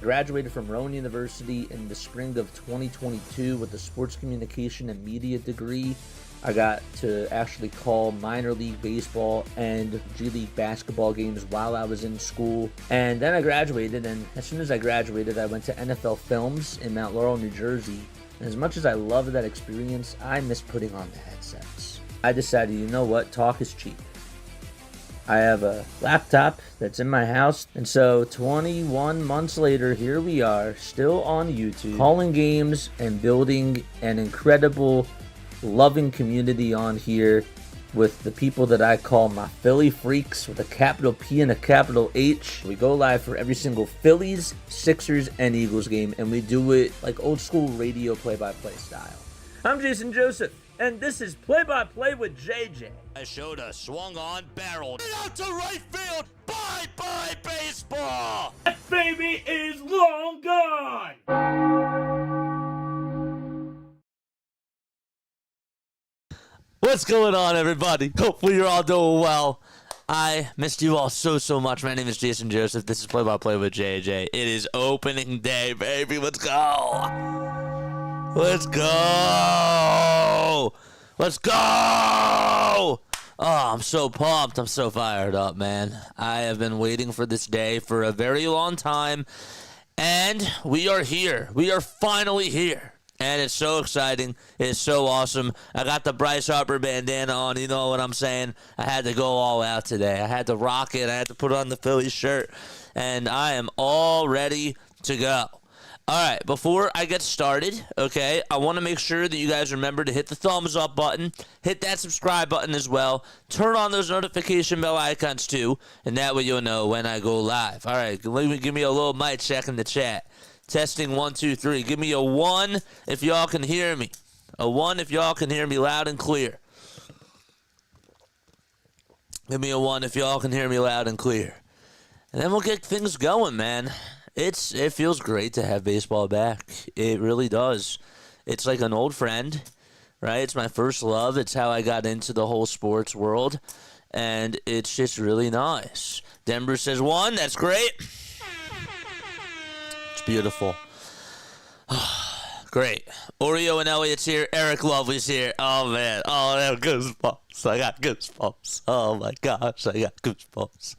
graduated from Rowan University in the spring of 2022 with a sports communication and media degree. I got to actually call minor league baseball and G League basketball games while I was in school. And then I graduated, and as soon as I graduated, I went to NFL Films in Mount Laurel, New Jersey. And as much as I loved that experience, I miss putting on the headsets. I decided, you know what, talk is cheap. I have a laptop that's in my house, and so 21 months later, here we are, still on YouTube, calling games and building an incredible, loving community on here with the people that I call my Philly freaks with a capital P and a capital H. We go live for every single Phillies, Sixers, and Eagles game, and we do it like old school radio play-by-play style. I'm Jason Joseph, and this is Play-by-Play with JJ. I showed a swung on, barreled out to right field. Bye-bye baseball. That baby is long gone. What's going on, everybody? Hopefully you're all doing well. I missed you all so much. My name is Jason Joseph. This is Play-by-Play with JJ. It is opening day, baby. Let's go. Let's go. Let's go. Oh, I'm so pumped. I'm so fired up, man. I have been waiting for this day for a very long time, and we are here. We are finally here. And it's so exciting. It's so awesome. I got the Bryce Harper bandana on. You know what I'm saying? I had to go all out today. I had to rock it. I had to put on the Phillies shirt. And I am all ready to go. All right, before I get started, okay, I want to make sure that you guys remember to hit the thumbs up button. Hit that subscribe button as well. Turn on those notification bell icons too. And that way you'll know when I go live. All right, give me a little mic check in the chat. Testing 1, 2, 3. Give me a 1 if y'all can hear me. A 1 if y'all can hear me loud and clear. Give me a 1 if y'all can hear me loud and clear. And then we'll get things going, man. It feels great to have baseball back. It really does. It's like an old friend, right? It's my first love. It's how I got into the whole sports world. And it's just really nice. Denver says 1. That's great. Beautiful. Great. Oreo and Elliot's here. Eric Lovely's here. Oh, man. Oh, I have goosebumps. I got goosebumps. Oh, my gosh. I got goosebumps.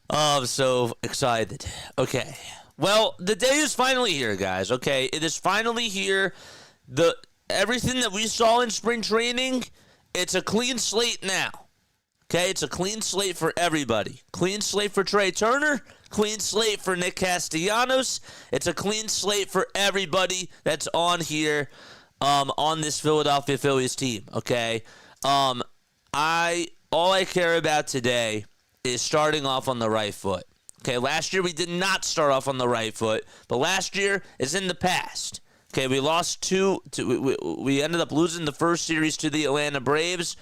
Oh, I'm so excited. Okay. Well, the day is finally here, guys. Okay. It is finally here. Everything that we saw in spring training, it's a clean slate now. Okay. It's a clean slate for everybody. Clean slate for Trey Turner. Clean slate for Nick Castellanos. It's a clean slate for everybody that's on here on this Philadelphia Phillies team, okay? All I care about today is starting off on the right foot. Okay, last year we did not start off on the right foot, but last year is in the past. Okay, we lost we ended up losing the first series to the Atlanta Braves.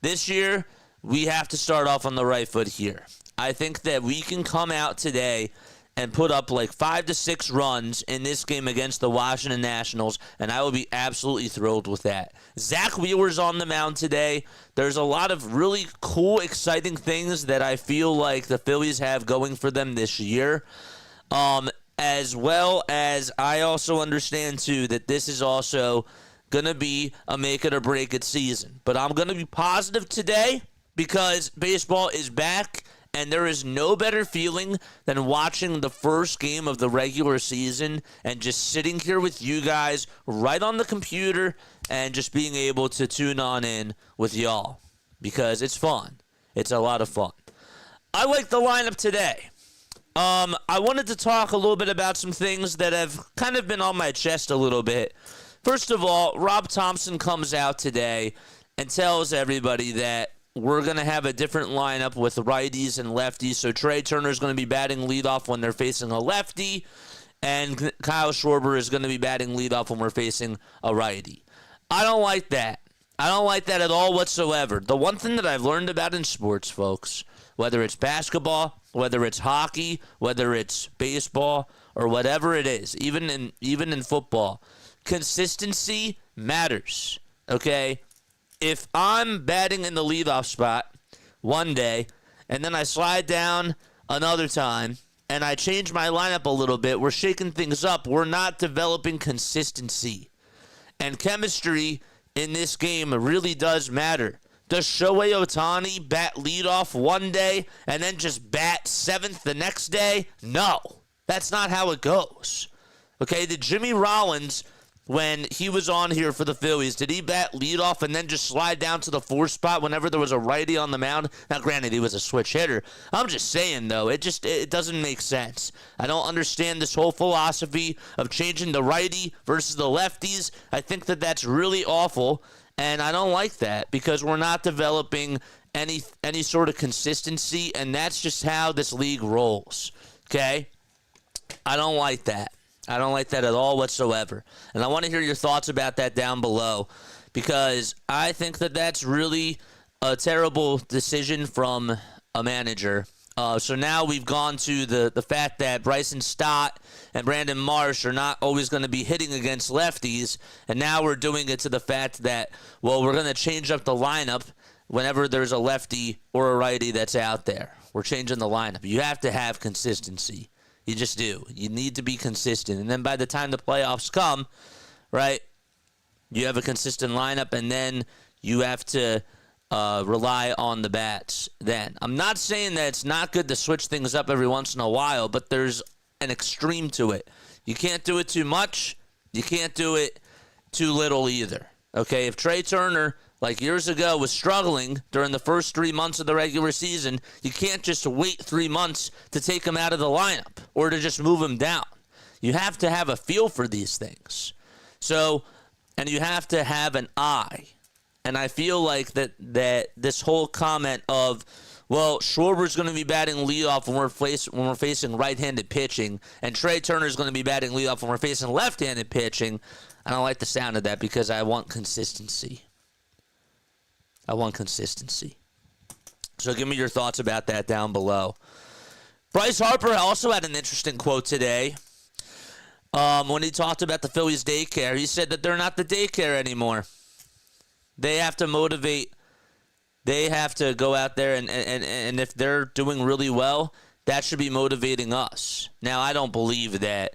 This year, we have to start off on the right foot here. I think that we can come out today and put up like 5 to 6 runs in this game against the Washington Nationals, and I will be absolutely thrilled with that. Zack Wheeler's on the mound today. There's a lot of really cool, exciting things that I feel like the Phillies have going for them this year. As well as I also understand, too, that this is also going to be a make-it-or-break-it season. But I'm going to be positive today because baseball is back. And there is no better feeling than watching the first game of the regular season and just sitting here with you guys right on the computer and just being able to tune on in with y'all because it's fun. It's a lot of fun. I like the lineup today. I wanted to talk a little bit about some things that have kind of been on my chest a little bit. First of all, Rob Thompson comes out today and tells everybody that we're going to have a different lineup with righties and lefties. So Trey Turner is going to be batting leadoff when they're facing a lefty, and Kyle Schwarber is going to be batting leadoff when we're facing a righty. I don't like that. I don't like that at all whatsoever. The one thing that I've learned about in sports, folks, whether it's basketball, whether it's hockey, whether it's baseball, or whatever it is, even in football, consistency matters, okay? If I'm batting in the leadoff spot one day, and then I slide down another time, and I changed my lineup a little bit. We're shaking things up. We're not developing consistency. And chemistry in this game really does matter. Does Shohei Ohtani bat leadoff one day and then just bat seventh the next day? No, that's not how it goes. Okay, did Jimmy Rollins, when he was on here for the Phillies, did he bat leadoff and then just slide down to the fourth spot whenever there was a righty on the mound? Now, granted, he was a switch hitter. I'm just saying, though, it doesn't make sense. I don't understand this whole philosophy of changing the righty versus the lefties. I think that that's really awful. And I don't like that because we're not developing any sort of consistency, and that's just how this league rolls, okay? I don't like that. I don't like that at all whatsoever. And I want to hear your thoughts about that down below because I think that that's really a terrible decision from a manager. So now we've gone to the fact that Bryson Stott and Brandon Marsh are not always going to be hitting against lefties, and now we're doing it to the fact that, well, we're going to change up the lineup whenever there's a lefty or a righty that's out there. We're changing the lineup. You have to have consistency. You just do. You need to be consistent. And then by the time the playoffs come, right, you have a consistent lineup, and then you have to rely on the bats then. I'm not saying that it's not good to switch things up every once in a while, but there's an extreme to it. You can't do it too much. You can't do it too little either. Okay, if Trey Turner, like years ago, was struggling during the first 3 months of the regular season, you can't just wait 3 months to take him out of the lineup or to just move him down. You have to have a feel for these things. So, and you have to have an eye. And I feel like that this whole comment of, well, Schwarber's going to be batting leadoff when we're facing right-handed pitching, and Trey Turner's going to be batting leadoff when we're facing left-handed pitching, I don't like the sound of that because I want consistency. I want consistency. So give me your thoughts about that down below. Bryce Harper also had an interesting quote today. When he talked about the Phillies daycare, he said that they're not the daycare anymore. They have to motivate. They have to go out there, and if they're doing really well, that should be motivating us. Now, I don't believe that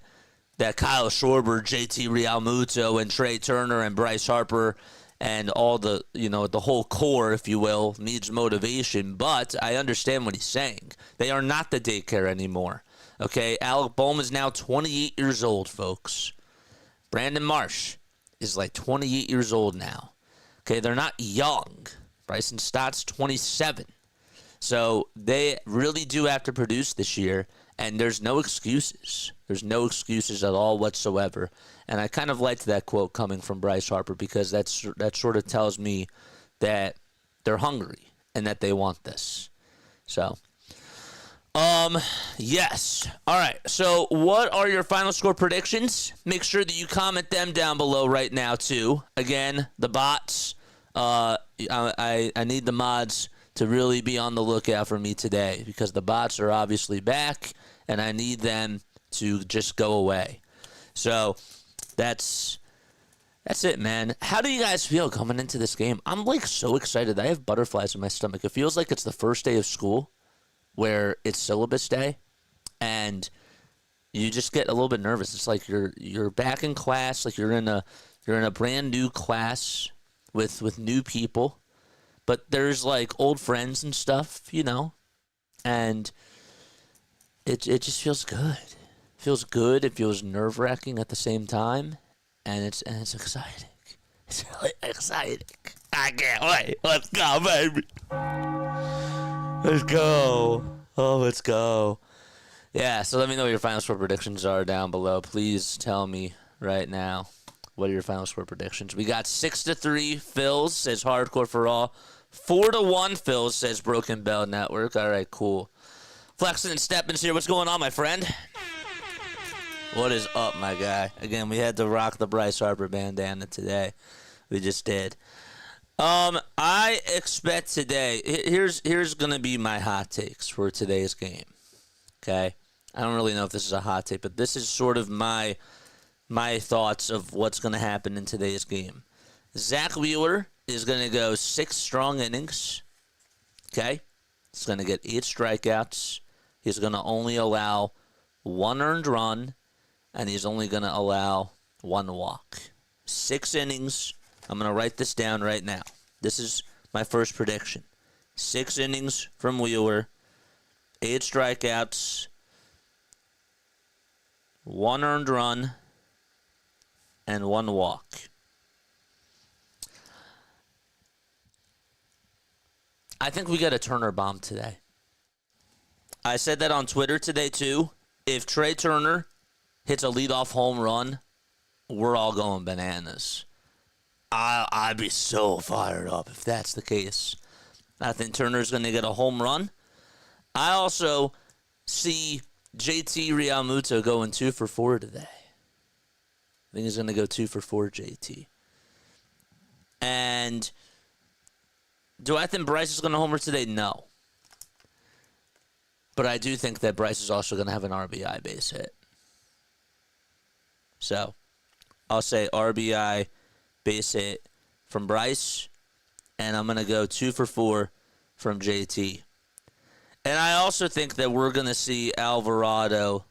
Kyle Schwarber, JT Realmuto, and Trey Turner and Bryce Harper and all the whole core, if you will, needs motivation. But I understand what he's saying. They are not the daycare anymore. Okay, Alec Bohm is now 28 years old, folks. Brandon Marsh is like 28 years old now. Okay, they're not young. Bryson Stott's 27. So they really do have to produce this year, and there's no excuses. There's no excuses at all whatsoever. And I kind of liked that quote coming from Bryce Harper because that sort of tells me that they're hungry and that they want this. So, yes. All right. So what are your final score predictions? Make sure that you comment them down below right now, too. Again, the bots. I need the mods to really be on the lookout for me today because the bots are obviously back, and I need them to just go away. So that's it, man. How do you guys feel coming into this game? I'm like so excited. I have butterflies in my stomach. It feels like it's the first day of school where it's syllabus day, and you just get a little bit nervous. It's like you're back in class, like you're in a brand new class with new people, but there's like old friends and stuff, and it just feels good. It feels good. It feels nerve-wracking at the same time, and it's exciting. It's really exciting. I can't wait. Let's go, baby. Let's go. Oh, let's go. Yeah, so let me know what your final score predictions are down below. Please tell me right now. What are your final score predictions? We got 6-3 Phils, says Hardcore for All. 4-1 Phils, says Broken Bell Network. All right, cool. Flexing and Steppins here. What's going on, my friend? What is up, my guy? Again, we had to rock the Bryce Harper bandana today. We just did. I expect today, here's going to be my hot takes for today's game. Okay? I don't really know if this is a hot take, but this is sort of my thoughts of what's going to happen in today's game. Zack Wheeler is going to go 6 strong innings. Okay? He's going to get 8 strikeouts. He's going to only allow 1 earned run, and he's only going to allow 1 walk. 6 innings. I'm going to write this down right now. This is my first prediction. 6 innings from Wheeler, 8 strikeouts, 1 earned run, and 1 walk. I think we got a Turner bomb today. I said that on Twitter today, too. If Trey Turner hits a leadoff home run, we're all going bananas. I'd be so fired up if that's the case. I think Turner's going to get a home run. I also see JT Realmuto going 2 for 4 today. I think he's going to go 2 for 4, JT. And do I think Bryce is going to homer today? No. But I do think that Bryce is also going to have an RBI base hit. So, I'll say RBI base hit from Bryce, and I'm going to go 2 for 4 from JT. And I also think that we're going to see Alvarado.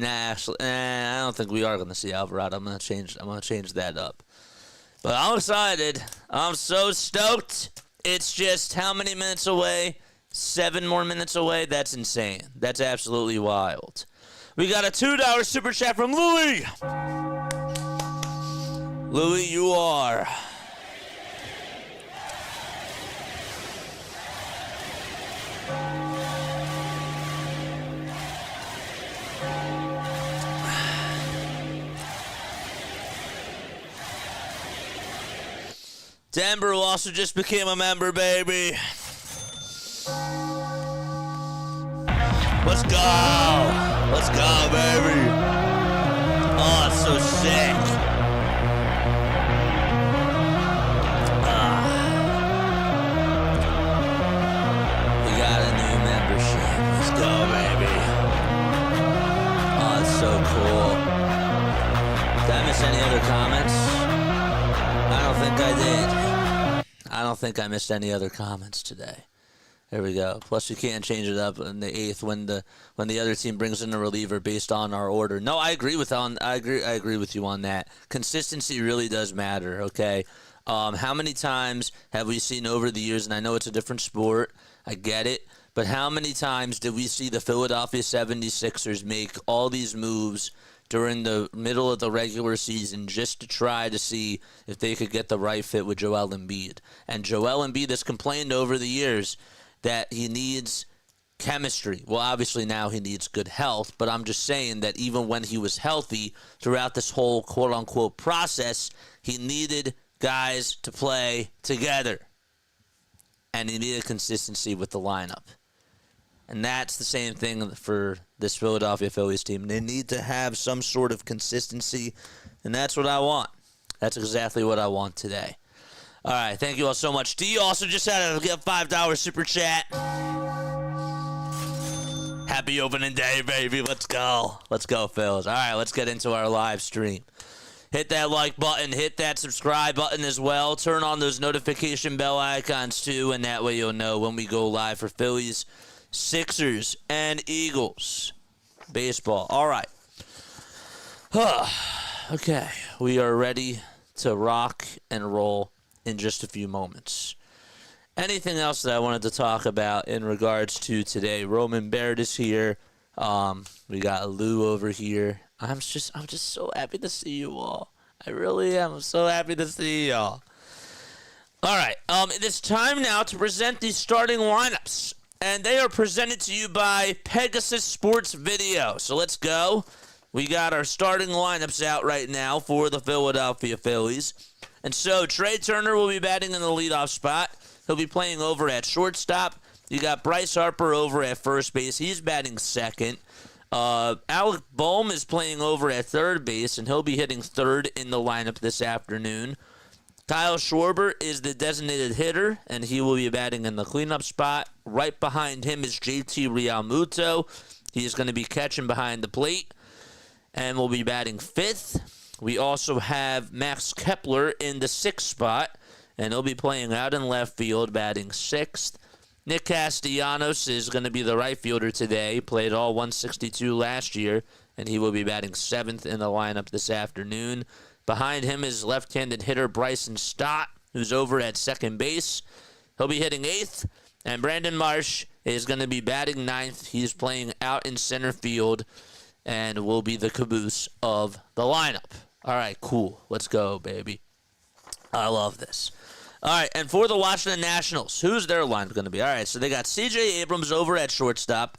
Actually, I don't think we are going to see Alvarado. I'm going to change that up. But I'm excited. I'm so stoked. It's just how many minutes away? 7 more minutes away? That's insane. That's absolutely wild. We got a $2 super chat from Louie. Louie, you are. Denver also just became a member, baby. Let's go. Let's go, baby. Oh, it's so sick. We got a new membership. Let's go, baby. Oh, it's so cool. Did I miss any other comments? I don't think I did. I don't think I missed any other comments today. There we go. Plus, you can't change it up in the 8th when the other team brings in a reliever based on our order. No, I agree with you on that. Consistency really does matter. Okay, how many times have we seen over the years? And I know it's a different sport. I get it. But how many times did we see the Philadelphia 76ers make all these moves during the middle of the regular season just to try to see if they could get the right fit with Joel Embiid? And Joel Embiid has complained over the years that he needs chemistry. Well, obviously now he needs good health, but I'm just saying that even when he was healthy throughout this whole quote-unquote process, he needed guys to play together. And he needed consistency with the lineup. And that's the same thing for this Philadelphia Phillies team. They need to have some sort of consistency, and that's what I want. That's exactly what I want today. All right, thank you all so much. D also just had a $5 super chat. Happy opening day, baby. Let's go. Let's go, Phils. All right, let's get into our live stream. Hit that like button. Hit that subscribe button as well. Turn on those notification bell icons, too, and that way you'll know when we go live for Phillies, Sixers, and Eagles baseball. All right. Okay, we are ready to rock and roll in just a few moments. Anything else that I wanted to talk about in regards to today? Roman Baird is here. We got Lou over here. I'm just so happy to see you all. I really am. I'm so happy to see y'all. All right. It is time now to present these starting lineups. And they are presented to you by Pegasus Sports Video. So let's go. We got our starting lineups out right now for the Philadelphia Phillies. And so Trey Turner will be batting in the leadoff spot. He'll be playing over at shortstop. You got Bryce Harper over at first base. He's batting second. Alec Bohm is playing over at third base, and he'll be hitting third in the lineup this afternoon. Kyle Schwarber is the designated hitter, and he will be batting in the cleanup spot. Right behind him is JT Realmuto. He's going to be catching behind the plate and will be batting fifth. We also have Max Kepler in the sixth spot, and he'll be playing out in left field, batting sixth. Nick Castellanos is going to be the right fielder today. Played all 162 last year, and he will be batting 7th in the lineup this afternoon. Behind him is left-handed hitter Bryson Stott, who's over at second base. He'll be hitting 8th, and Brandon Marsh is going to be batting 9th. He's playing out in center field and will be the caboose of the lineup. All right, cool. Let's go, baby. I love this. All right, and for the Washington Nationals, who's their lineup going to be? All right, so they got C.J. Abrams over at shortstop.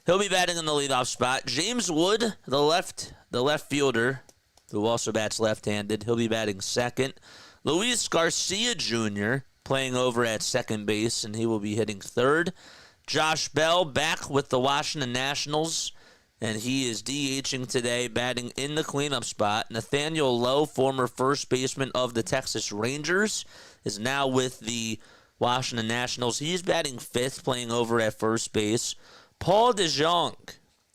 He'll be batting in the leadoff spot. James Wood, the left fielder, who also bats left-handed, he'll be batting 2nd. Luis Garcia Jr. playing over at second base, and he will be hitting 3rd. Josh Bell back with the Washington Nationals, and he is DHing today, batting in the cleanup spot. Nathaniel Lowe, former first baseman of the Texas Rangers, is now with the Washington Nationals. He's batting 5th, playing over at first base. Paul DeJong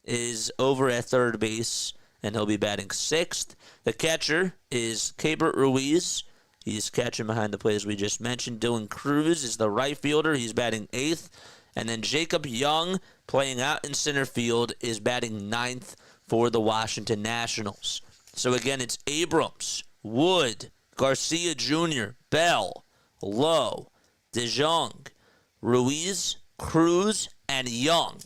is over at third base, and he'll be batting 6th. The catcher is Keibert Ruiz. He's catching behind the plate, as we just mentioned. Dylan Cruz is the right fielder. He's batting 8th. And then Jacob Young, playing out in center field, is batting 9th for the Washington Nationals. So again, it's Abrams, Wood, Garcia Jr., Bell, Lowe, DeJong, Ruiz, Cruz, and Young.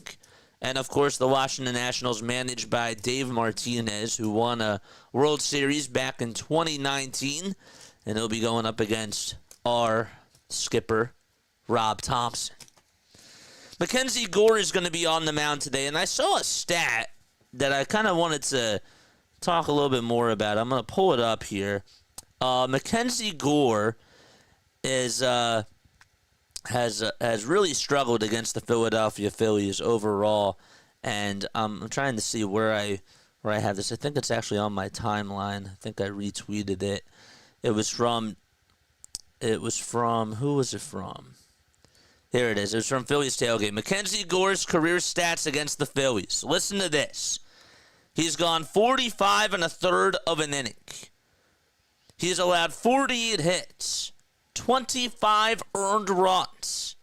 And, of course, the Washington Nationals managed by Dave Martinez, who won a World Series back in 2019. And he'll be going up against our skipper, Rob Thompson. Mackenzie Gore is going to be on the mound today, and I saw a stat that I kind of wanted to talk a little bit more about. I'm going to pull it up here. Mackenzie Gore has really struggled against the Philadelphia Phillies overall, and I'm trying to see where I have this. I think it's actually on my timeline. I think I retweeted it. It was from, who was it from? Here it is. It was from Phillies Tailgate. Mackenzie Gore's career stats against the Phillies. Listen to this. He's gone 45 1/3 of an inning. He's allowed 48 hits, 25 earned runs,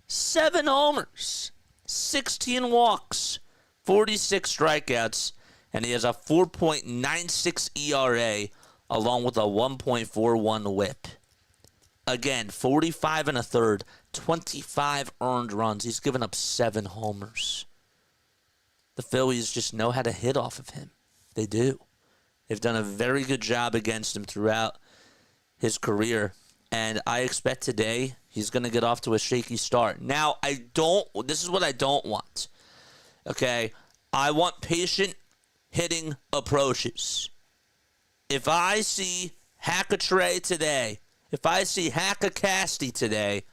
7 homers, 16 walks, 46 strikeouts, and he has a 4.96 ERA along with a 1.41 whip. Again, 45 1/3, 25 earned runs. He's given up 7 homers. The Phillies just know how to hit off of him. They do. They've done a very good job against him throughout his career. And I expect today he's going to get off to a shaky start. Now, this is what I don't want. Okay? I want patient hitting approaches. If I see Hack-a-Trey today, if I see Hack-a-Casty today,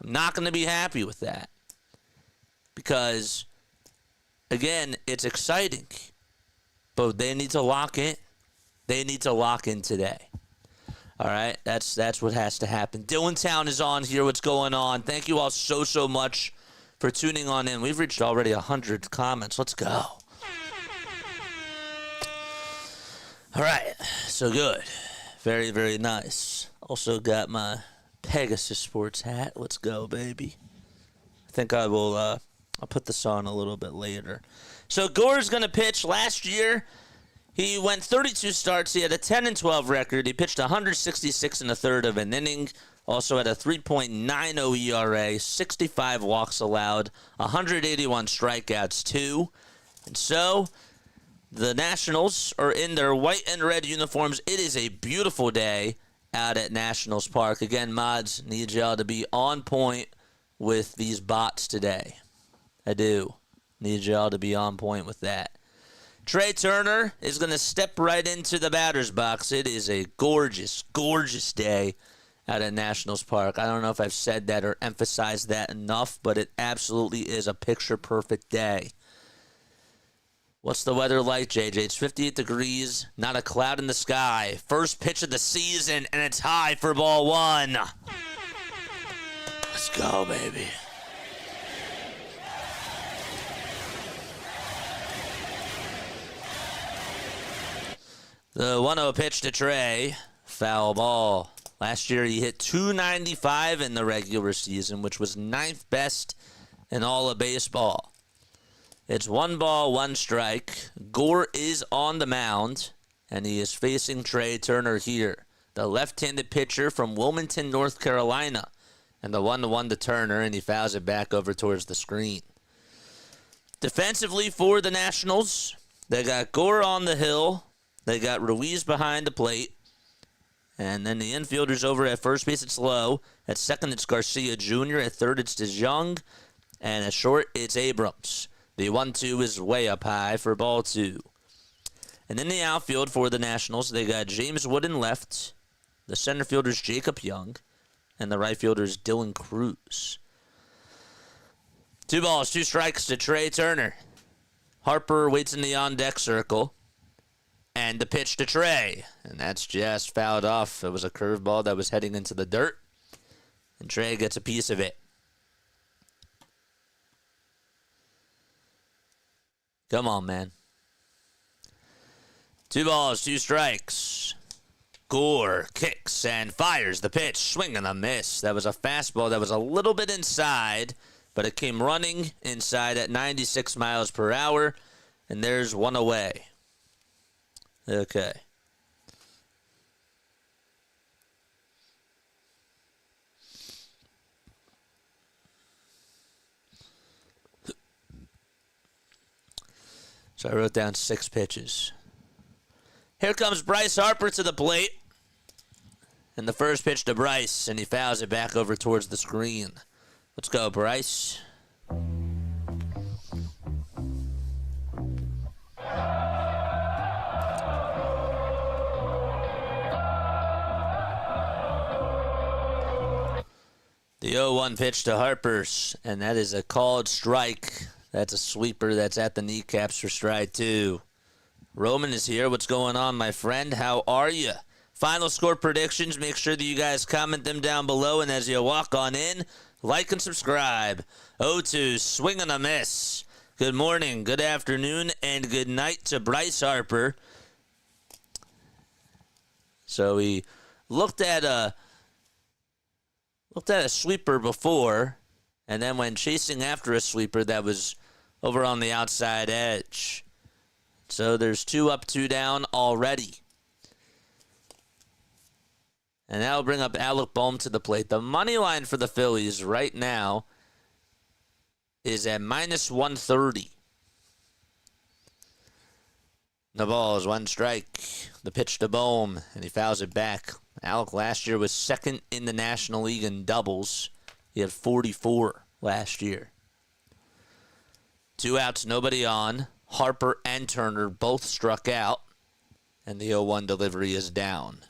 I'm not going to be happy with that. Because, again, it's exciting. But they need to lock in. They need to lock in today. All right? That's what has to happen. Dylan Town is on here. What's going on? Thank you all so much for tuning on in. We've reached already 100 comments. Let's go. All right. So good. Very, very nice. Also got my Pegasus sports hat. Let's go, baby. I think I will, I'll put this on a little bit later. So Gore's going to pitch. Last year, he went 32 starts. He had a 10-12 record. He pitched 166 1/3 of an inning. Also had a 3.90 ERA, 65 walks allowed, 181 strikeouts, too. And so the Nationals are in their white and red uniforms. It is a beautiful day out at Nationals Park. Again, mods, need y'all to be on point with these bots today. I do. Need y'all to be on point with that. Trey Turner is going to step right into the batter's box. It is a gorgeous, gorgeous day out at Nationals Park. I don't know if I've said that or emphasized that enough, but it absolutely is a picture-perfect day. What's the weather like, JJ? It's 58 degrees, not a cloud in the sky. First pitch of the season, and it's high for ball 1. Let's go, baby. The 1-0 pitch to Trey. Foul ball. Last year, he hit .295 in the regular season, which was 9th best in all of baseball. It's 1 ball, 1 strike. Gore is on the mound, and he is facing Trey Turner here, the left-handed pitcher from Wilmington, North Carolina. And the 1-1 to Turner, and he fouls it back over towards the screen. Defensively for the Nationals, they got Gore on the hill. They got Ruiz behind the plate. And then the infielders over at first base, it's Lowe. At second, it's Garcia Jr. At third, it's DeJong. And at short, it's Abrams. The 1-2 is way up high for ball 2. And in the outfield for the Nationals, they got James Wood in left. The center fielder is Jacob Young. And the right fielder is Dylan Cruz. 2 balls, 2 strikes to Trey Turner. Harper waits in the on-deck circle. And the pitch to Trey. And that's just fouled off. It was a curveball that was heading into the dirt. And Trey gets a piece of it. Come on, man. 2 balls, 2 strikes. Gore kicks and fires the pitch. Swing and a miss. That was a fastball that was a little bit inside, but it came running inside at 96 miles per hour. And there's 1 away. Okay. So I wrote down 6 pitches. Here comes Bryce Harper to the plate. And the first pitch to Bryce, and he fouls it back over towards the screen. Let's go, Bryce. The 0-1 pitch to Harper's, and that is a called strike. That's a sweeper that's at the kneecaps for strike 2. Roman is here. What's going on, my friend? How are you? Final score predictions. Make sure that you guys comment them down below, and as you walk on in, like and subscribe. 0-2, swing and a miss. Good morning, good afternoon, and good night to Bryce Harper. So he looked at a sweeper before, and then when chasing after a sweeper that was over on the outside edge. So there's 2 up, 2 down already. And that'll bring up Alec Bohm to the plate. The money line for the Phillies right now is at -130. The ball is 1 strike. The pitch to Bohm, and he fouls it back. Alec last year was second in the National League in doubles. He had 44 last year. 2 outs, nobody on. Harper and Turner both struck out, and the 0-1 delivery is down.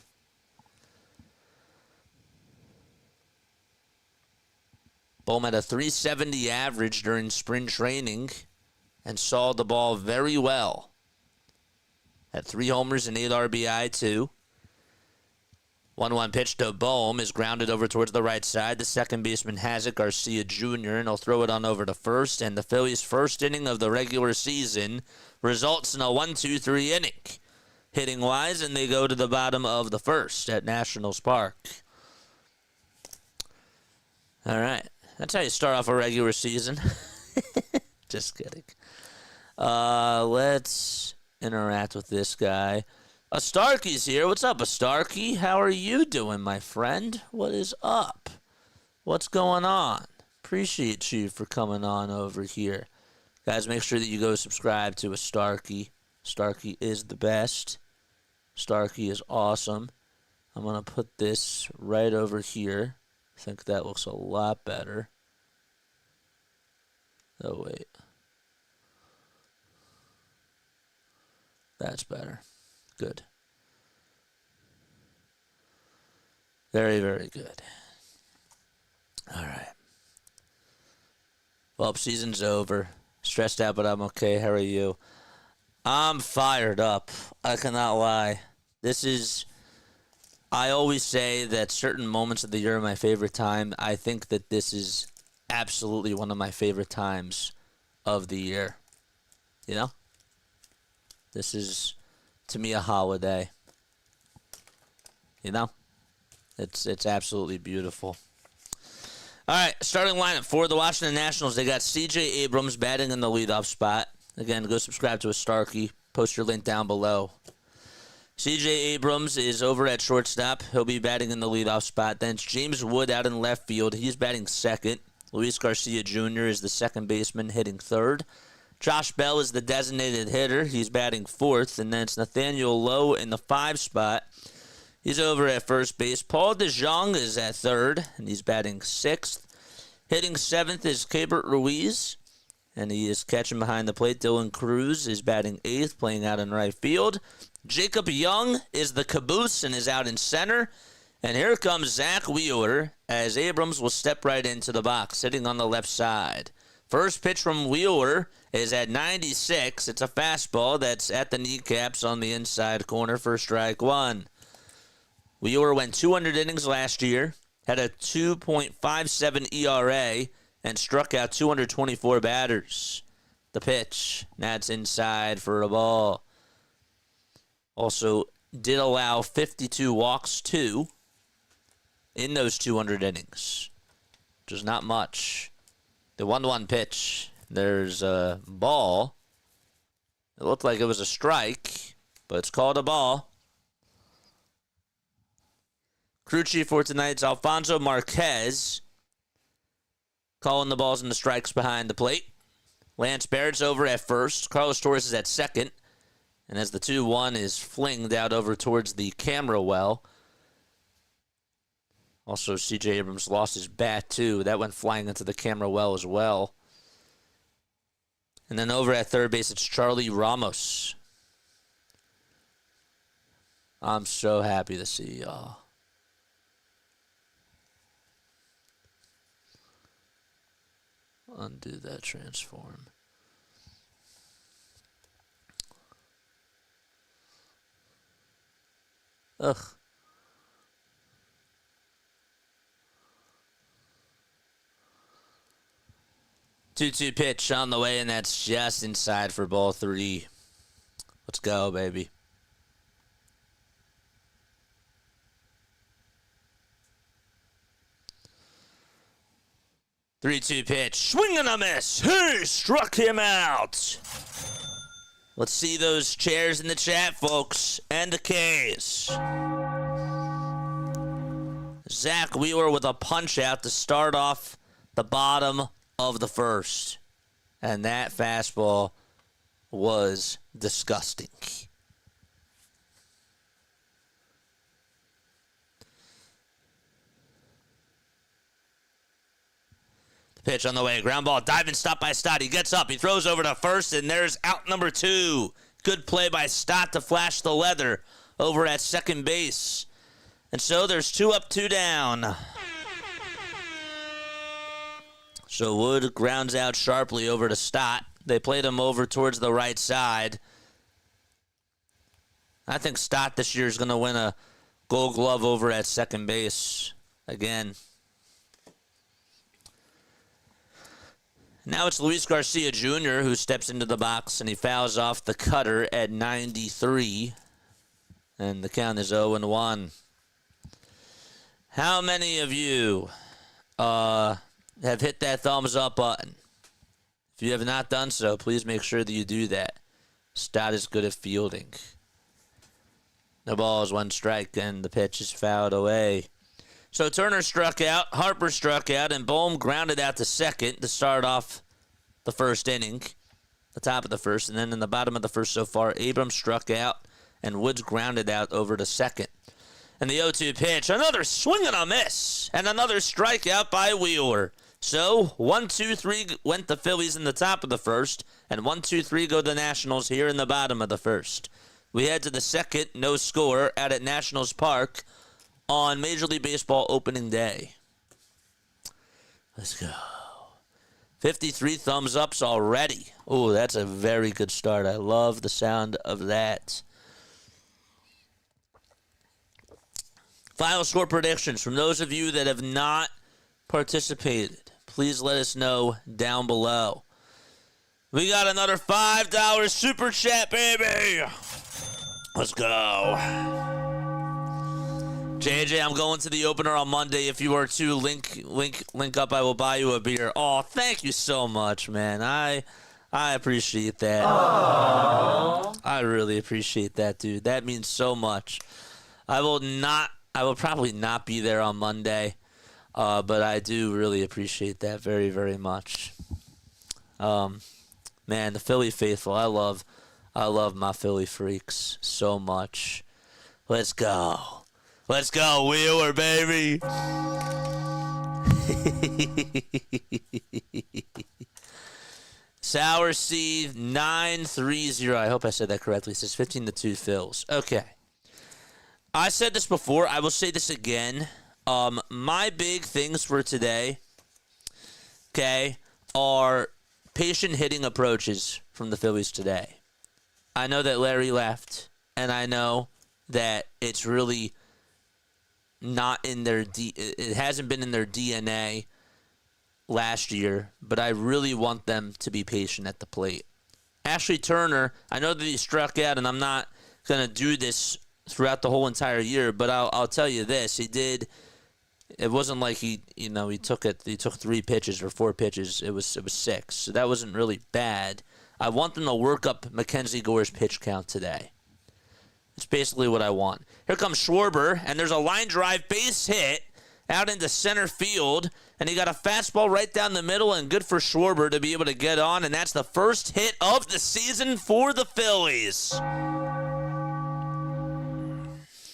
Bohm had a .370 average during spring training and saw the ball very well. Had 3 homers and 8 RBI, too. 1-1 pitch to Bohm is grounded over towards the right side. The second baseman has it, Garcia Jr., and he'll throw it on over to first. And the Phillies' first inning of the regular season results in a 1-2-3 inning. Hitting-wise, and they go to the bottom of the first at Nationals Park. All right. That's how you start off a regular season. Just kidding. Let's interact with this guy. Starkey's here. What's up, Starkey? How are you doing, my friend? What is up? What's going on? Appreciate you for coming on over here. Guys, make sure that you go subscribe to Starkey. Starkey is the best. Starkey is awesome. I'm going to put this right over here. I think that looks a lot better. Oh, wait. That's better. Good. Very, very good. All right. Well, season's over. Stressed out, but I'm okay. How are you? I'm fired up. I cannot lie. I always say that certain moments of the year are my favorite time. I think that this is absolutely one of my favorite times of the year. You know? This is, to me, a holiday. You know? It's absolutely beautiful. All right, starting lineup for the Washington Nationals. They got C.J. Abrams batting in the leadoff spot. Again, go subscribe to a Starkey. Post your link down below. C.J. Abrams is over at shortstop. He'll be batting in the leadoff spot. Then it's James Wood out in left field. He's batting second. Luis Garcia Jr. is the second baseman, hitting third. Josh Bell is the designated hitter. He's batting fourth. And then it's Nathaniel Lowe in the 5 spot. He's over at first base. Paul DeJong is at third, and he's batting sixth. Hitting seventh is Keibert Ruiz, and he is catching behind the plate. Dylan Cruz is batting eighth, playing out in right field. Jacob Young is the caboose and is out in center. And here comes Zack Wheeler as Abrams will step right into the box, sitting on the left side. First pitch from Wheeler is at 96. It's a fastball that's at the kneecaps on the inside corner for strike one. Wheeler went 200 innings last year, had a 2.57 ERA, and struck out 224 batters. The pitch, that's inside for a ball. Also did allow 52 walks, too, in those 200 innings, which is not much. The 1-1 pitch, there's a ball. It looked like it was a strike, but it's called a ball. Crew chief for tonight's Alfonso Marquez, calling the balls and the strikes behind the plate. Lance Barrett's over at first. Carlos Torres is at second. And as the 2-1 is flinged out over towards the camera well. Also, C.J. Abrams lost his bat, too. That went flying into the camera well as well. And then over at third base, it's Charlie Ramos. I'm so happy to see y'all. Undo that transform. Ugh. 2-2 pitch on the way, and that's just inside for ball 3. Let's go, baby. Three-two pitch. Swing and a miss. He struck him out. Let's see those chairs in the chat, folks. And the K's. Zack Wheeler with a punch out to start off the bottom of the first. And that fastball was disgusting. Pitch on the way. Ground ball. Diving stop by Stott. He gets up. He throws over to first, and there's out number 2. Good play by Stott to flash the leather over at second base. And so there's 2 up, 2 down. So Wood grounds out sharply over to Stott. They played him over towards the right side. I think Stott this year is going to win a Gold Glove over at second base again. Now it's Luis Garcia Jr. who steps into the box, and he fouls off the cutter at 93. And the count is 0-1. How many of you have hit that thumbs up button? If you have not done so, please make sure that you do that. Stott is good at fielding. The ball is 1 strike, and the pitch is fouled away. So Turner struck out, Harper struck out, and Bohm grounded out to second to start off the first inning, the top of the first. And then in the bottom of the first so far, Abrams struck out, and Woods grounded out over to second. And the 0-2 pitch, another swing and a miss, and another strikeout by Wheeler. So 1-2-3 went the Phillies in the top of the first, and 1-2-3 go the Nationals here in the bottom of the first. We head to the second, no score, out at Nationals Park on Major League Baseball opening day. Let's go. 53 thumbs ups already. Oh, that's a very good start. I love the sound of that. Final score predictions from those of you that have not participated. Please let us know down below. We got another $5 super chat, baby. Let's go. JJ, I'm going to the opener on Monday. If you are to link up, I will buy you a beer. Oh, thank you so much, man. I appreciate that. Aww. I really appreciate that, dude. That means so much. I will probably not be there on Monday, but I do really appreciate that very, very much. Man, the Philly faithful, I love my Philly freaks so much. Let's go. Let's go, Wheeler, baby. Sour Seed 930. I hope I said that correctly. It says 15-2 Phils. Okay. I said this before. I will say this again. My big things for today, okay, are patient hitting approaches from the Phillies today. I know that Larry left, and I know that it's really not in their it hasn't been in their DNA last year, but I really want them to be patient at the plate. Ashley Turner, I know that he struck out, and I'm not going to do this throughout the whole entire year, but I'll tell you this, he did. It wasn't like he took 3 pitches or 4 pitches. It was 6. So that wasn't really bad. I want them to work up Mackenzie Gore's pitch count today. That's basically what I want. Here comes Schwarber, and there's a line drive base hit out into center field, and he got a fastball right down the middle, and good for Schwarber to be able to get on, and that's the first hit of the season for the Phillies.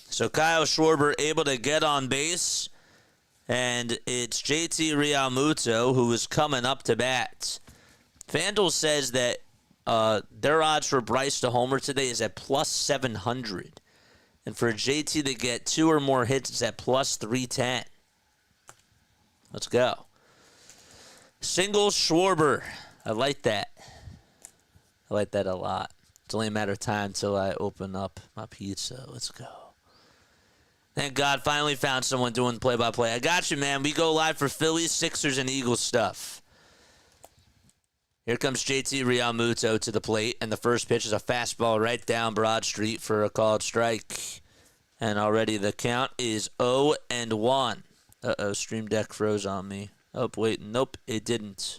So Kyle Schwarber able to get on base, and it's JT Realmuto who is coming up to bat. FanDuel says that their odds for Bryce to homer today is at plus 700. And for JT to get 2 or more hits, it's at plus 310. Let's go. Single Schwarber. I like that. I like that a lot. It's only a matter of time till I open up my pizza. Let's go. Thank God, finally found someone doing play-by-play. I got you, man. We go live for Phillies, Sixers, and Eagles stuff. Here comes JT Realmuto to the plate, and the first pitch is a fastball right down Broad Street for a called strike. And already the count is 0-1. Uh-oh, Stream Deck froze on me. Oh, wait, nope, it didn't.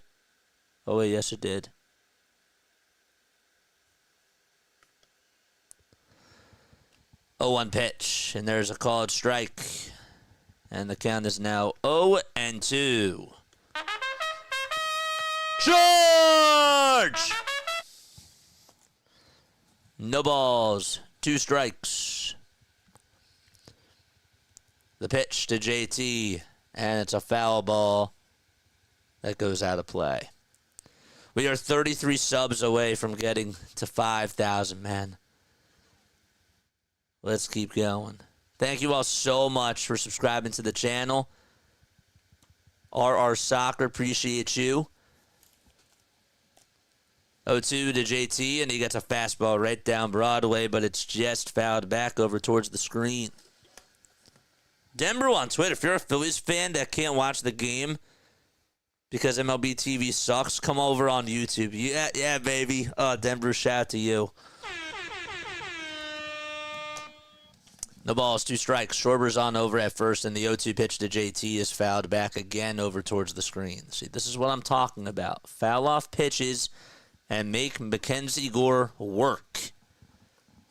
Oh, wait, yes, it did. Oh, 1 pitch, and there's a called strike. And the count is now 0-2. George! No balls, 2 strikes. The pitch to JT, and it's a foul ball that goes out of play. We are 33 subs away from getting to 5,000, man. Let's keep going. Thank you all so much for subscribing to the channel. RR Soccer, appreciate you. 0-2 to JT, and he gets a fastball right down Broadway, but it's just fouled back over towards the screen. Denver on Twitter, if you're a Phillies fan that can't watch the game because MLB TV sucks, come over on YouTube. Yeah, baby. Denver, shout out to you. No balls, 2 strikes. Schwarber's on over at first, and the 0-2 pitch to JT is fouled back again over towards the screen. See, this is what I'm talking about. Foul off pitches and make Mackenzie Gore work.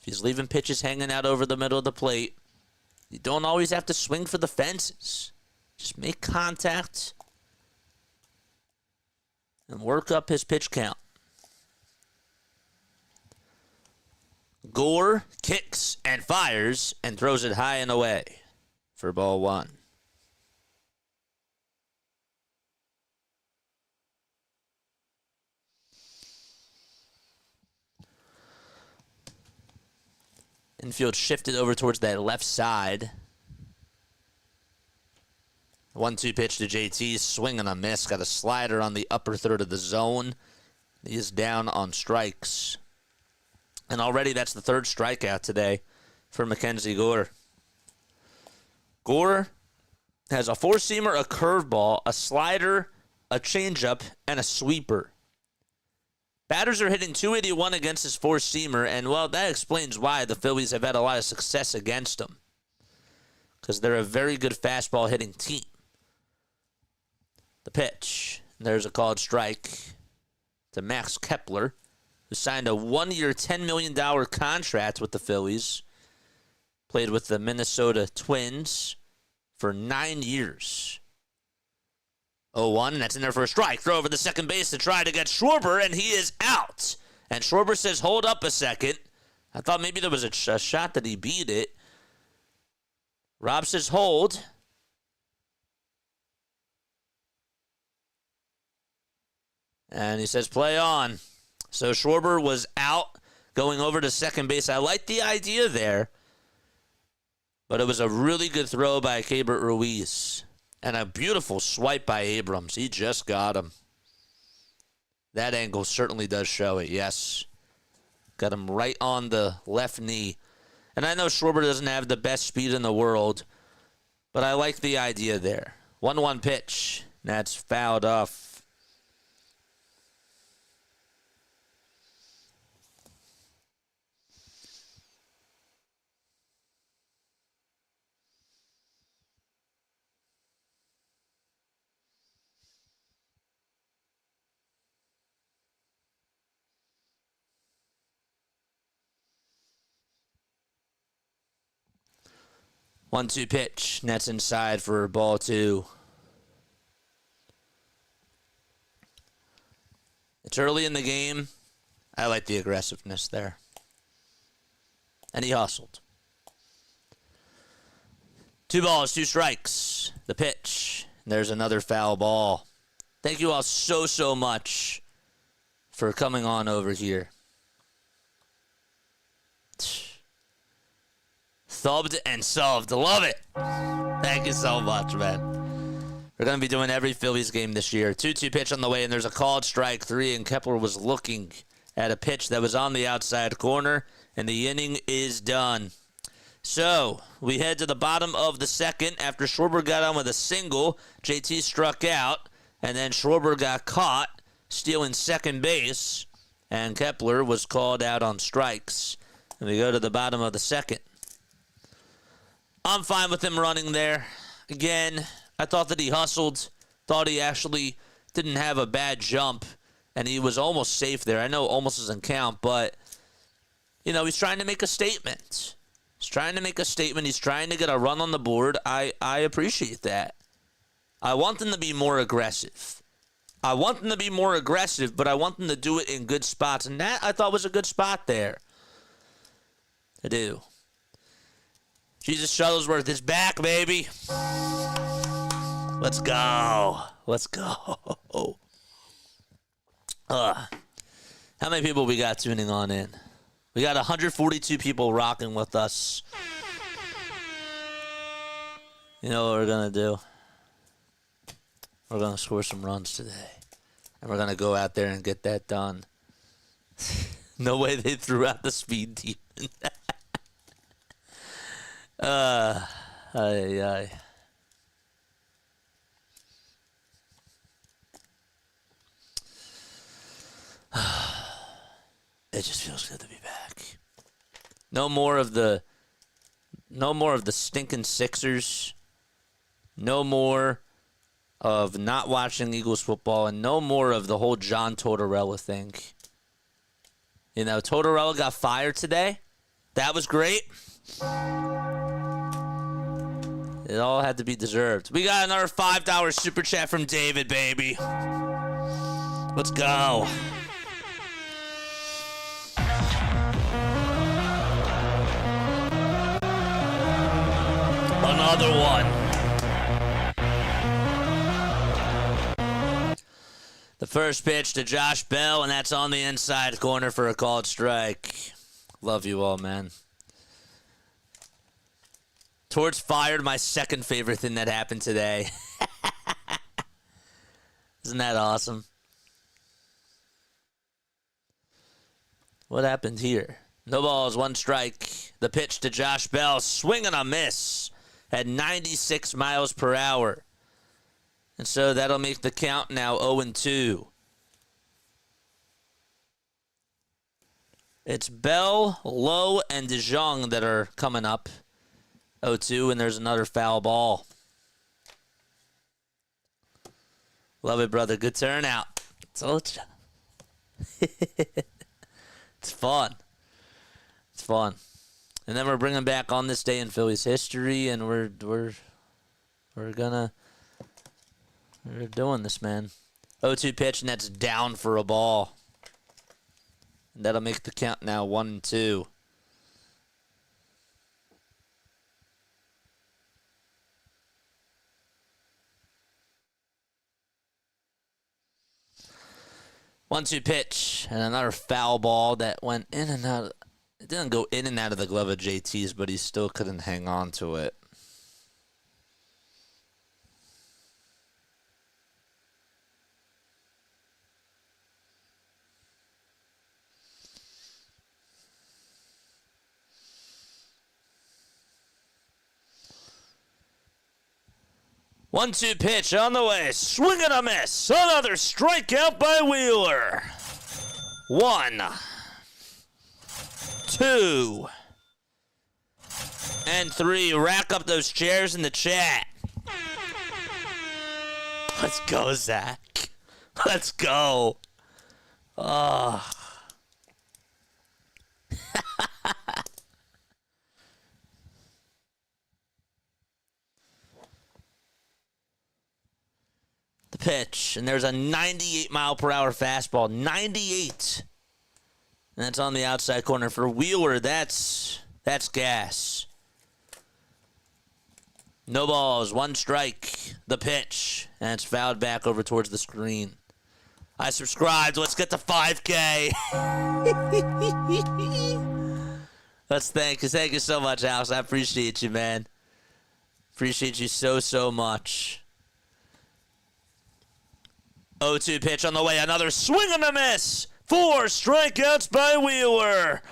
If he's leaving pitches hanging out over the middle of the plate, you don't always have to swing for the fences. Just make contact and work up his pitch count. Gore kicks and fires and throws it high and away for ball 1. Infield shifted over towards that left side. 1-2 pitch to JT, swing and a miss. Got a slider on the upper third of the zone. He is down on strikes. And already that's the 3rd strikeout today for Mackenzie Gore. Gore has a 4-seamer, a curveball, a slider, a changeup, and a sweeper. Batters are hitting .281 against his 4-seamer, and, well, that explains why the Phillies have had a lot of success against him. because they're a very good fastball hitting team. The pitch. There's a called strike to Max Kepler, who signed a 1-year, $10 million contract with the Phillies. Played with the Minnesota Twins for 9 years. 0-1, and that's in there for a strike. Throw over the second base to try to get Schwarber, and he is out. And Schwarber says, hold up a second. I thought maybe there was a shot that he beat it. Rob says, hold. And he says, play on. So Schwarber was out, going over to second base. I like the idea there. But it was a really good throw by Keibert Ruiz. And a beautiful swipe by Abrams. He just got him. That angle certainly does show it, yes. Got him right on the left knee. And I know Schwarber doesn't have the best speed in the world, but I like the idea there. 1-1 pitch. That's fouled off. One-two pitch. That's inside for ball 2. It's early in the game. I like the aggressiveness there. And he hustled. 2 balls, 2 strikes. The pitch. There's another foul ball. Thank you all so much for coming on over here. Thubbed and solved. Love it. Thank you so much, man. We're going to be doing every Phillies game this year. 2-2 pitch on the way, and there's a called strike 3, and Kepler was looking at a pitch that was on the outside corner, and the inning is done. So, we head to the bottom of the second. After Schwarber got on with a single, JT struck out, and then Schwarber got caught stealing second base, and Kepler was called out on strikes. And we go to the bottom of the second. I'm fine with him running there. Again, I thought that he hustled. Thought he actually didn't have a bad jump. And he was almost safe there. I know almost doesn't count, but, you know, he's trying to make a statement. He's trying to make a statement. He's trying to get a run on the board. I appreciate that. I want them to be more aggressive. I want them to be more aggressive, but I want them to do it in good spots. And that, I thought, was a good spot there. I do. Jesus Shuttlesworth is back, baby. Let's go. Let's go. How many people we got tuning on in? We got 142 people rocking with us. You know what we're going to do? We're going to score some runs today. And we're going to go out there and get that done. No way they threw out the speed demon. Ay. It just feels good to be back. No more of the stinking Sixers. No more of not watching Eagles football, and no more of the whole John Tortorella thing. You know, Tortorella got fired today. That was great. It all had to be deserved. We got another $5 super chat from David, baby. Let's go. Another one. The first pitch to Josh Bell, and that's on the inside corner for a called strike. Love you all, man. Torts fired, my second favorite thing that happened today. Isn't that awesome? What happened here? No balls, 1 strike. The pitch to Josh Bell, swing and a miss at 96 miles per hour. And so that'll make the count now 0-2. It's Bell, Lowe, and DeJong that are coming up. 0-2, and there's another foul ball. Love it, brother. Good turnout. Told ya. It's fun. It's fun. And then we're bringing back On This Day in Phillies history, and we're doing this, man. 0-2 pitch, and that's down for a ball. And that'll make the count now 1-2. One-two pitch, and another foul ball that went in and out. It didn't go in and out of the glove of JT's, but he still couldn't hang on to it. One-two pitch on the way. Swing and a miss. Another strikeout by Wheeler. 1, 2, and 3. Rack up those chairs in the chat. Let's go, Zach. Let's go. Oh. The pitch, and there's a 98-mile-per-hour fastball. 98. And that's on the outside corner. For Wheeler, that's gas. No balls, 1 strike. The pitch, and it's fouled back over towards the screen. I subscribed. Let's get to 5K. Thank you so much, Alex. I appreciate you, man. Appreciate you so much. 0-2 pitch on the way. Another swing and a miss. 4 strikeouts by Wheeler.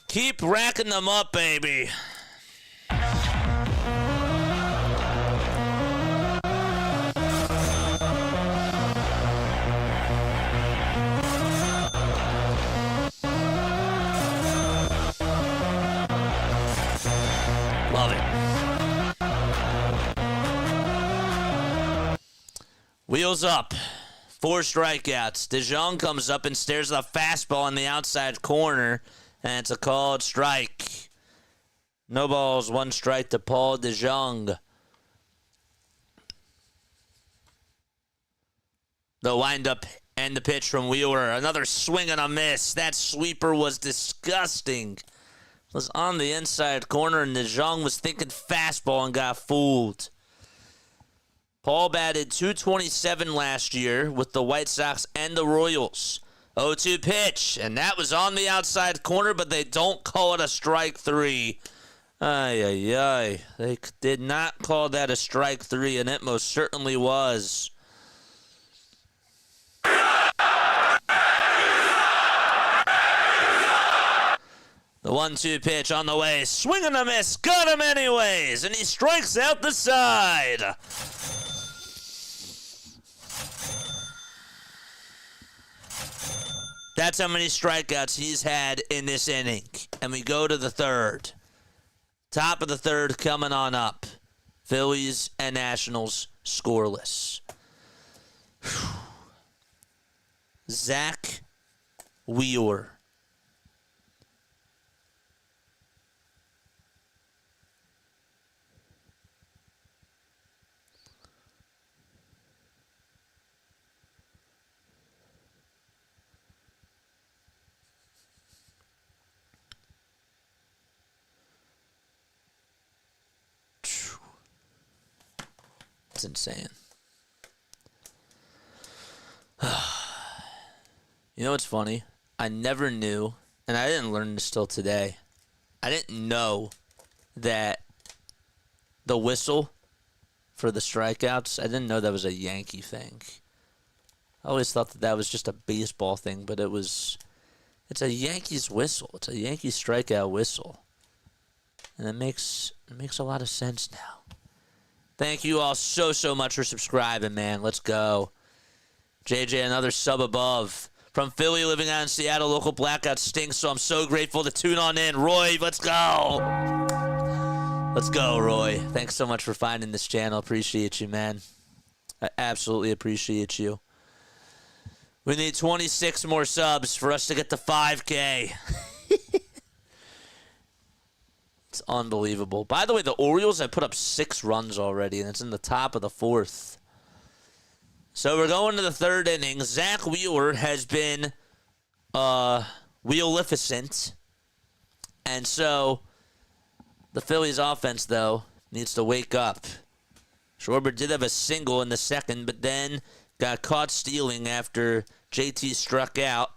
Keep racking them up, baby. Love it. Wheels up. 4 strikeouts. DeJong comes up and stares at a fastball on the outside corner, and it's a called strike. No balls, 1 strike to Paul DeJong. The windup and the pitch from Wheeler. Another swing and a miss. That sweeper was disgusting. Was on the inside corner, and DeJong was thinking fastball and got fooled. Paul batted .227 last year with the White Sox and the Royals. 0-2 pitch, and that was on the outside corner, but they don't call it a strike 3. Ay. They did not call that a strike 3, and it most certainly was. The 1-2 pitch on the way. Swing and a miss. Got him anyways, and he strikes out the side. That's how many strikeouts he's had in this inning. And we go to the 3rd. Top of the 3rd coming on up. Phillies and Nationals scoreless. Zack Wheeler. It's insane. You know what's funny? I never knew, and I didn't learn this till today. I didn't know that the whistle for the strikeouts, I didn't know that was a Yankee thing. I always thought that was just a baseball thing, but it's a Yankees whistle. It's a Yankees strikeout whistle. And it makes a lot of sense now. Thank you all so much for subscribing, man. Let's go. JJ, another sub above. From Philly, living out in Seattle, local blackout stinks, so I'm so grateful to tune on in. Roy, let's go. Let's go, Roy. Thanks so much for finding this channel. Appreciate you, man. I absolutely appreciate you. We need 26 more subs for us to get to 5K. It's unbelievable. By the way, the Orioles have put up 6 runs already, and it's in the top of the 4th. So we're going to the 3rd inning. Zack Wheeler has been wheelificent. And so the Phillies offense, though, needs to wake up. Schwarber did have a single in the 2nd, but then got caught stealing after JT struck out.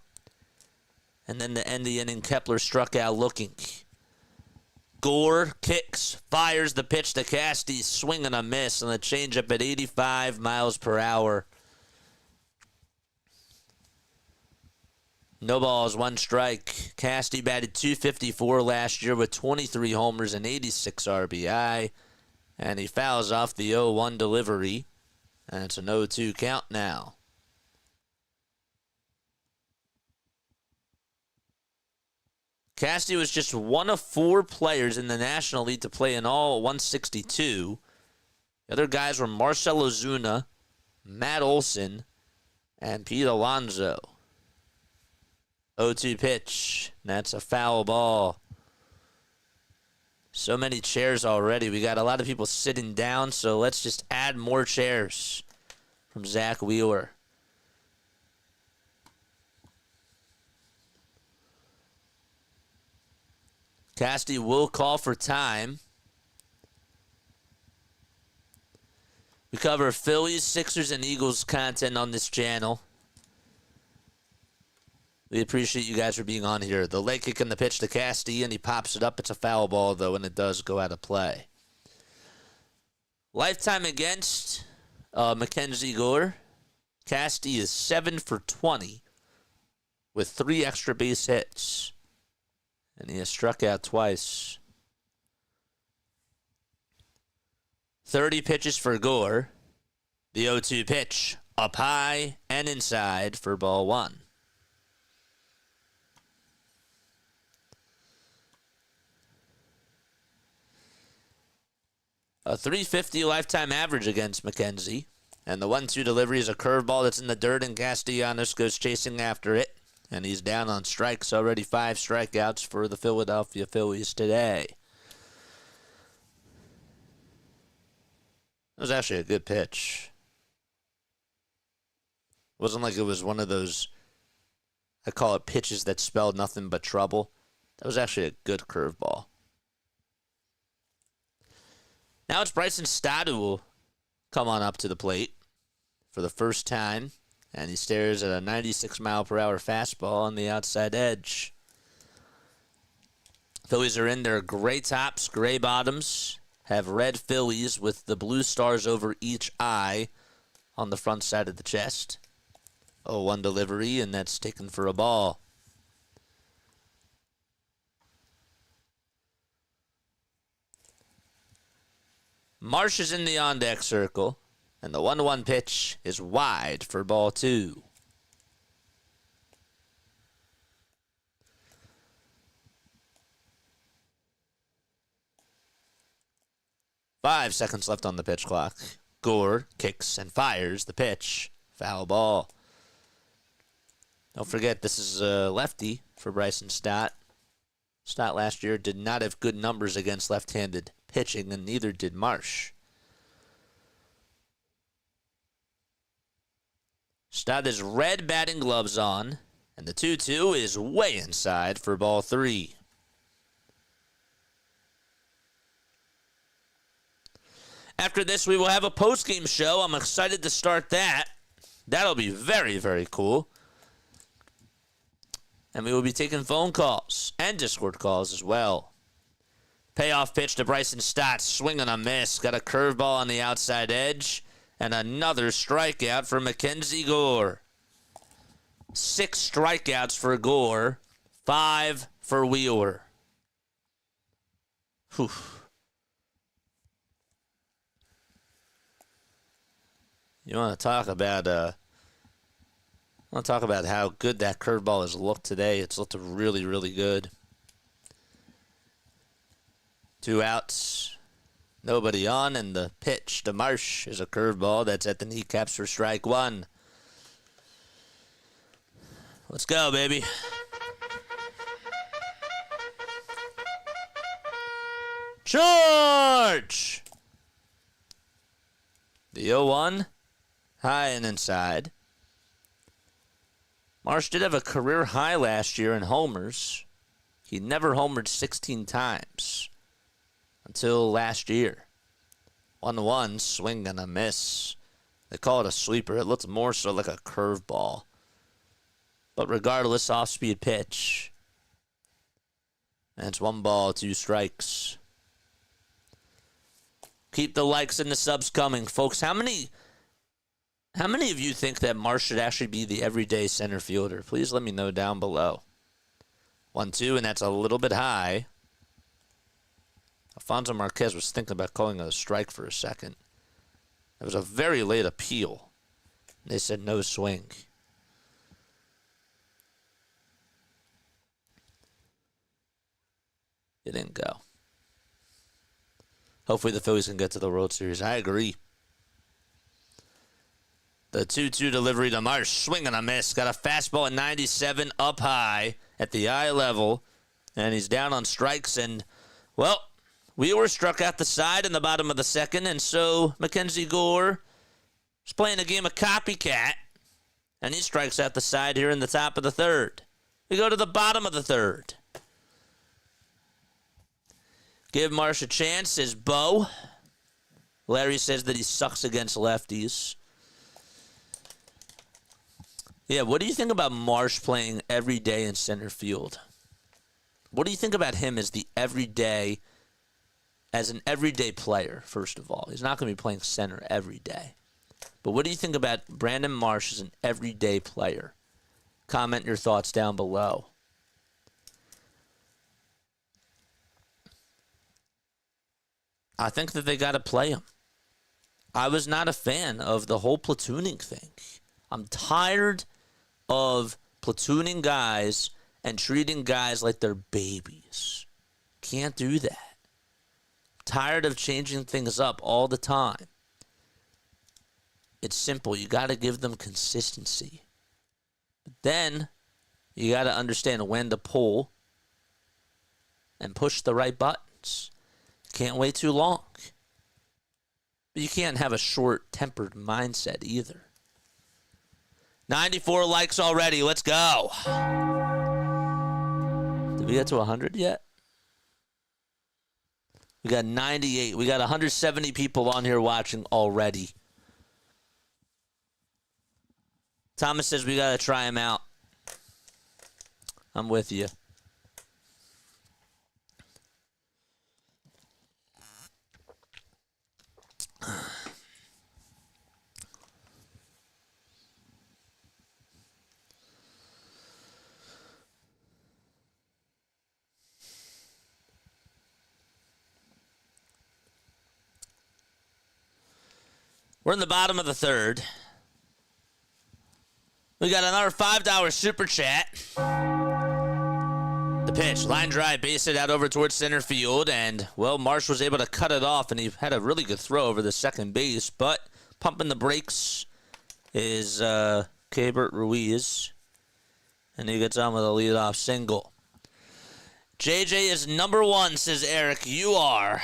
And then to end the inning, Kepler struck out looking. Gore kicks, fires the pitch to Casti, swing and a miss, and the changeup at 85 miles per hour. No balls, 1 strike. Casti batted .254 last year with 23 homers and 86 RBI. And he fouls off the 0-1 delivery. And it's an 0-2 count now. Casti was just one of 4 players in the National League to play in all 162. The other guys were Marcell Ozuna, Matt Olson, and Pete Alonso. 0-2 pitch. That's a foul ball. So many chairs already. We got a lot of people sitting down, so let's just add more chairs from Zack Wheeler. Casti will call for time. We cover Phillies, Sixers, and Eagles content on this channel. We appreciate you guys for being on here. The leg kick and the pitch to Casti, and he pops it up. It's a foul ball, though, and it does go out of play. Lifetime against Mackenzie Gore. Casti is 7 for 20 with 3 extra base hits. And he has struck out twice. 30 pitches for Gore. The 0-2 pitch up high and inside for ball 1. A .350 lifetime average against Mackenzie. And the 1-2 delivery is a curveball that's in the dirt, and Castellanos goes chasing after it. And he's down on strikes already. 5 strikeouts for the Philadelphia Phillies today. That was actually a good pitch. It wasn't like it was one of those, I call it pitches that spelled nothing but trouble. That was actually a good curveball. Now it's Bryson Stott who will come on up to the plate for the first time. And he stares at a 96-mile-per-hour fastball on the outside edge. Phillies are in their gray tops, gray bottoms. Have red Phillies with the blue stars over each eye on the front side of the chest. 0-1 delivery, and that's taken for a ball. Marsh is in the on-deck circle. And the 1-1 pitch is wide for ball 2. Five seconds left on the pitch clock. Gore kicks and fires the pitch. Foul ball. Don't forget, this is a lefty for Bryson Stott. Stott last year did not have good numbers against left-handed pitching, and neither did Marsh. Stott has red batting gloves on, and the 2-2 is way inside for ball 3. After this, we will have a post-game show. I'm excited to start that. That'll be very, very cool. And we will be taking phone calls and Discord calls as well. Payoff pitch to Bryson Stott. Swing and a miss. Got a curveball on the outside edge. And another strikeout for Mackenzie Gore. 6 strikeouts for Gore. 5 for Wheeler. Whew. You want to talk about how good that curveball has looked today. It's looked really, really good. 2 outs. Nobody on, and the pitch to Marsh is a curveball that's at the kneecaps for strike one. Let's go, baby. Charge! The 0-1, high and inside. Marsh did have a career high last year in homers. He never homered 16 times until last year. 1-1, swing and a miss. They call it a sweeper. It looks more so like a curveball. But regardless, off-speed pitch. And it's 1 ball, 2 strikes. Keep the likes and the subs coming, folks. How many of you think that Marsh should actually be the everyday center fielder? Please let me know down below. 1-2, and that's a little bit high. Alfonso Marquez was thinking about calling a strike for a second. It was a very late appeal. They said no swing. It didn't go. Hopefully the Phillies can get to the World Series. I agree. The 2-2 delivery to Marsh. Swing and a miss. Got a fastball at 97 up high at the eye level. And he's down on strikes. And, well, Wheeler struck out the side in the bottom of the second. And so Mackenzie Gore is playing a game of copycat. And he strikes out the side here in the top of the third. We go to the bottom of the third. Give Marsh a chance, says Bo. Larry says that he sucks against lefties. Yeah, what do you think about Marsh playing every day in center field? What do you think about him as an everyday player, first of all? He's not going to be playing center every day. But what do you think about Brandon Marsh as an everyday player? Comment your thoughts down below. I think that they got to play him. I was not a fan of the whole platooning thing. I'm tired of platooning guys and treating guys like they're babies. Can't do that. Tired of changing things up all the time. It's simple. You got to give them consistency. But then you got to understand when to pull and push the right buttons. Can't wait too long. But you can't have a short-tempered mindset either. 94 likes already. Let's go. Did we get to 100 yet? We got 98. We got 170 people on here watching already. Thomas says we got to try him out. I'm with you. We're in the bottom of the third. We got another $5 super chat. The pitch, line drive, base it out over towards center field, and, well, Marsh was able to cut it off, and he had a really good throw over the second base, but pumping the brakes is Keibert Ruiz, and he gets on with a leadoff single. JJ is number one, says Eric. You are.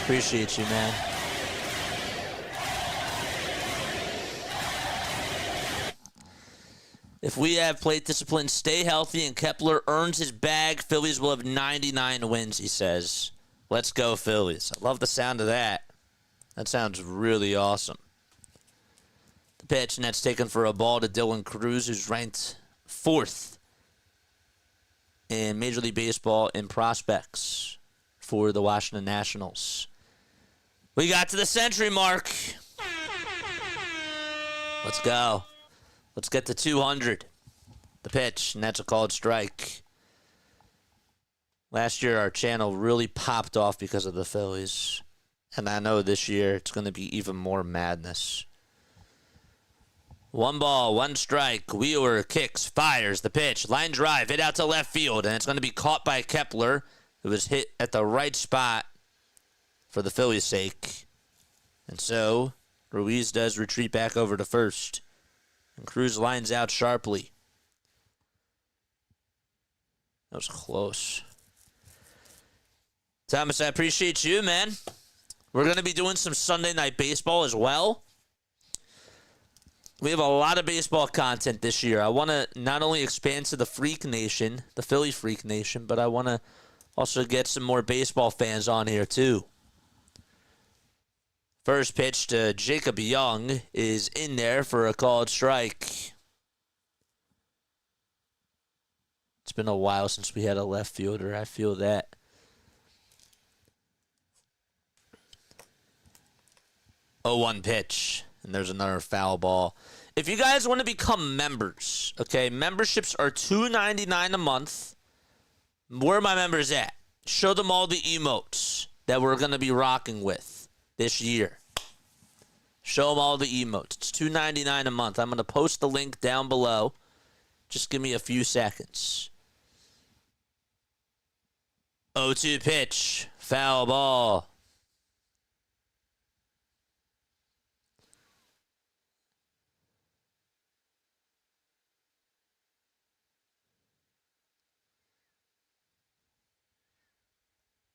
Appreciate you, man. If we have plate discipline, stay healthy, and Kepler earns his bag, Phillies will have 99 wins, he says. Let's go, Phillies. I love the sound of that. That sounds really awesome. The pitch, and that's taken for a ball to Dylan Cruz, who's ranked 4th in Major League Baseball in prospects for the Washington Nationals. We got to the century mark. Let's go. Let's get to 200. The pitch, and that's a called strike. Last year, our channel really popped off because of the Phillies. And I know this year it's going to be even more madness. 1 ball, 1 strike. Wheeler kicks, fires the pitch. Line drive, hit out to left field, and it's going to be caught by Kepler. It was hit at the right spot for the Phillies' sake. And so, Ruiz does retreat back over to first. And Cruz lines out sharply. That was close. Thomas, I appreciate you, man. We're going to be doing some Sunday Night Baseball as well. We have a lot of baseball content this year. I want to not only expand to the Freak Nation, the Philly Freak Nation, but I want to also get some more baseball fans on here too. First pitch to Jacob Young is in there for a called strike. It's been a while since we had a left fielder. I feel that. Oh, 1 pitch. And there's another foul ball. If you guys want to become members, okay, memberships are $2.99 a month. Where are my members at? Show them all the emotes that we're going to be rocking with this year. Show them all the emotes. It's $2.99 a month. I'm going to post the link down below. Just give me a few seconds. 0-2 pitch. Foul ball.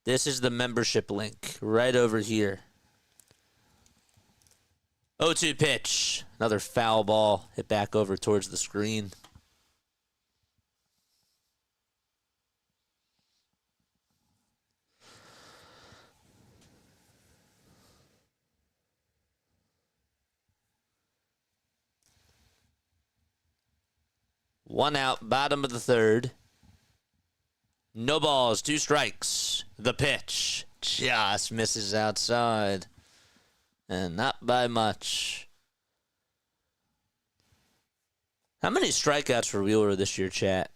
This is the membership link right over here. 0-2 pitch. Another foul ball hit back over towards the screen. One out, bottom of the third. No balls, 2 strikes. The pitch just misses outside. And not by much. How many strikeouts for Wheeler this year, chat?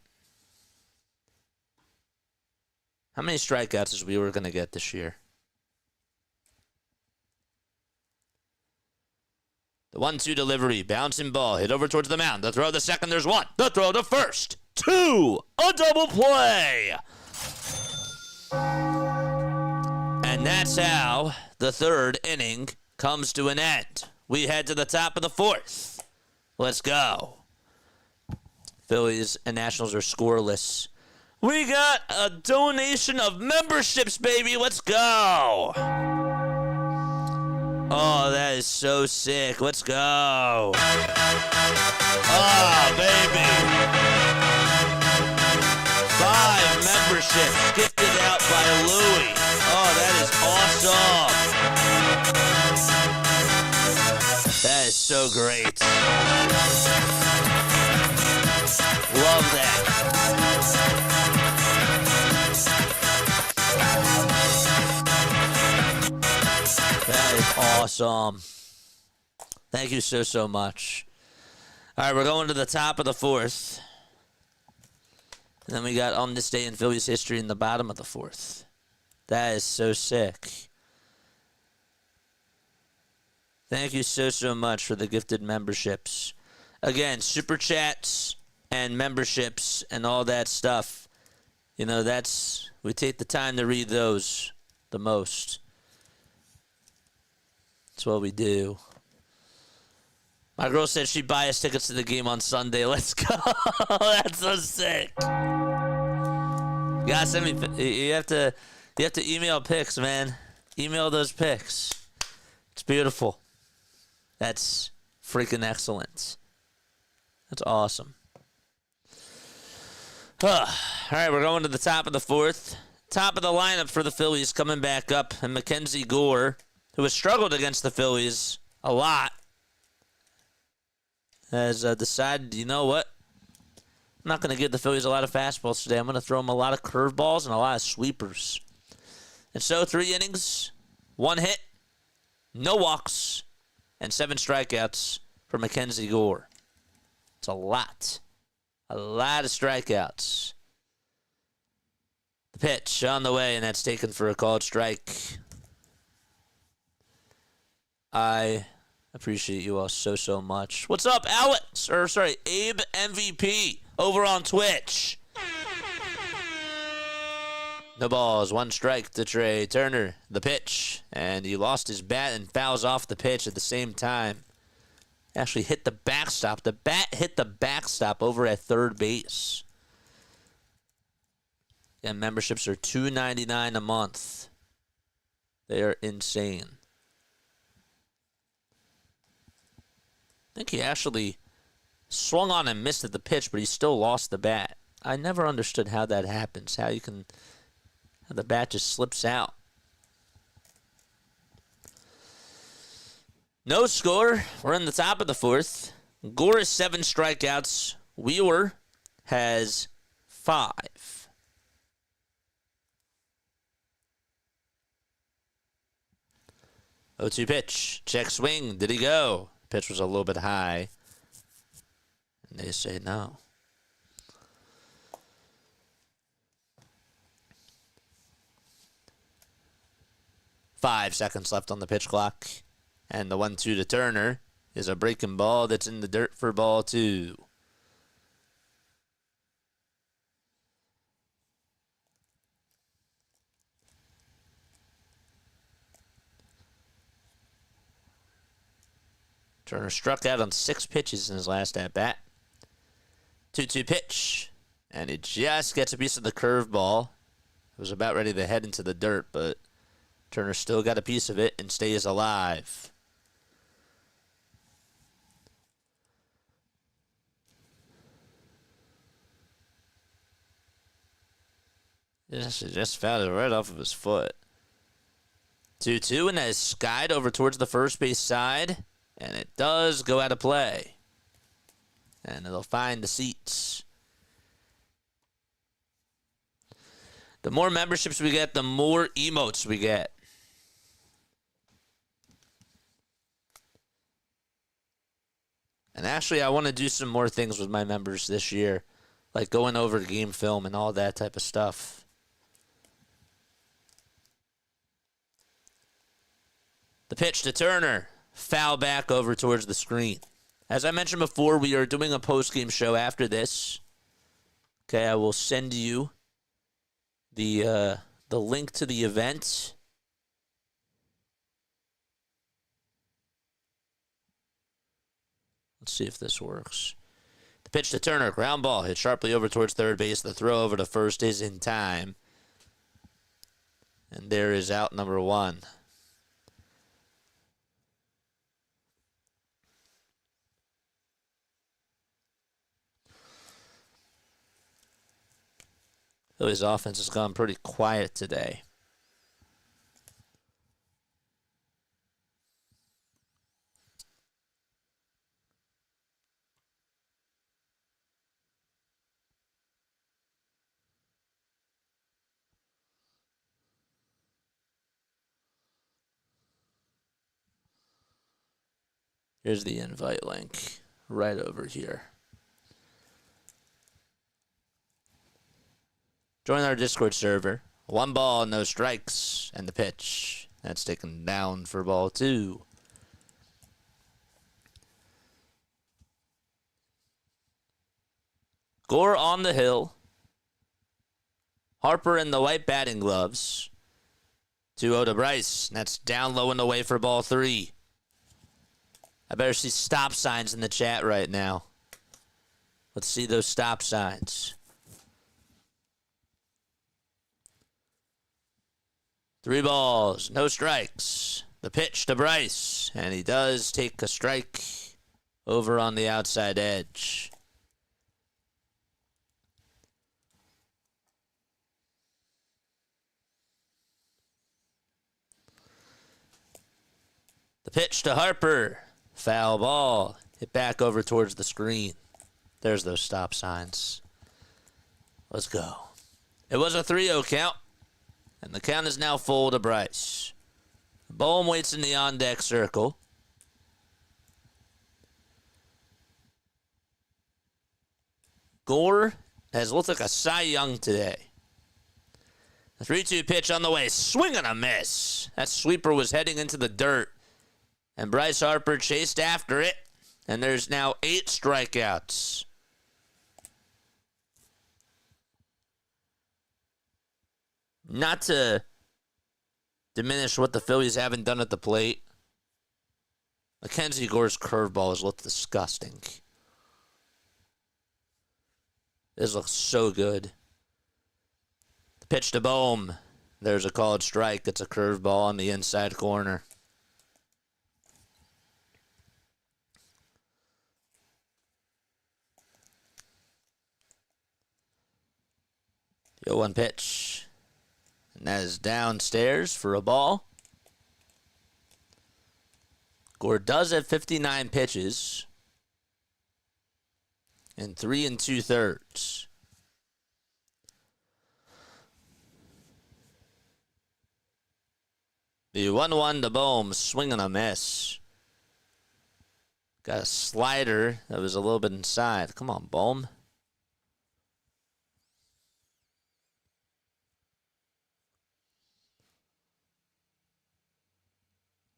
How many strikeouts is Wheeler going to get this year? The 1-2 delivery, bouncing ball, hit over towards the mound. The throw to second, there's 1. The throw to first, 2. A double play. And that's how the 3rd inning comes to an end. We head to the top of the 4th. Let's go. Phillies and Nationals are scoreless. We got a donation of memberships, baby. Let's go. Oh, that is so sick. Let's go. Oh, baby. 5 memberships gifted out by Louie. Oh, that is awesome. That is so great. Love that. That is awesome. Thank you so much. All right, we're going to the top of the 4th. And then we got On This Day in Phillies History in the bottom of the 4th. That is so sick. Thank you so much for the gifted memberships. Again, super chats and memberships and all that stuff. You know, we take the time to read those the most. That's what we do. My girl said she'd buy us tickets to the game on Sunday. Let's go. That's so sick. You gotta send me. You have to email pics, man. Email those pics. It's beautiful. That's freaking excellent. That's awesome. All right, we're going to the top of the 4th. Top of the lineup for the Phillies coming back up, and Mackenzie Gore, who has struggled against the Phillies a lot, has decided, you know what? I'm not going to give the Phillies a lot of fastballs today. I'm going to throw them a lot of curveballs and a lot of sweepers. And so 3 innings, 1 hit, no walks, and 7 strikeouts for Mackenzie Gore. It's a lot. A lot of strikeouts. The pitch on the way, and that's taken for a called strike. I Appreciate you all so much. What's up, Alex? Or, sorry, Abe MVP over on Twitch. No balls, 1 strike to Trey Turner. The pitch. And he lost his bat and fouls off the pitch at the same time. Actually hit the backstop. The bat hit the backstop over at third base. And memberships are $2.99 a month. They are insane. I think he actually swung on and missed at the pitch, but he still lost the bat. I never understood how that happens. How the bat just slips out. No score. We're in the top of the 4th. Gore has 7 strikeouts. Wheeler has 5. Oh, 2 pitch. Check swing. Did he go? Pitch was a little bit high. And they say no. Five seconds left on the pitch clock. And the 1-2 to Turner is a breaking ball that's in the dirt for ball 2. Turner struck out on 6 pitches in his last at-bat. 2-2 pitch. And he just gets a piece of the curveball. It was about ready to head into the dirt, but Turner still got a piece of it and stays alive. Yes, he just fouled it right off of his foot. 2-2, and that is skied over towards the first base side. And it does go out of play. And it'll find the seats. The more memberships we get, the more emotes we get. And actually, I want to do some more things with my members this year. Like going over game film and all that type of stuff. The pitch to Turner. Foul back over towards the screen. As I mentioned before, we are doing a post-game show after this. Okay, I will send you the link to the event. Let's see if this works. The pitch to Turner, ground ball, hit sharply over towards third base. The throw over to first is in time. And there is out number 1. Phillies offense has gone pretty quiet today. Here's the invite link right over here. Join our Discord server. 1 ball, no strikes, and the pitch. That's taken down for ball 2. Gore on the hill. Harper in the white batting gloves. 2-0 to Bryce. That's down low and away for ball 3. I better see stop signs in the chat right now. Let's see those stop signs. 3 balls, no strikes. The pitch to Bryce, and he does take a strike over on the outside edge. The pitch to Harper, foul ball, hit back over towards the screen. There's those stop signs. Let's go. It was a 3-0 count. And the count is now full to Bryce. Bohm waits in the on-deck circle. Gore has looked like a Cy Young today. The 3-2 pitch on the way. Swing and a miss. That sweeper was heading into the dirt. And Bryce Harper chased after it. And there's now 8 strikeouts. Not to diminish what the Phillies haven't done at the plate, Mackenzie Gore's curveball has looked disgusting. This looks so good. The pitch to Bohm. There's a called strike. It's a curveball on the inside corner. The 0-1 pitch. And that is downstairs for a ball. Gore does have 59 pitches in 3 2/3. The 1-1 to Bohm, swing and a miss. Got a slider that was a little bit inside. Come on, Bohm.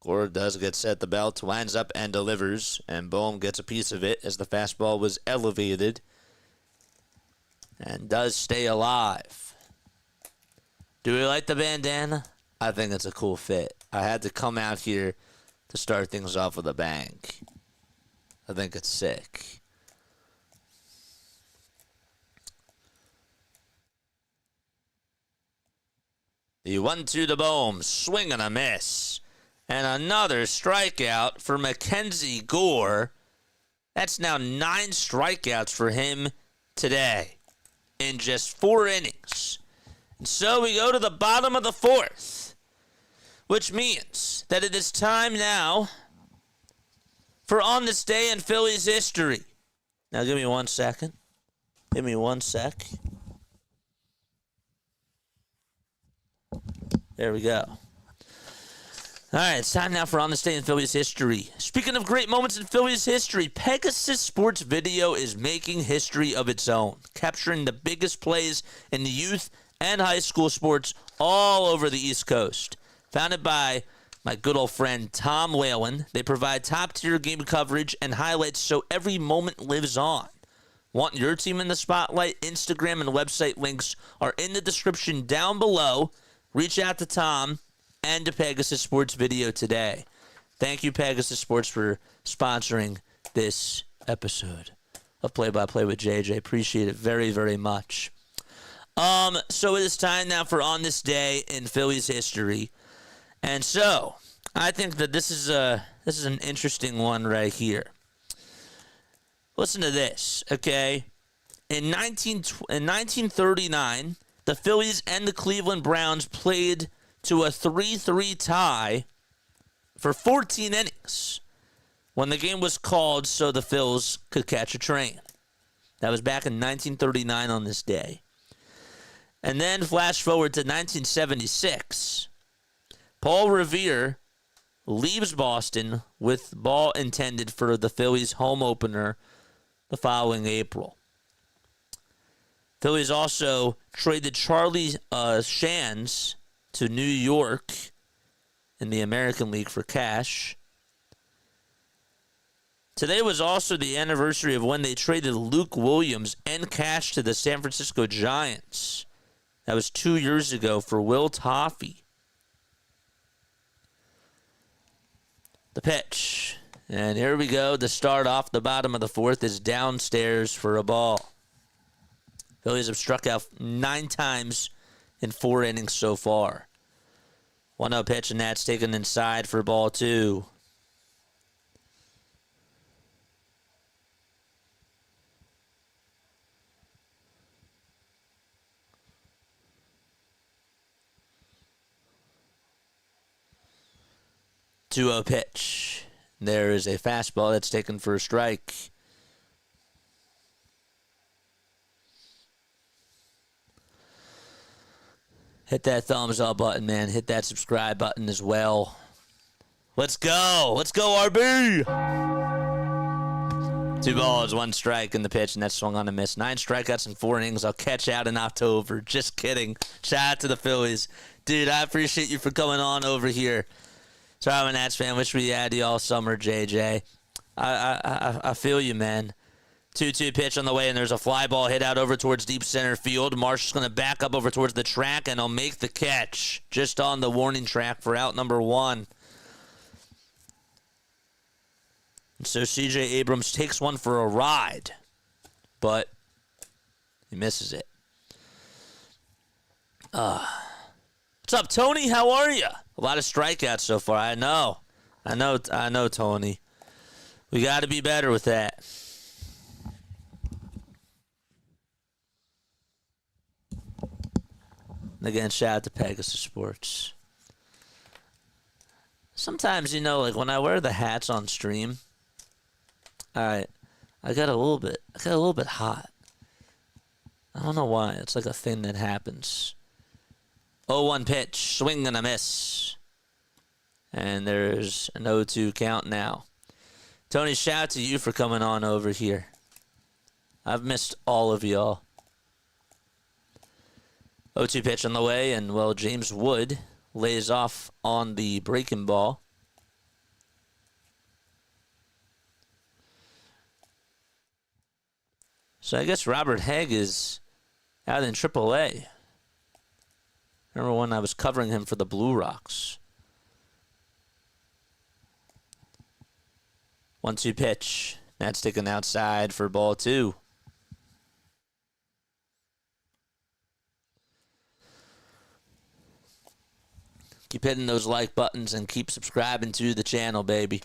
Gore does get set the belt, winds up and delivers, and Bohm gets a piece of it as the fastball was elevated and does stay alive. Do we like the bandana? I think it's a cool fit. I had to come out here to start things off with a bang. I think it's sick. The 1-2 to Bohm, swing and a miss. And another strikeout for Mackenzie Gore. That's now 9 strikeouts for him today in just 4 innings. And so we go to the bottom of the 4th, which means that it is time now for On This Day in Phillies History. Now give me 1 second. Give me 1 sec. There we go. All right, it's time now for On This Day in Phillies History. Speaking of great moments in Phillies history, Pegasus Sports Video is making history of its own, capturing the biggest plays in the youth and high school sports all over the East Coast. Founded by my good old friend Tom Whalen, they provide top-tier game coverage and highlights so every moment lives on. Want your team in the spotlight? Instagram and website links are in the description down below. Reach out to Tom and to Pegasus Sports Video today. Thank you, Pegasus Sports, for sponsoring this episode of Play-by-Play with JJ. Appreciate it very, very much. So it is time now for On This Day in Phillies History. And so, I think that this is an interesting one right here. Listen to this, okay? In 1939, the Phillies and the Cleveland Browns played to a 3-3 tie for 14 innings when the game was called so the Phils could catch a train. That was back in 1939 on this day. And then flash forward to 1976. Paul Revere leaves Boston with ball intended for the Phillies' home opener the following April. Phillies also traded Charlie Shands to New York in the American League for cash. Today was also the anniversary of when they traded Luke Williams and cash to the San Francisco Giants. That was 2 years ago for Will Toffee. The pitch. And here we go. The start off the bottom of the 4th is downstairs for a ball. Phillies have struck out 9 times in 4 innings so far. 1-0 pitch, and that's taken inside for ball 2. Two-0 pitch. There is a fastball that's taken for a strike. Hit that thumbs up button, man. Hit that subscribe button as well. Let's go. Let's go, RB. 2 balls, 1 strike in the pitch, and that swung on a miss. 9 strikeouts in 4 innings. I'll catch out in October. Just kidding. Shout out to the Phillies. Dude, I appreciate you for coming on over here. Sorry, I'm a Nats fan. Wish we had you all summer, JJ. I feel you, man. 2-2 pitch on the way, and there's a fly ball hit out over towards deep center field. Marsh is going to back up over towards the track, and he'll make the catch just on the warning track for out number 1. And so C.J. Abrams takes one for a ride, but he misses it. What's up, Tony? How are you? A lot of strikeouts so far. I know, Tony. We got to be better with that. And again, shout out to Pegasus Sports. Sometimes, like when I wear the hats on stream, I get a little bit hot. I don't know why. It's like a thing that happens. 0-1 pitch, swing and a miss. And there's an 0-2 count now. Tony, shout out to you for coming on over here. I've missed all of y'all. 0-2 pitch on the way, and, well, James Wood lays off on the breaking ball. So I guess Robert Haig is out in AAA. Remember when I was covering him for the Blue Rocks. 1-2 pitch. That's taken outside for ball 2. Keep hitting those like buttons and keep subscribing to the channel, baby.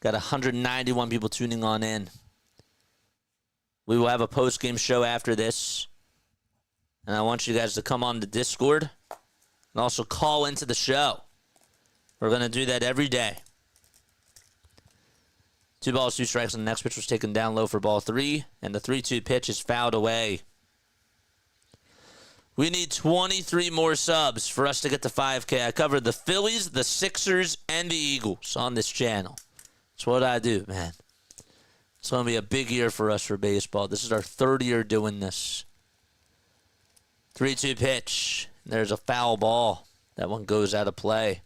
Got 191 people tuning on in. We will have a post-game show after this. And I want you guys to come on the Discord and also call into the show. We're going to do that every day. 2 balls, 2 strikes, and the next pitch was taken down low for ball 3. And the 3-2 pitch is fouled away. We need 23 more subs for us to get to 5K. I covered the Phillies, the Sixers, and the Eagles on this channel. That's what I do, man. It's going to be a big year for us for baseball. This is our 3rd year doing this. 3-2 pitch. There's a foul ball. That one goes out of play.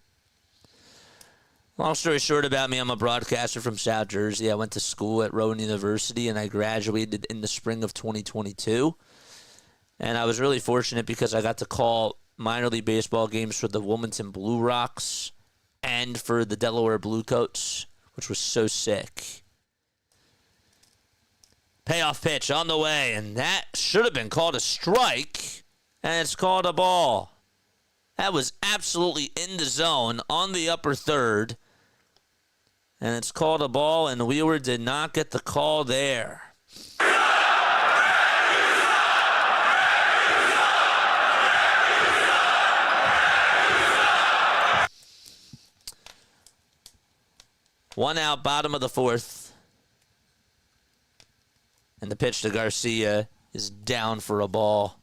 Long story short about me, I'm a broadcaster from South Jersey. I went to school at Rowan University, and I graduated in the spring of 2022. And I was really fortunate because I got to call minor league baseball games for the Wilmington Blue Rocks and for the Delaware Bluecoats, which was so sick. Payoff pitch on the way, and that should have been called a strike, and it's called a ball. That was absolutely in the zone on the upper third, and it's called a ball, and Wheeler did not get the call there. One out, bottom of the 4th. And the pitch to Garcia is down for a ball.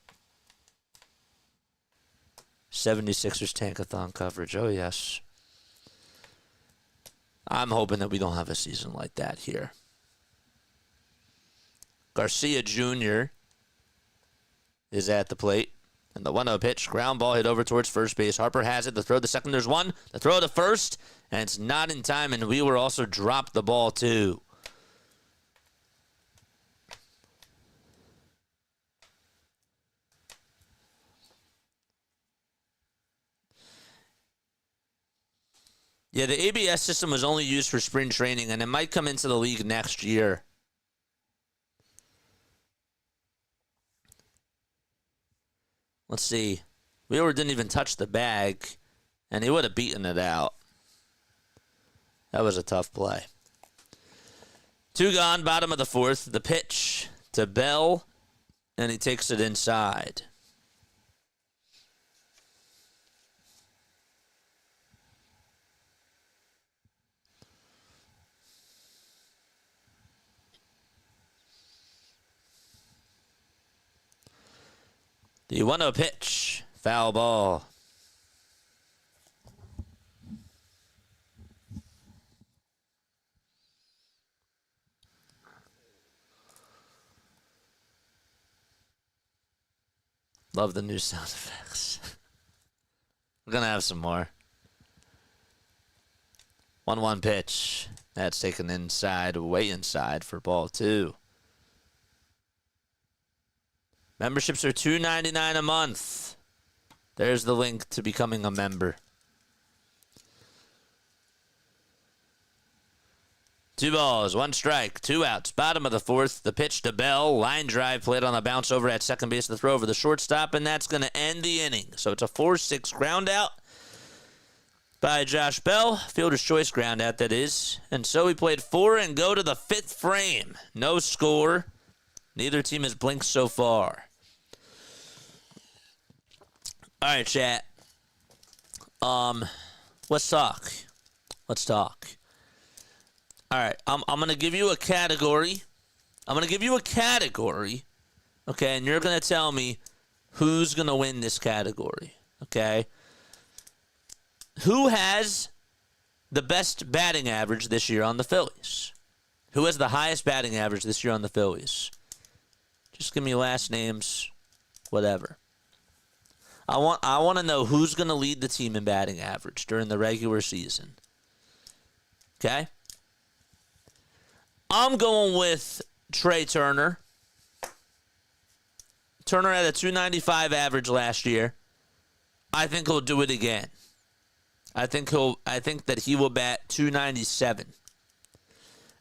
76ers Tankathon coverage. Oh, yes. I'm hoping that we don't have a season like that here. Garcia Jr. is at the plate. And the 1-0 pitch, ground ball hit over towards first base. Harper has it. The throw to second, there's one. The throw to first, and it's not in time, and Wheeler also dropped the ball, too. Yeah, the ABS system was only used for spring training, and it might come into the league next year. Let's see. Wheeler didn't even touch the bag, and he would have beaten it out. That was a tough play. 2 gone, bottom of the 4th. The pitch to Bell, and he takes it inside. The 1-0 pitch, foul ball. Love the new sound effects. We're going to have some more. 1-1 pitch. That's taken inside, way inside for ball 2. Memberships are $2.99 a month. There's the link to becoming a member. 2 balls, 1 strike, 2 outs. Bottom of the 4th, the pitch to Bell. Line drive played on a bounce over at second base. The throw over the shortstop, and that's going to end the inning. So it's a 4-6 ground out by Josh Bell. Fielder's choice ground out, that is. And so we played 4 and go to the 5th frame. No score. Neither team has blinked so far. All right, chat. Let's talk. All right, I'm going to give you a category. Okay, and you're going to tell me who's going to win this category, okay? Who has the best batting average this year on the Phillies? Who has the highest batting average this year on the Phillies? Just give me last names, whatever. I want to know who's going to lead the team in batting average during the regular season. Okay? I'm going with Trey Turner. Turner had a .295 average last year. I think he'll do it again. I think that he will bat .297.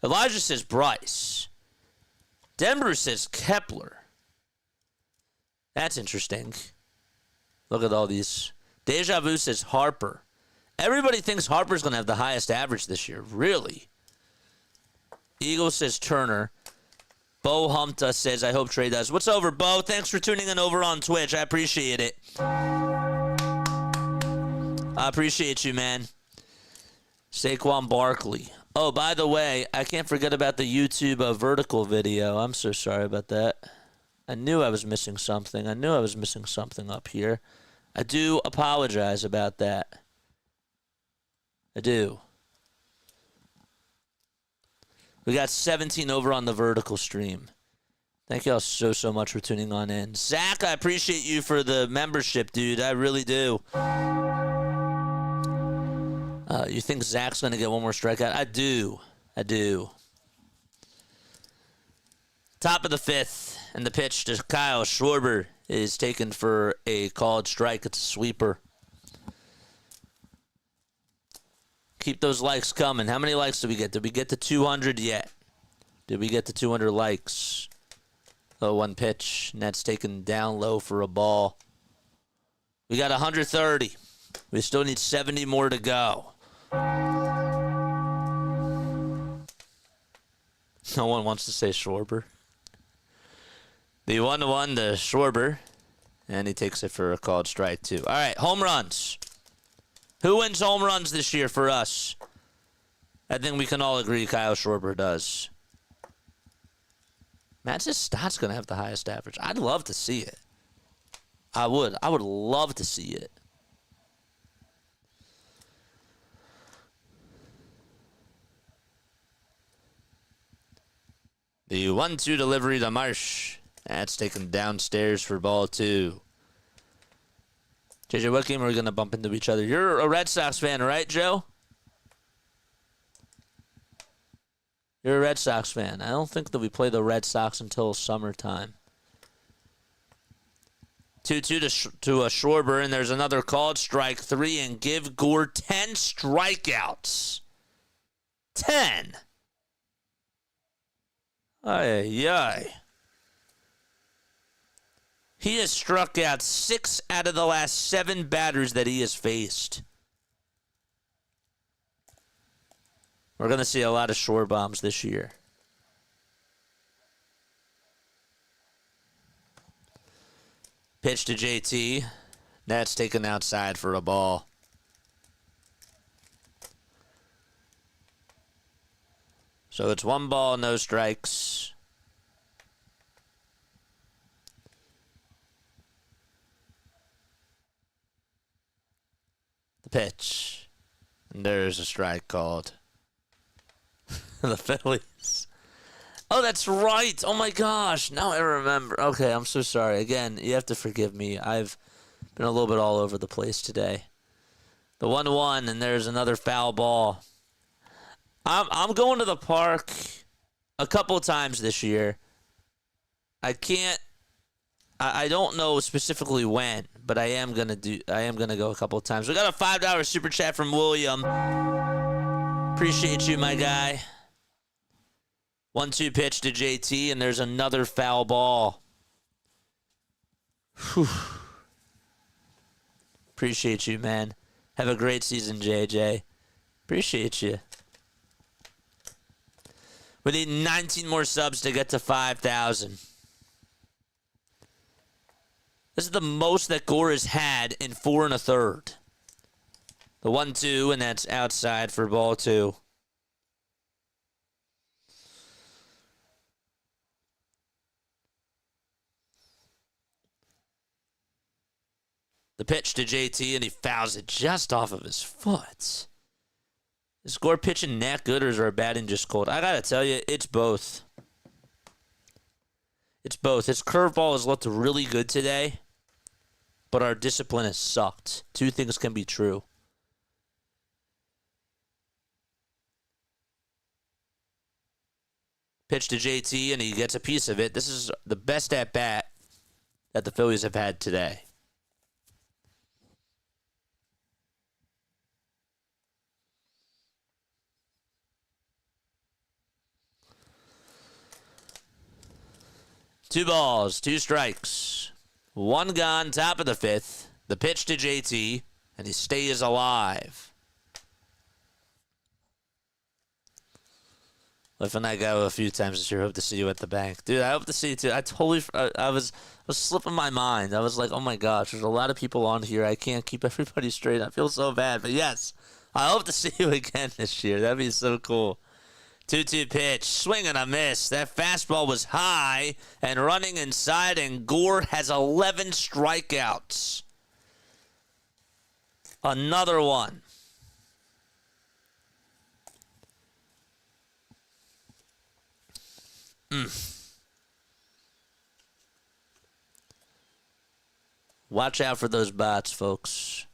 Elijah says Bryce. Denver says Kepler. That's interesting. Look at all these. Deja Vu says Harper. Everybody thinks Harper's going to have the highest average this year. Really? Eagle says Turner. Baumholtz says, I hope Trey does. What's over, Bo? Thanks for tuning in over on Twitch. I appreciate it. I appreciate you, man. Saquon Barkley. Oh, by the way, I can't forget about the YouTube vertical video. I'm so sorry about that. I knew I was missing something. Up here. I do apologize about that. I do. We got 17 over on the vertical stream. Thank you all so much for tuning on in. Zach, I appreciate you for the membership, dude. I really do. You think Zach's going to get one more strikeout? I do. Top of the 5th, and the pitch to Kyle Schwarber is taken for a called strike. It's a sweeper. Keep those likes coming. How many likes did we get? Did we get to 200 yet? Did we get to 200 likes? Oh, 1 pitch, and that's taken down low for a ball. We got 130. We still need 70 more to go. No one wants to say Schwarber. The 1-1 to Schwarber, and he takes it for a called strike, too. All right, home runs. Who wins home runs this year for us? I think we can all agree Kyle Schwarber does. Matt says Stott's going to have the highest average. I'd love to see it. I would love to see it. The 1-2 delivery to Marsh. That's taken downstairs for ball 2. JJ, what game are we going to bump into each other? You're a Red Sox fan, right, Joe? You're a Red Sox fan. I don't think that we play the Red Sox until summertime. 2-2 to a Schwarber, and there's another called strike 3, and give Gore 10 strikeouts. 10. Ay. He has struck out 6 out of the last 7 batters that he has faced. We're going to see a lot of shore bombs this year. Pitch to JT. That's taken outside for a ball. So it's 1 ball, no strikes. The pitch. And there's a strike called. The Phillies. Oh, that's right. Oh, my gosh. Now I remember. Okay, I'm so sorry. Again, you have to forgive me. I've been a little bit all over the place today. The 1-1, and there's another foul ball. I'm going to the park a couple of times this year. I don't know specifically when, but I am gonna go a couple of times. We got a $5 super chat from William. Appreciate you, my guy. 1-2 pitch to JT, and there's another foul ball. Whew. Appreciate you, man. Have a great season, JJ. Appreciate you. We need 19 more subs to get to 5,000. This is the most that Gore has had in 4 1/3. The 1-2, and that's outside for ball 2. The pitch to JT, and he fouls it just off of his foot. Is Gore pitching that good, or is our batting just cold? I gotta tell you, it's both. It's both. His curveball has looked really good today, but our discipline has sucked. Two things can be true. Pitch to JT, and he gets a piece of it. This is the best at-bat that the Phillies have had today. Two balls, 2 strikes. 1 gone, top of the 5th. The pitch to JT, and he stays alive. Life and I go a few times this year. Hope to see you at the bank. Dude, I hope to see you too. I was slipping my mind. I was like, oh my gosh, there's a lot of people on here. I can't keep everybody straight. I feel so bad. But yes, I hope to see you again this year. That'd be so cool. 2-2 pitch, swing and a miss. That fastball was high and running inside, and Gore has 11 strikeouts. Another one. Watch out for those bots, folks.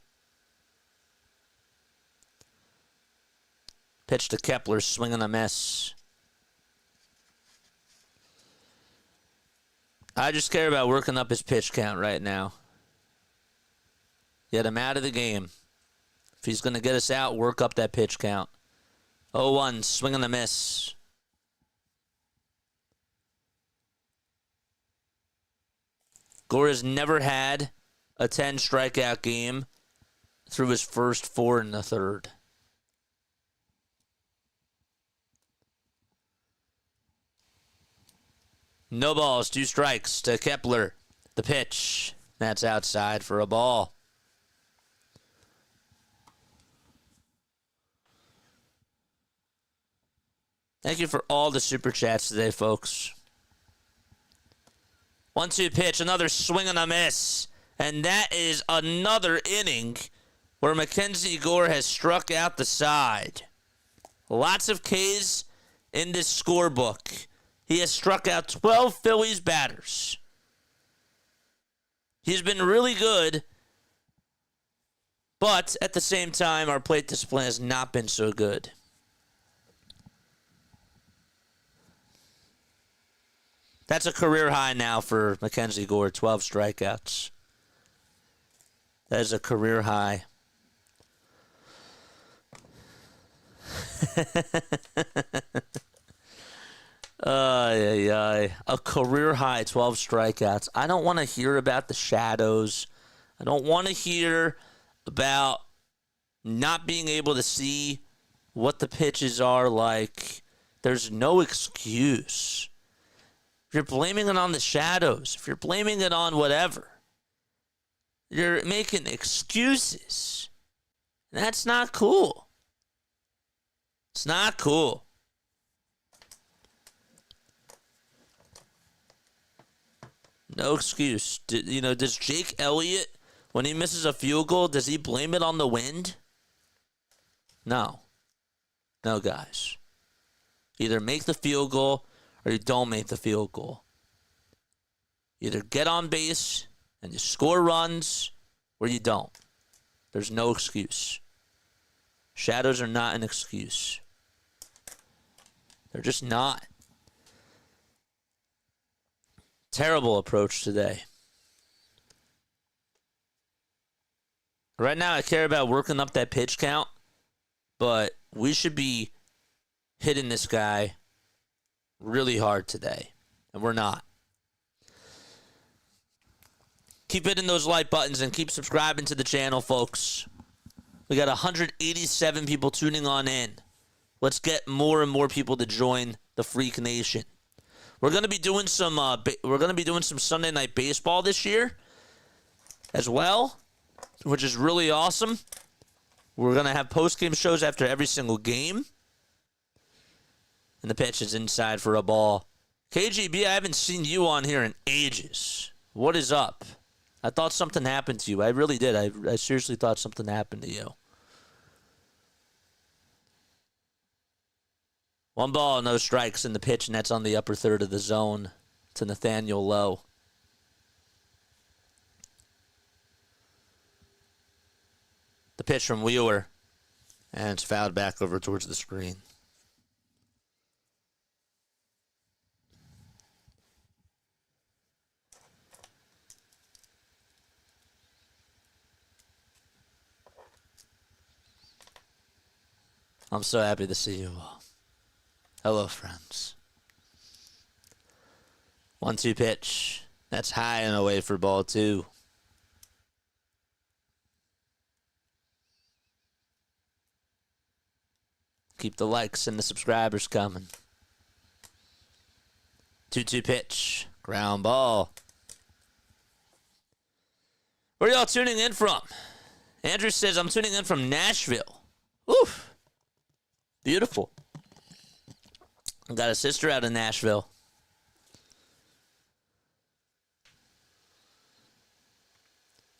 Pitch to Kepler, swing and a miss. I just care about working up his pitch count right now. Get him out of the game. If he's going to get us out, work up that pitch count. 0-1, swing and a miss. Gore has never had a 10 strikeout game through his first 4 1/3. No balls, 2 strikes to Kepler. The pitch. That's outside for a ball. Thank you for all the super chats today, folks. 1-2 pitch, another swing and a miss. And that is another inning where Mackenzie Gore has struck out the side. Lots of Ks in this scorebook. He has struck out 12 Phillies batters. He's been really good, but at the same time, our plate discipline has not been so good. That's a career high now for Mackenzie Gore, 12 strikeouts. That is a career high. A career high 12 strikeouts. I don't want to hear about the shadows. I don't want to hear about not being able to see what the pitches are like. There's no excuse. If you're blaming it on the shadows, if you're blaming it on whatever, you're making excuses. That's not cool. It's not cool. No excuse. Does Jake Elliott, when he misses a field goal, does he blame it on the wind? No. No, guys. Either make the field goal or you don't make the field goal. Either get on base and you score runs or you don't. There's no excuse. Shadows are not an excuse. They're just not. Terrible approach today. Right now, I care about working up that pitch count, but we should be hitting this guy really hard today, and we're not. Keep hitting those like buttons and keep subscribing to the channel, folks. We got 187 people tuning on in. Let's get more and more people to join the Freak Nation. We're gonna be doing some. Some Sunday Night Baseball this year, as well, which is really awesome. We're gonna have post-game shows after every single game. And the pitch is inside for a ball. KGB, I haven't seen you on here in ages. What is up? I thought something happened to you. I really did. I seriously thought something happened to you. 1 ball, no strikes in the pitch, and that's on the upper third of the zone to Nathaniel Lowe. The pitch from Wheeler, and it's fouled back over towards the screen. I'm so happy to see you all. Hello, friends. 1-2 pitch. That's high and away for ball 2. Keep the likes and the subscribers coming. 2-2 pitch. Ground ball. Where are y'all tuning in from? Andrew says, I'm tuning in from Nashville. Oof. Beautiful. I got a sister out in Nashville.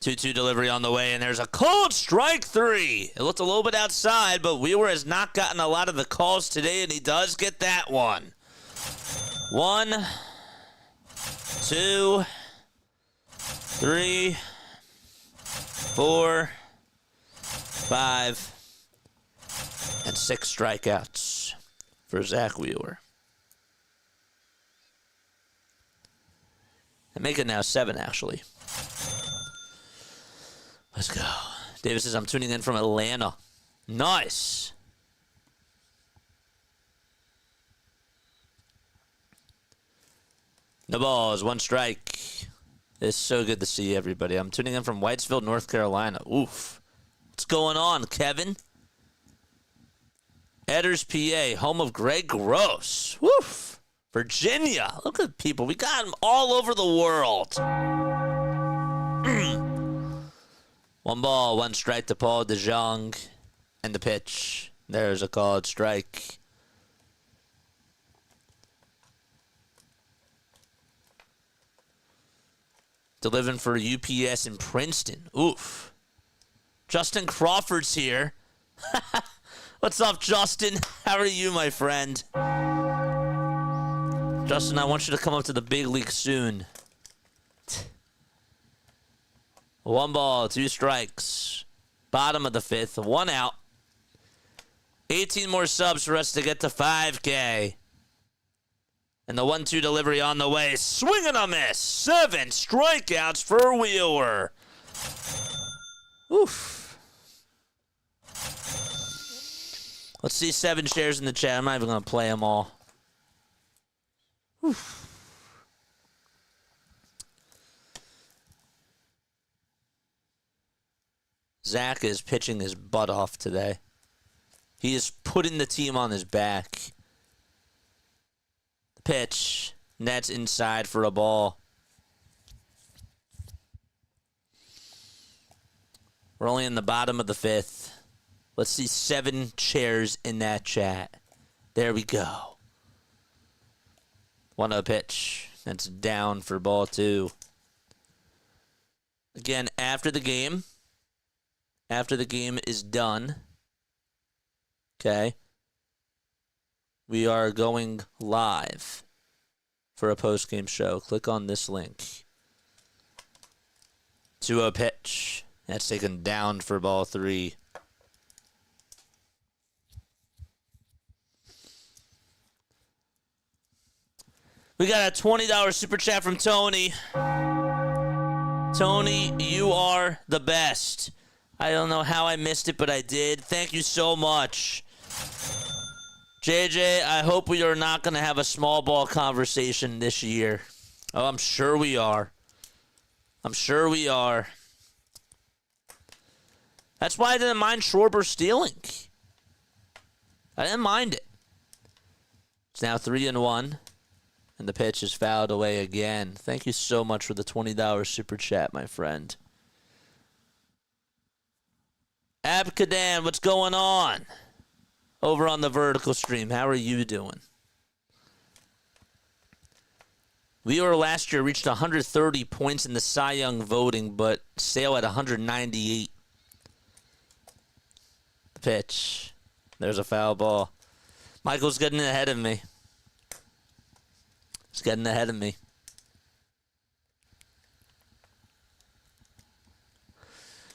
Two-two delivery on the way, and there's a cold strike 3. It looked a little bit outside, but Wheeler has not gotten a lot of the calls today, and he does get that one. 1, 2, 3, 4, 5, and 6 strikeouts for Zack Wheeler. And make it now 7, actually. Let's go. Davis says, I'm tuning in from Atlanta. Nice. No balls, 1 strike. It's so good to see everybody. I'm tuning in from Whitesville, North Carolina. Oof. What's going on, Kevin? Edders, PA, home of Greg Gross. Woof. Virginia. Look at the people. We got them all over the world. 1 ball, 1 strike to Paul DeJong. And the pitch. There's a called strike. Delivering for UPS in Princeton. Oof. Justin Crawford's here. What's up, Justin? How are you, my friend? Justin, I want you to come up to the big league soon. 1 ball, 2 strikes. Bottom of the 5th, 1 out. 18 more subs for us to get to 5K. And the 1-2 delivery on the way. Swing and a miss. 7 strikeouts for Wheeler. Oof. Let's see 7 shares in the chat. I'm not even going to play them all. Oof. Zach is pitching his butt off today. He is putting the team on his back. The pitch. And that's inside for a ball. We're only in the bottom of the 5th. Let's see 7 chairs in that chat. There we go. 1-0 pitch. That's down for ball 2. Again, after the game is done, okay, we are going live for a post-game show. Click on this link. 2-0 pitch. That's taken down for ball 3. We got a $20 super chat from Tony. Tony, you are the best. I don't know how I missed it, but I did. Thank you so much. JJ, I hope we are not going to have a small ball conversation this year. Oh, I'm sure we are. I'm sure we are. That's why I didn't mind Schwarber stealing. I didn't mind it. It's now 3-1. And the pitch is fouled away again. Thank you so much for the $20 super chat, my friend. Abkadan, what's going on? Over on the vertical stream, how are you doing? Wheeler last year reached 130 points in the Cy Young voting, but Sale at 198. The pitch. There's a foul ball. Michael's getting ahead of me. He's getting ahead of me.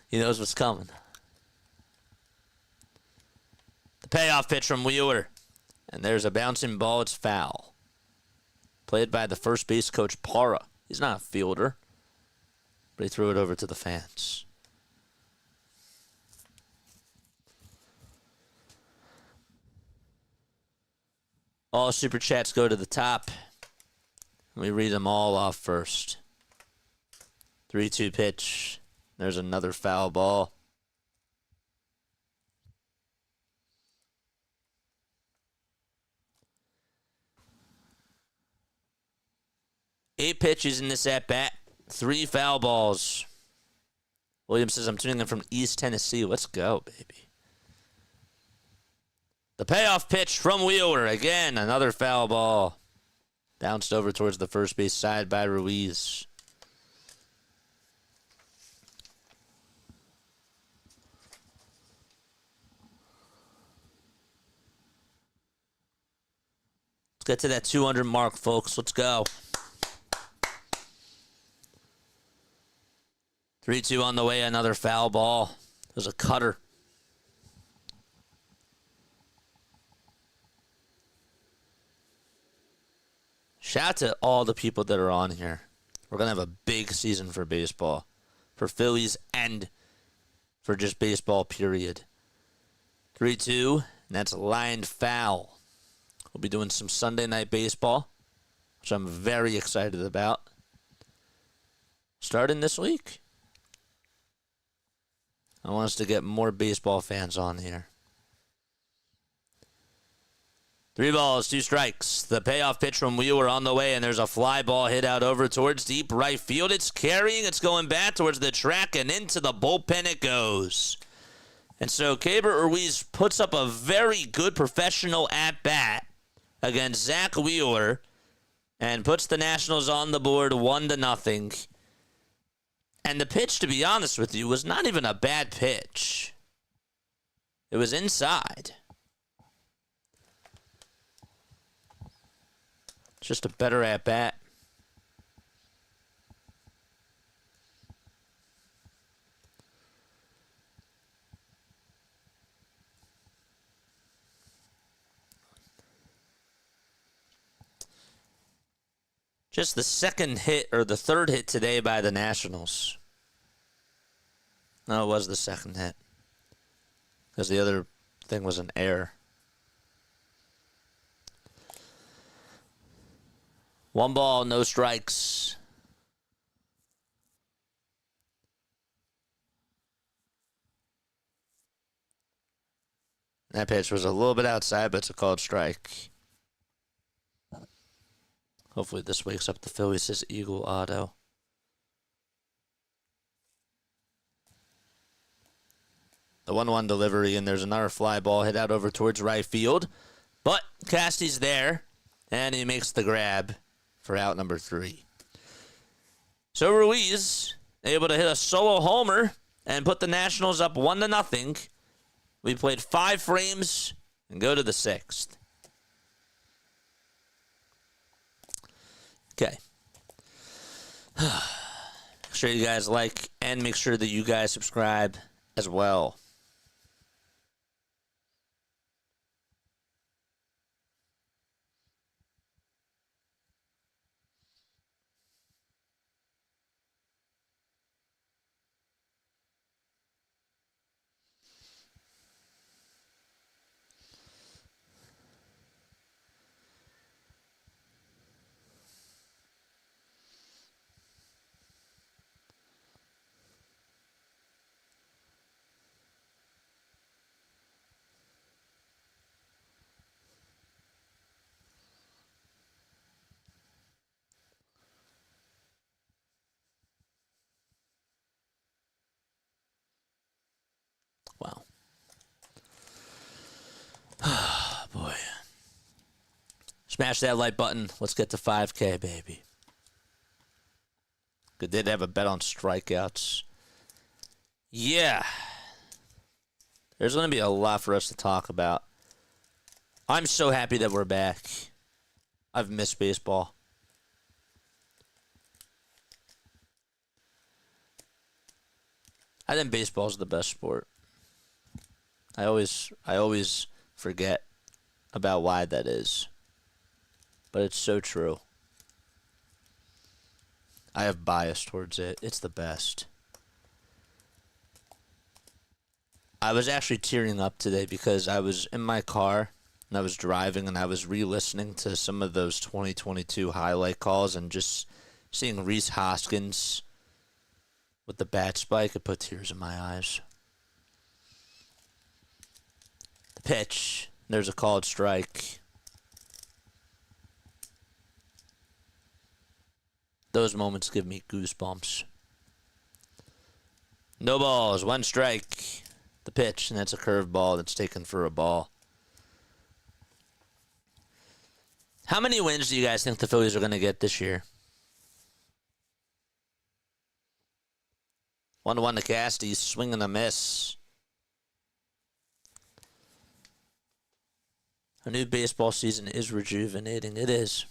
He knows what's coming. The payoff pitch from Wheeler. And there's a bouncing ball. It's foul. Played by the first base coach, Para. He's not a fielder. But he threw it over to the fans. All super chats go to the top. We read them all off first. 3-2 pitch. There's another foul ball. Eight pitches in this at-bat. 3 foul balls. Williams says, I'm tuning in from East Tennessee. Let's go, baby. The payoff pitch from Wheeler. Again, another foul ball. Bounced over towards the first base side by Ruiz. Let's get to that 200 mark, folks. Let's go. 3-2 on the way. Another foul ball. There's a cutter. Shout out to all the people that are on here. We're going to have a big season for baseball. For Phillies and for just baseball, period. 3-2, and that's lined foul. We'll be doing some Sunday night baseball, which I'm very excited about. Starting this week. I want us to get more baseball fans on here. 3 balls, 2 strikes. The payoff pitch from Wheeler on the way, and there's a fly ball hit out over towards deep right field. It's carrying. It's going back towards the track, and into the bullpen it goes. And so Keibert Ruiz puts up a very good professional at-bat against Zack Wheeler and puts the Nationals on the board 1-0. And the pitch, to be honest with you, was not even a bad pitch. It was inside. Just a better at-bat. Just the second hit, or the third hit today by the Nationals. No, it was the second hit. Because the other thing was an error. 1 ball, no strikes. That pitch was a little bit outside, but it's a called strike. Hopefully this wakes up the Phillies, says Eagle Auto. The 1-1 delivery, and there's another fly ball hit out over towards right field. But Casty's there, and he makes the grab for out number 3. So Ruiz able to hit a solo homer and put the Nationals up 1-0. We played 5 frames and go to the 6th. Okay. Make sure you guys like and make sure that you guys subscribe as well. Smash that like button. Let's get to 5K, baby. Good day to have a bet on strikeouts. Yeah. There's going to be a lot for us to talk about. I'm so happy that we're back. I've missed baseball. I think baseball's the best sport. I always forget about why that is. But it's so true. I have bias towards it. It's the best. I was actually tearing up today because I was in my car and I was driving and I was re-listening to some of those 2022 highlight calls and just seeing Rhys Hoskins with the bat spike. It put tears in my eyes. The pitch. There's a called strike. Those moments give me goosebumps. No balls, 1 strike. The pitch, and that's a curveball that's taken for a ball. How many wins do you guys think the Phillies are going to get this year? 1-1 to Casty, swing and a miss. A new baseball season is rejuvenating. It is.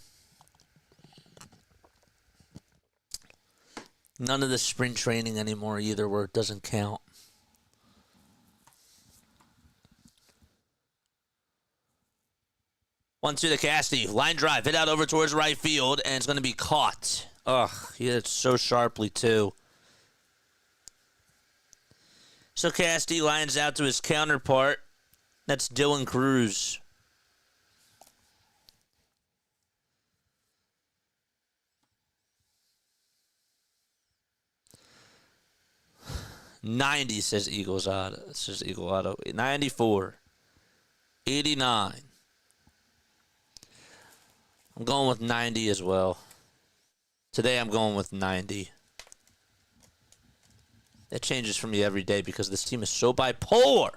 None of the spring training anymore either, where it doesn't count. One to the Casty. Line drive. Hit out over towards right field, and it's going to be caught. Ugh, he hit it so sharply, too. So Casty lines out to his counterpart. That's Dylan Cruz. "90" says Eagles Auto. It says Eagle Auto. 94. 89. I'm going with 90 as well. Today I'm going with 90. That changes for me every day because this team is so bipolar.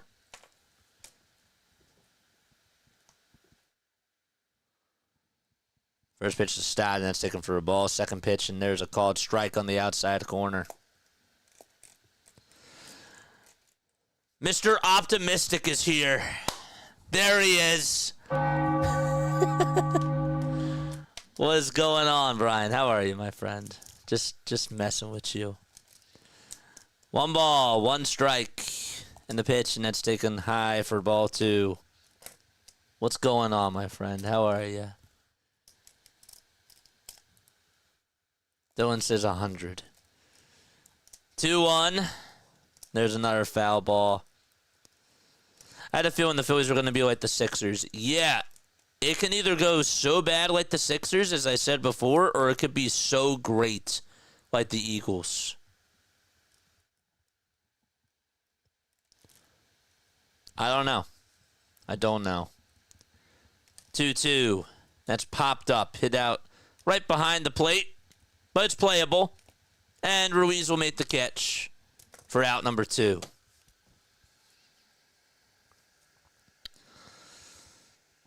First pitch to Stott, and that's taken for a ball. Second pitch, and there's a called strike on the outside corner. Mr. Optimistic is here. There he is. What is going on, Brian? How are you, my friend? Just messing with you. 1 ball, 1 strike in the pitch, and that's taken high for ball 2. What's going on, my friend? How are you? Dylan says 100. 2-1. There's another foul ball. I had a feeling the Phillies were going to be like the Sixers. Yeah, it can either go so bad like the Sixers, as I said before, or it could be so great like the Eagles. I don't know. I don't know. 2-2. That's popped up. Hit out right behind the plate, but it's playable. And Ruiz will make the catch for out number 2.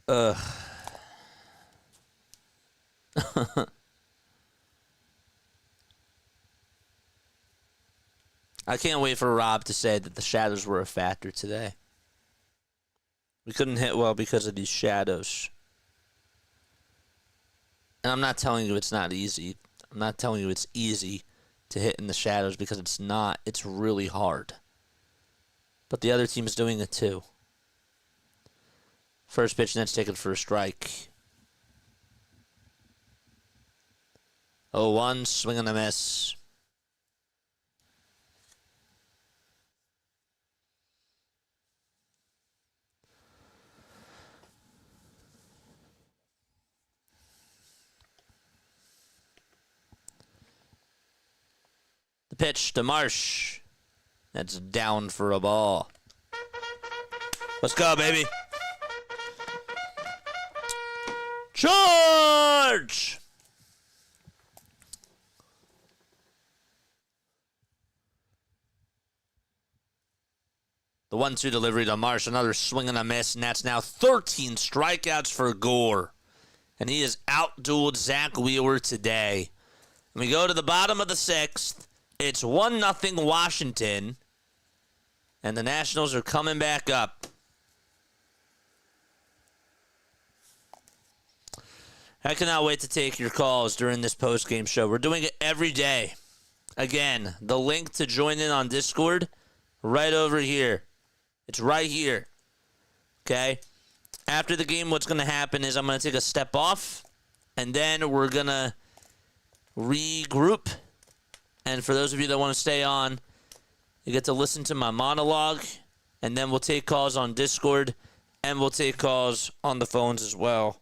I can't wait for Rob to say that the shadows were a factor today. We couldn't hit well because of these shadows. And I'm not telling you it's not easy. I'm not telling you it's easy to hit in the shadows because it's not. It's really hard. But the other team is doing it too. First pitch, and that's taken for a strike. 0-1, swing and a miss. The pitch to Marsh. That's down for a ball. Let's go, baby. Charge! The 1-2 delivery to Marsh. Another swing and a miss, and that's now 13 strikeouts for Gore. And he has outdueled Zack Wheeler today. And we go to the bottom of the 6th. It's 1-0 Washington. And the Nationals are coming back up. I cannot wait to take your calls during this post-game show. We're doing it every day. Again, the link to join in on Discord, right over here. It's right here. Okay? After the game, what's going to happen is I'm going to take a step off, and then we're going to regroup. And for those of you that want to stay on, you get to listen to my monologue, and then we'll take calls on Discord, and we'll take calls on the phones as well.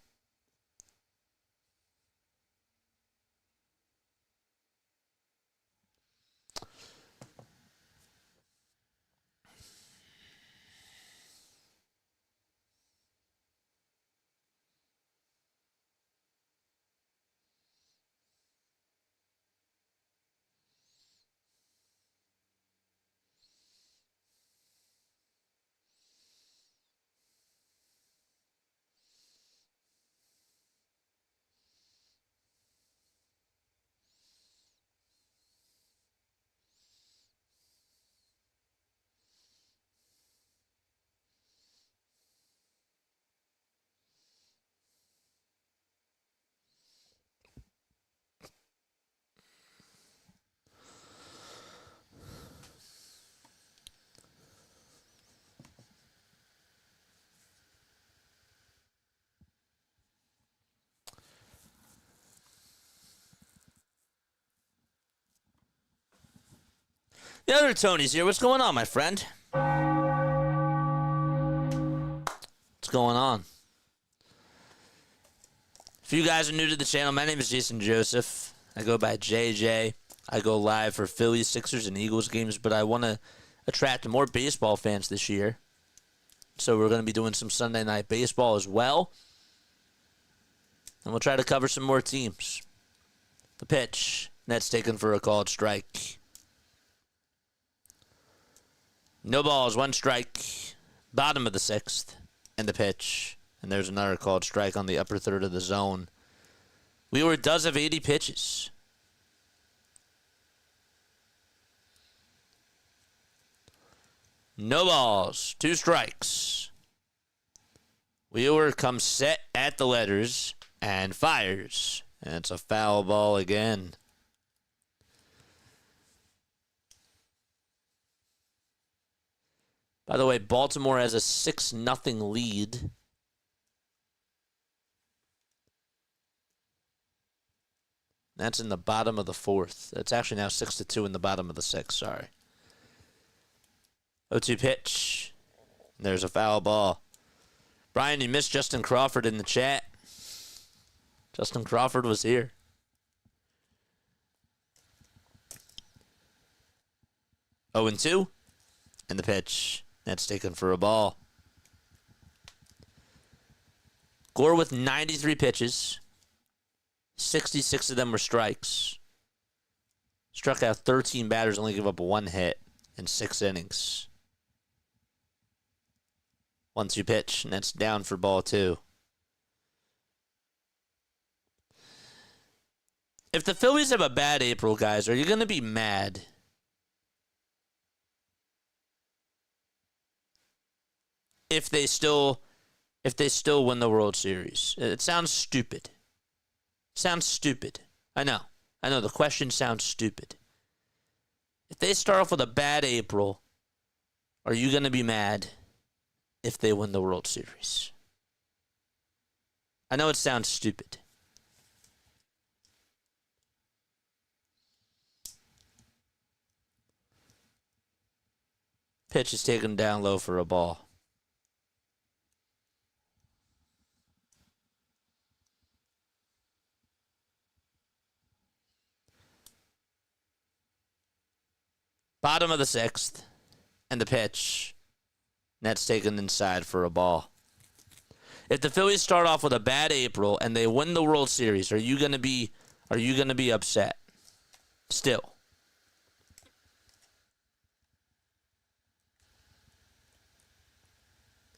The other Tony's here. What's going on, my friend? What's going on? If you guys are new to the channel, my name is Jason Joseph. I go by JJ. I go live for Phillies, Sixers, and Eagles games, but I want to attract more baseball fans this year. So we're going to be doing some Sunday night baseball as well. And we'll try to cover some more teams. The pitch. That's taken for a called strike. No balls, 1 strike. Bottom of the 6th. And the pitch. And there's another called strike on the upper third of the zone. Wheeler does have 80 pitches. No balls, 2 strikes. Wheeler comes set at the letters and fires. And it's a foul ball again. By the way, Baltimore has a 6-0 lead. That's in the bottom of the 4th. It's actually now 6-2 in the bottom of the 6th. Sorry. 0-2 pitch. There's a foul ball. Brian, you missed Justin Crawford in the chat. Justin Crawford was here. Oh, 2. And the pitch. That's taken for a ball. Gore with 93 pitches. 66 of them were strikes. Struck out 13 batters, only gave up 1 hit in 6 innings. 1-2 pitch, and that's down for ball 2. If the Phillies have a bad April, guys, are you going to be mad? If they still win the World Series. It sounds stupid. Sounds stupid. I know. The question sounds stupid. If they start off with a bad April, are you going to be mad if they win the World Series? I know it sounds stupid. Pitch is taken down low for a ball. Bottom of the 6th, and the pitch. That's taken inside for a ball. If the Phillies start off with a bad April and they win the World Series, are you gonna be upset? Still.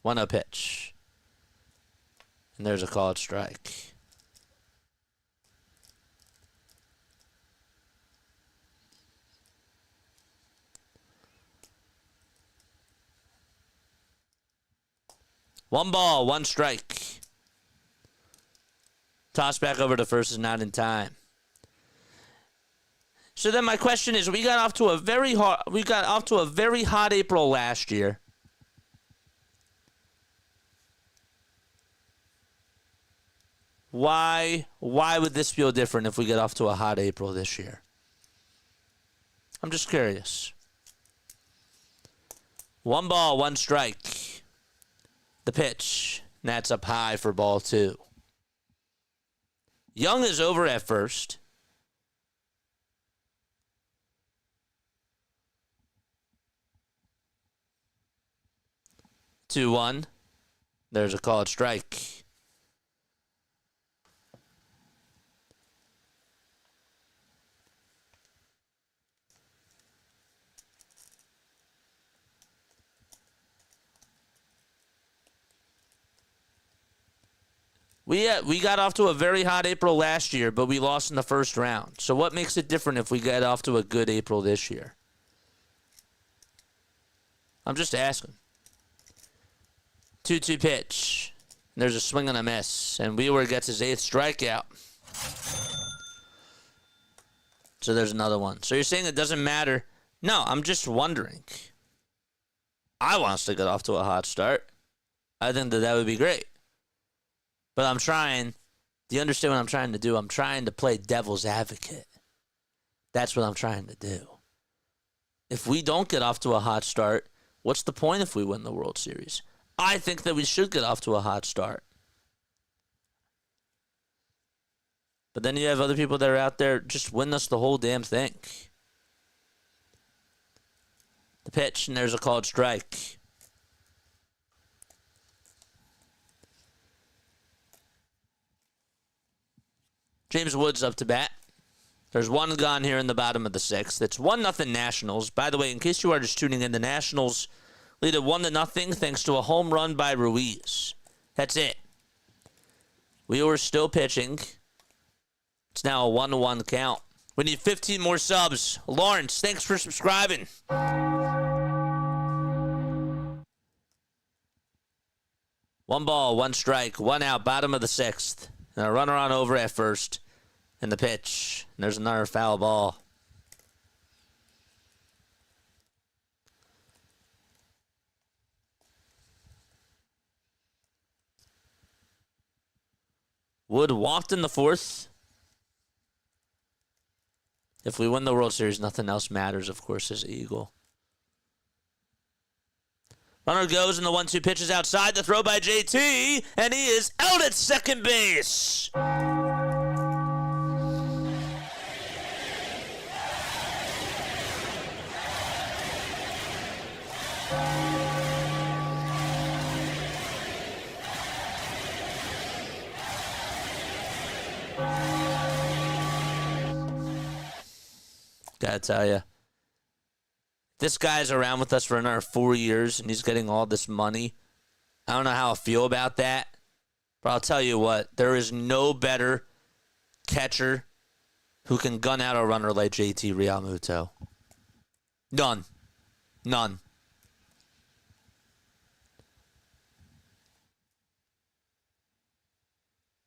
One pitch. And there's a called strike. 1 ball, 1 strike. Toss back over to first is not in time. So then my question is, we got off to a very hot April last year. Why would this feel different if we get off to a hot April this year? I'm just curious. 1 ball, 1 strike. The pitch. And that's up high for ball 2. Young is over at first. Two, 1. There's a called strike. We got off to a very hot April last year, but we lost in the first round. So what makes it different if we get off to a good April this year? I'm just asking. 2-2 pitch. And there's a swing and a miss. And Wheeler gets his 8th strikeout. So there's another one. So you're saying it doesn't matter? No, I'm just wondering. I want us to get off to a hot start. I think that would be great. But I'm trying. Do you understand what I'm trying to do? I'm trying to play devil's advocate. That's what I'm trying to do. If we don't get off to a hot start, what's the point if we win the World Series? I think that we should get off to a hot start. But then you have other people that are out there just win us the whole damn thing. The pitch, and there's a called strike. James Woods up to bat. There's 1 gone here in the bottom of the 6th. It's 1-0 Nationals. By the way, in case you are just tuning in, the Nationals lead at 1-0 thanks to a home run by Ruiz. That's it. Wheeler's still pitching. It's now a 1-1 count. We need 15 more subs. Lawrence, thanks for subscribing. 1 ball, 1 strike, 1 out, bottom of the 6th. And a runner on over at first. And the pitch. And there's another foul ball. Wood walked in the 4th. If we win the World Series, nothing else matters, of course, as Eagle. Runner goes, and the 1-2 pitch is outside. The throw by JT, and he is out at second base. Gotta tell you, this guy's around with us for another 4 years, and he's getting all this money. I don't know how I feel about that, but I'll tell you what, there is no better catcher who can gun out a runner like JT Realmuto. None. None.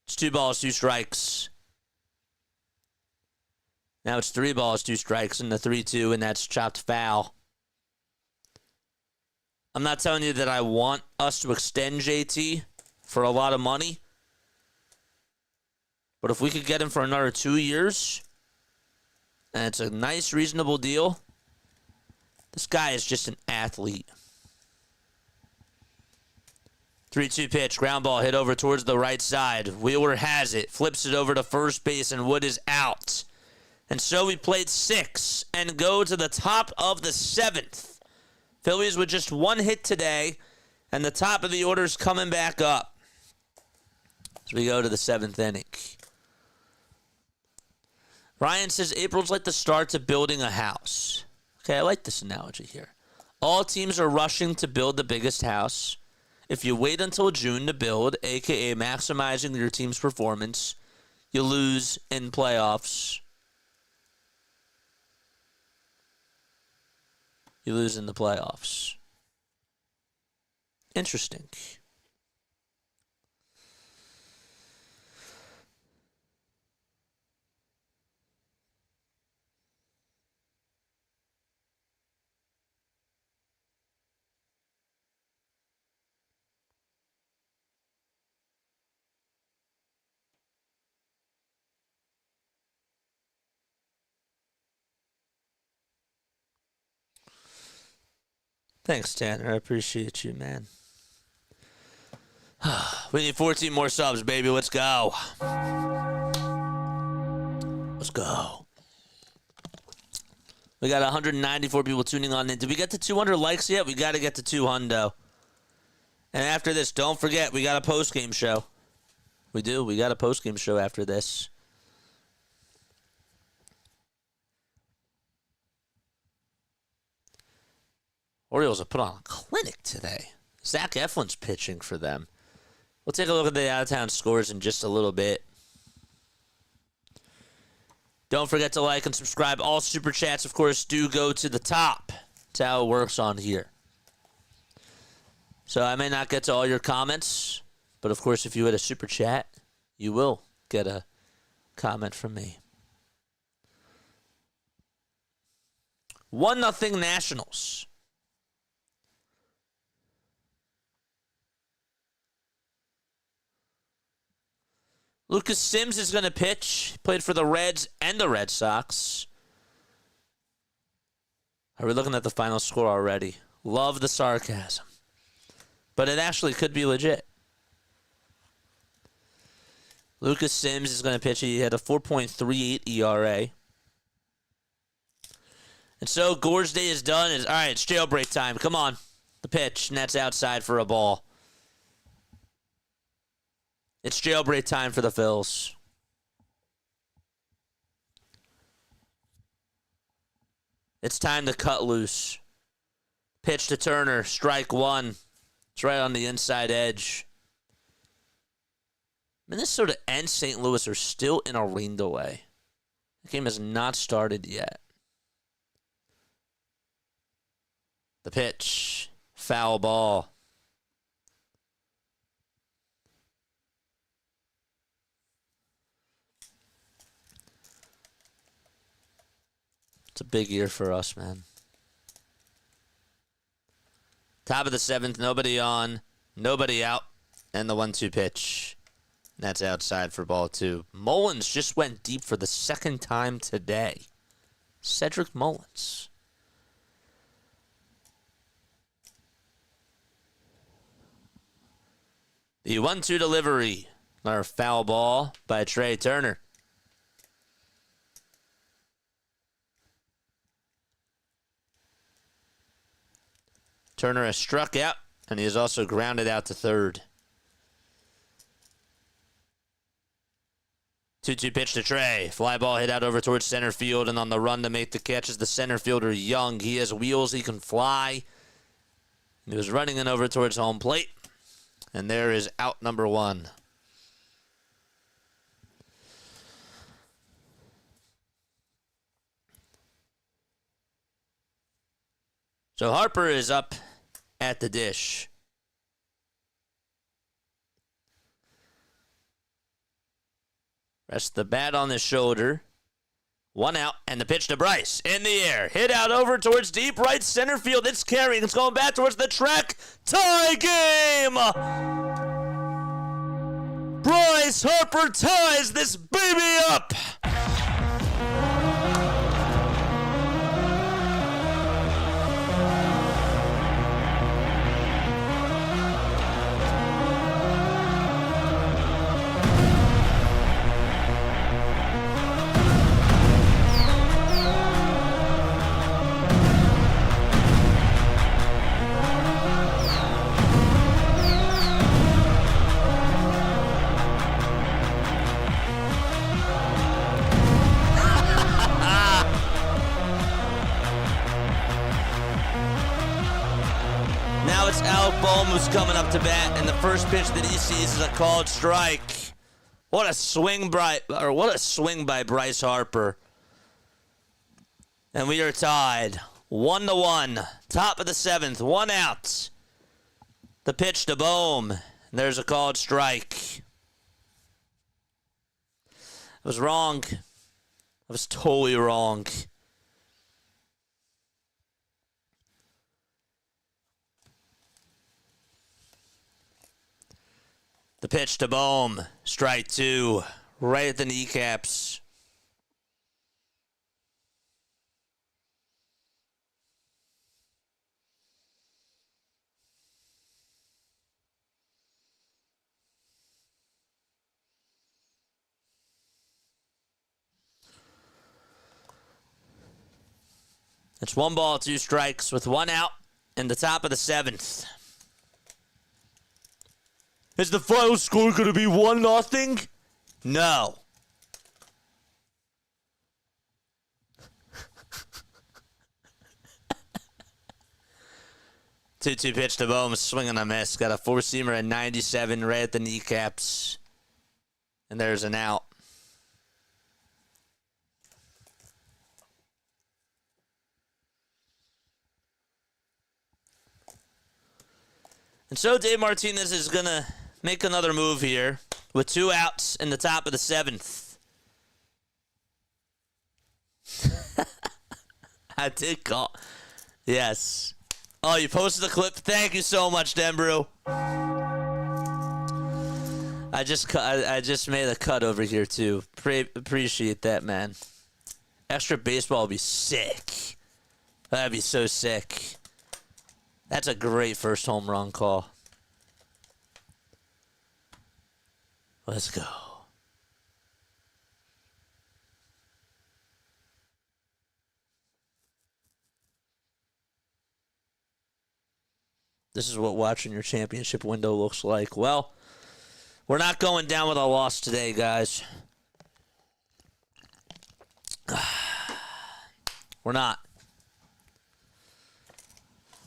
It's 2 balls, 2 strikes. Now it's 3 balls, 2 strikes, and the 3-2, and that's chopped foul. I'm not telling you that I want us to extend JT for a lot of money. But if we could get him for another 2 years, and it's a nice, reasonable deal, this guy is just an athlete. 3-2 pitch, ground ball hit over towards the right side. Wheeler has it, flips it over to first base, and Wood is out. And so we played 6 and go to the top of the 7th. Phillies with just 1 hit today, and the top of the order is coming back up as we go to the 7th inning. Ryan says April's like the start to building a house. Okay, I like this analogy here. All teams are rushing to build the biggest house. If you wait until June to build, a.k.a. maximizing your team's performance, you lose in playoffs. You lose in the playoffs. Interesting. Thanks, Tanner. I appreciate you, man. We need 14 more subs, baby. Let's go. Let's go. We got 194 people tuning on in. Did we get to 200 likes yet? We got to get to 200. And after this, don't forget, we got a post-game show. We do. We got a post-game show after this. Orioles have put on a clinic today. Zach Eflin's pitching for them. We'll take a look at the out-of-town scores in just a little bit. Don't forget to like and subscribe. All Super Chats, of course, do go to the top. That's how it works on here. So I may not get to all your comments, but of course, if you hit a Super Chat, you will get a comment from me. 1-0 Nationals. Lucas Sims is going to pitch. He played for the Reds and the Red Sox. Are we looking at the final score already? Love the sarcasm. But it actually could be legit. Lucas Sims is going to pitch. He had a 4.38 ERA. And so Gore's day is done. All right, it's jailbreak time. Come on. The pitch, and that's outside for a ball. It's jailbreak time for the Phils. It's time to cut loose. Pitch to Turner, strike one. It's right on the inside edge. Minnesota and St. Louis are still in a rain delay. The game has not started yet. The pitch, foul ball. It's a big year for us, man. Top of the 7th, nobody on, nobody out, and the 1-2 pitch. That's outside for ball 2. Mullins just went deep for the second time today. Cedric Mullins. The 1-2 delivery. Another foul ball by Trey Turner. Turner has struck out, and he has also grounded out to third. 2-2 pitch to Trey. Fly ball hit out over towards center field, and on the run to make the catch is the center fielder, Young. He has wheels. He can fly. He was running in over towards home plate, and there is out number 1. So Harper is up at the dish. Rests the bat on the shoulder. 1 out, and the pitch to Bryce. In the air. Hit out over towards deep right center field. It's carrying. It's going back towards the track. Tie game! Bryce Harper ties this baby up! It's Alec Bohm who's coming up to bat, and the first pitch that he sees is a called strike. What a swing by Bryce Harper. And we are tied 1-1. Top of the 7th, 1 out. The pitch to Bohm. And there's a called strike. I was wrong. I was totally wrong. The pitch to Bohm. Strike 2. Right at the kneecaps. It's 1 ball, 2 strikes with 1 out in the top of the 7th. Is the final score going to be 1-0? No. 2-2 pitch to Bohm, swing and a miss. Got a 4-seamer at 97, right at the kneecaps. And there's an out. And so Dave Martinez is going to make another move here with 2 outs in the top of the 7th. I did call. Yes. Oh, you posted the clip? Thank you so much, Denbrew. I just made a cut over here, too. Appreciate that, man. Extra baseball would be sick. That'd be so sick. That's a great first home run call. Let's go. This is what watching your championship window looks like. Well, we're not going down with a loss today, guys. We're not.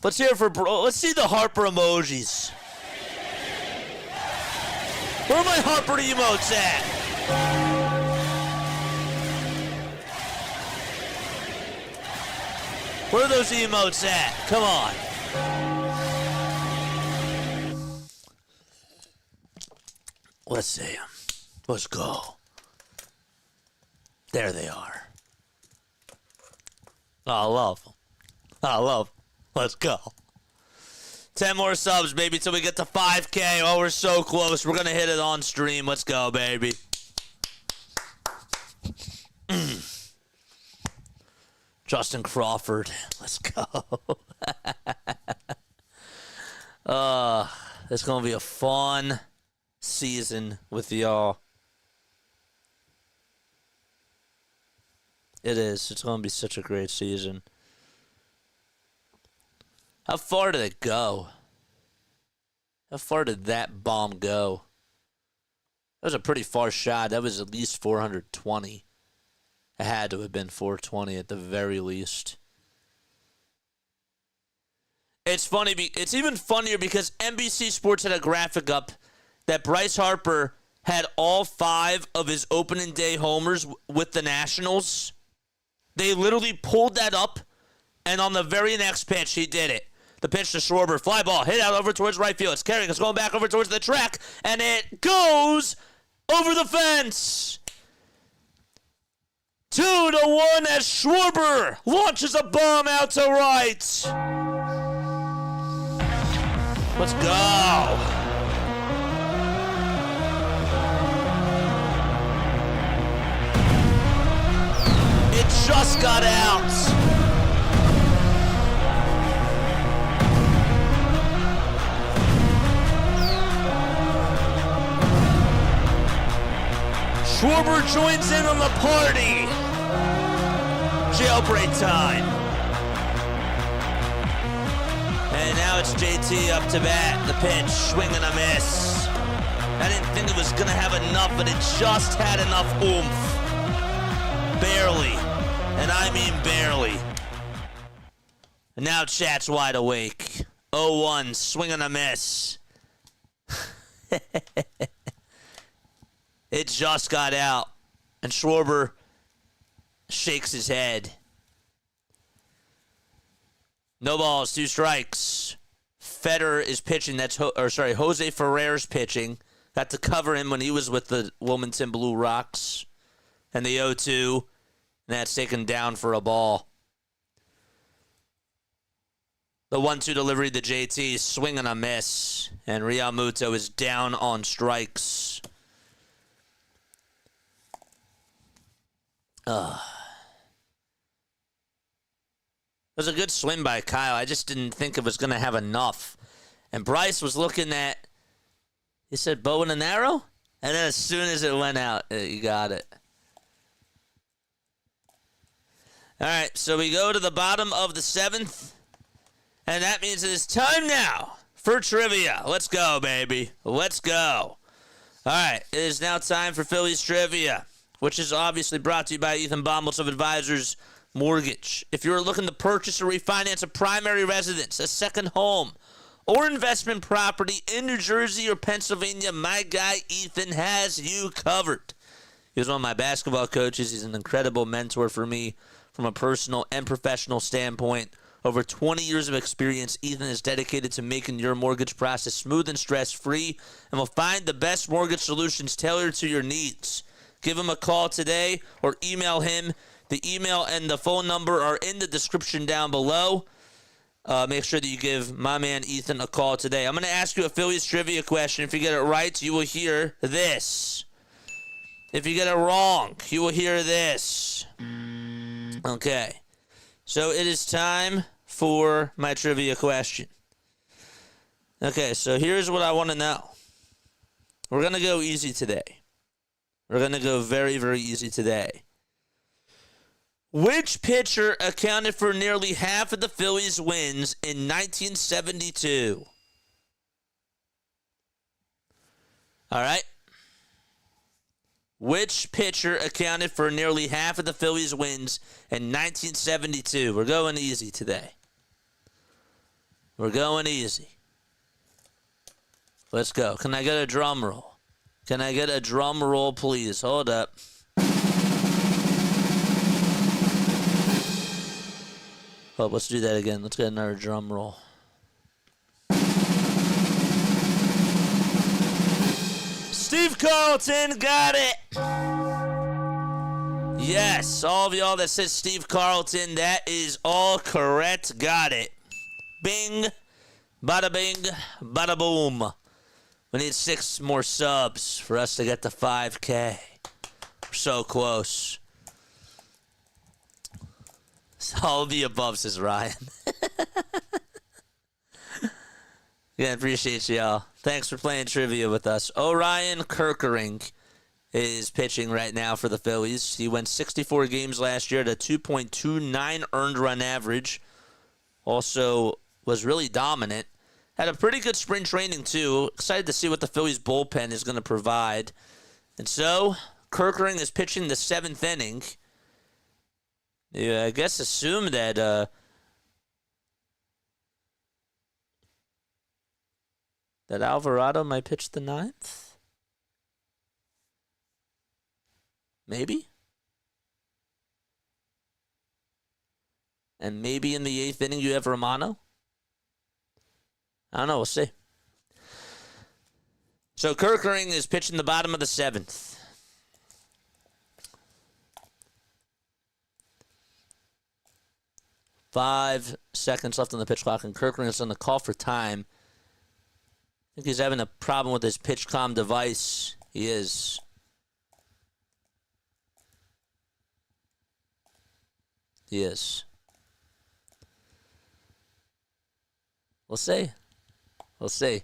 Let's hear it for bro. Let's see the Harper emojis. Where are my Harper emotes at? Where are those emotes at? Come on. Let's see them. Let's go. There they are. I love them. I love them. Let's go. 10 more subs, baby, till we get to 5K. Oh, we're so close. We're going to hit it on stream. Let's go, baby. Justin Crawford. Let's go. It's going to be a fun season with y'all. It is. It's going to be such a great season. How far did it go? How far did that bomb go? That was a pretty far shot. That was at least 420. It had to have been 420 at the very least. It's funny. It's even funnier because NBC Sports had a graphic up that Bryce Harper had all 5 of his opening day homers with the Nationals. They literally pulled that up, and on the very next pitch, he did it. The pitch to Schwarber, fly ball, hit out over towards right field. It's carrying, it's going back over towards the track, and it goes over the fence. 2-1 as Schwarber launches a bomb out to right. Let's go. It just got out. Schwarber joins in on the party. Jailbreak time. And now it's JT up to bat. The pitch, swing and a miss. I didn't think it was going to have enough, but it just had enough oomph. Barely. And I mean barely. And now Chat's wide awake. 0-1, swing and a miss. It just got out. And Schwarber shakes his head. No balls, 2 strikes. Federer is pitching. Jose Ferrer's pitching. Got to cover him when he was with the Wilmington Blue Rocks. And the 0-2. And that's taken down for a ball. The 1-2 delivery to JT. Swing and a miss. And realmuto is down on strikes. It was a good swing by Kyle. I just didn't think it was going to have enough. And Bryce was looking at, he said bow and an arrow? And then as soon as it went out, you got it. All right, so we go to the bottom of the 7th, and that means it is time now for trivia. Let's go, baby. Let's go. All right, it is now time for Phillies trivia, which is obviously brought to you by Ethan Baumholtz of Advisors Mortgage. If you're looking to purchase or refinance a primary residence, a second home, or investment property in New Jersey or Pennsylvania, my guy Ethan has you covered. He was one of my basketball coaches. He's an incredible mentor for me from a personal and professional standpoint. Over 20 years of experience, Ethan is dedicated to making your mortgage process smooth and stress-free and will find the best mortgage solutions tailored to your needs. Give him a call today or email him. The email and the phone number are in the description down below. Make sure that you give my man Ethan a call today. I'm going to ask you a Phillies trivia question. If you get it right, you will hear this. If you get it wrong, you will hear this. Okay. So it is time for my trivia question. Okay, so here's what I want to know. We're going to go easy today. We're going to go very, very easy today. Which pitcher accounted for nearly half of the Phillies' wins in 1972? All right. Which pitcher accounted for nearly half of the Phillies' wins in 1972? We're going easy today. We're going easy. Let's go. Can I get a drum roll? Can I get a drum roll, please? Hold up. Oh, let's do that again. Let's get another drum roll. Steve Carlton got it. Yes, all of y'all that said Steve Carlton, that is all correct. Got it. Bing, bada bing, bada boom. We need 6 more subs for us to get to 5K. We're so close. All the above, says Ryan. Yeah, appreciate y'all. Thanks for playing trivia with us. Orion Kerkering is pitching right now for the Phillies. He went 64 games last year at a 2.29 earned run average. Also was really dominant. Had a pretty good spring training, too. Excited to see what the Phillies bullpen is going to provide. And so, Kerkering is pitching the 7th inning. Yeah, I guess assume that that Alvarado might pitch the 9th? Maybe? And maybe in the 8th inning you have Romano? I don't know. We'll see. So Kerkering is pitching the bottom of the 7th. Five seconds left on the pitch clock, and Kerkering is on the call for time. I think he's having a problem with his pitch comm device. He is. He is. We'll see. We'll see.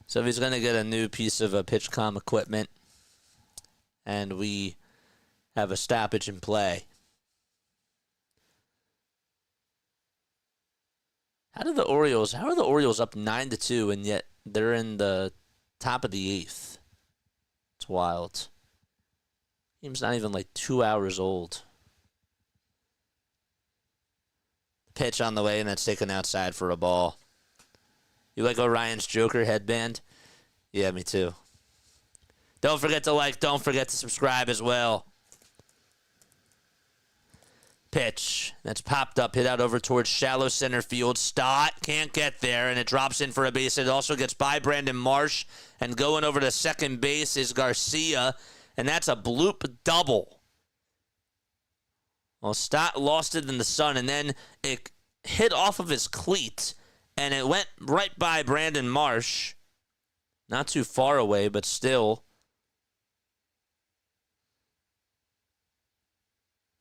So if he's going to get a new piece of pitch comm equipment, and we have a stoppage in play. How are the Orioles up 9-2, and yet they're in the top of the 8th? It's wild. Game's not even like 2 hours old. Pitch on the way, and that's taken outside for a ball. You like Orion's Joker headband? Yeah, me too. Don't forget to like, don't forget to subscribe as well. Pitch that's popped up, hit out over towards shallow center field. Stott can't get there, and it drops in for a base. It also gets by Brandon Marsh, and going over to second base is Garcia, and that's a bloop double. Well, Stott lost it in the sun, and then it hit off of his cleat, and it went right by Brandon Marsh. Not too far away, but still.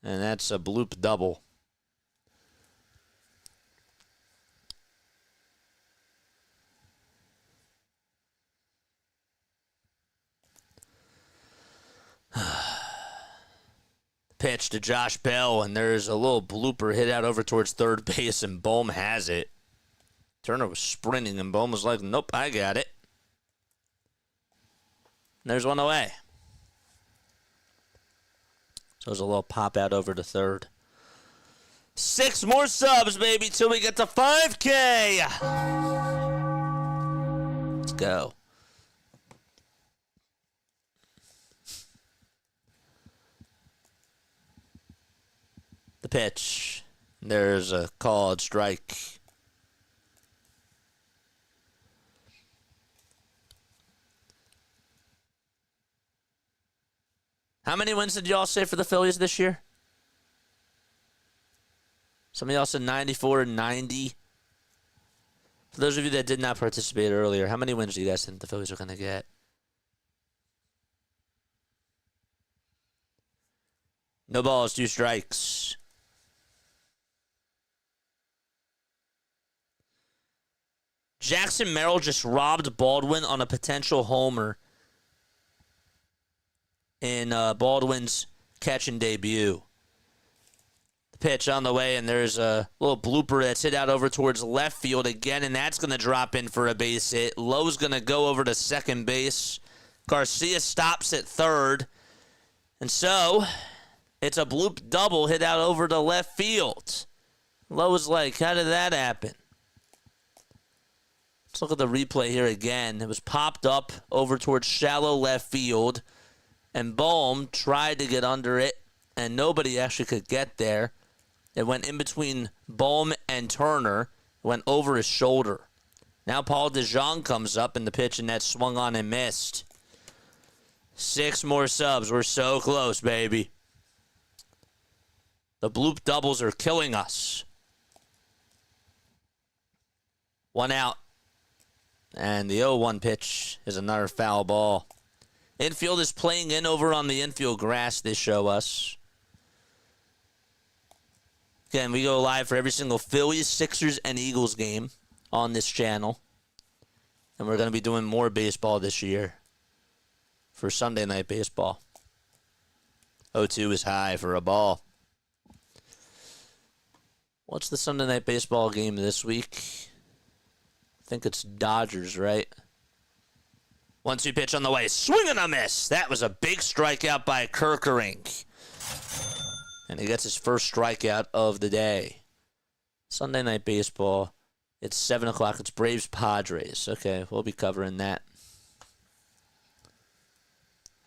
And that's a bloop double. pitch to Josh Bell, and there's a little blooper hit out over towards third base, and Bohm has it. Turner was sprinting, and Bohm was like, nope, I got it. And there's one away. So there's a little pop out over to third. 6 more subs, baby, till we get to 5K. Let's go. The pitch. There's a called strike. How many wins did y'all say for the Phillies this year? Some of y'all said 94 and 90. For those of you that did not participate earlier, how many wins do you guys think the Phillies are going to get? No balls, 2 strikes. Jackson Merrill just robbed Baldwin on a potential homer in Baldwin's catch and debut. The pitch on the way, and there's a little blooper that's hit out over towards left field again, and that's going to drop in for a base hit. Lowe's going to go over to second base. Garcia stops at third. And so, it's a bloop double hit out over to left field. Lowe's like, how did that happen? Let's look at the replay here again. It was popped up over towards shallow left field, and Bohm tried to get under it, and nobody actually could get there. It went in between Bohm and Turner, went over his shoulder. Now Paul DeJong comes up in the pitch, and that swung on and missed. 6 more subs. We're so close, baby. The bloop doubles are killing us. 1 out. And the 0-1 pitch is another foul ball. Infield is playing in over on the infield grass, they show us. Again, we go live for every single Phillies, Sixers, and Eagles game on this channel. And we're going to be doing more baseball this year for Sunday Night Baseball. 0-2 is high for a ball. What's the Sunday Night Baseball game this week? I think it's Dodgers, right? 1-2 pitch on the way. Swing and a miss. That was a big strikeout by Kerkering. And he gets his first strikeout of the day. Sunday Night Baseball. It's 7 o'clock. It's Braves-Padres. Okay, we'll be covering that.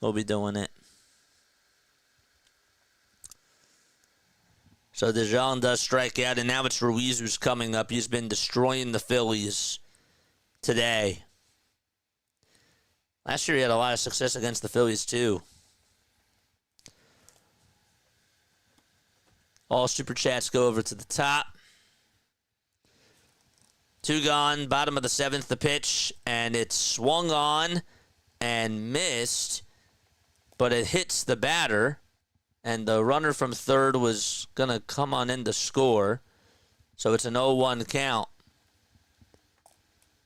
We'll be doing it. So DeJong does strike out, and now it's Ruiz who's coming up. He's been destroying the Phillies today. Last year he had a lot of success against the Phillies too. All super chats go over to the top. 2 gone, bottom of the 7th, the pitch, and it swung on and missed, but it hits the batter, and the runner from third was going to come on in to score, so it's an 0-1 count.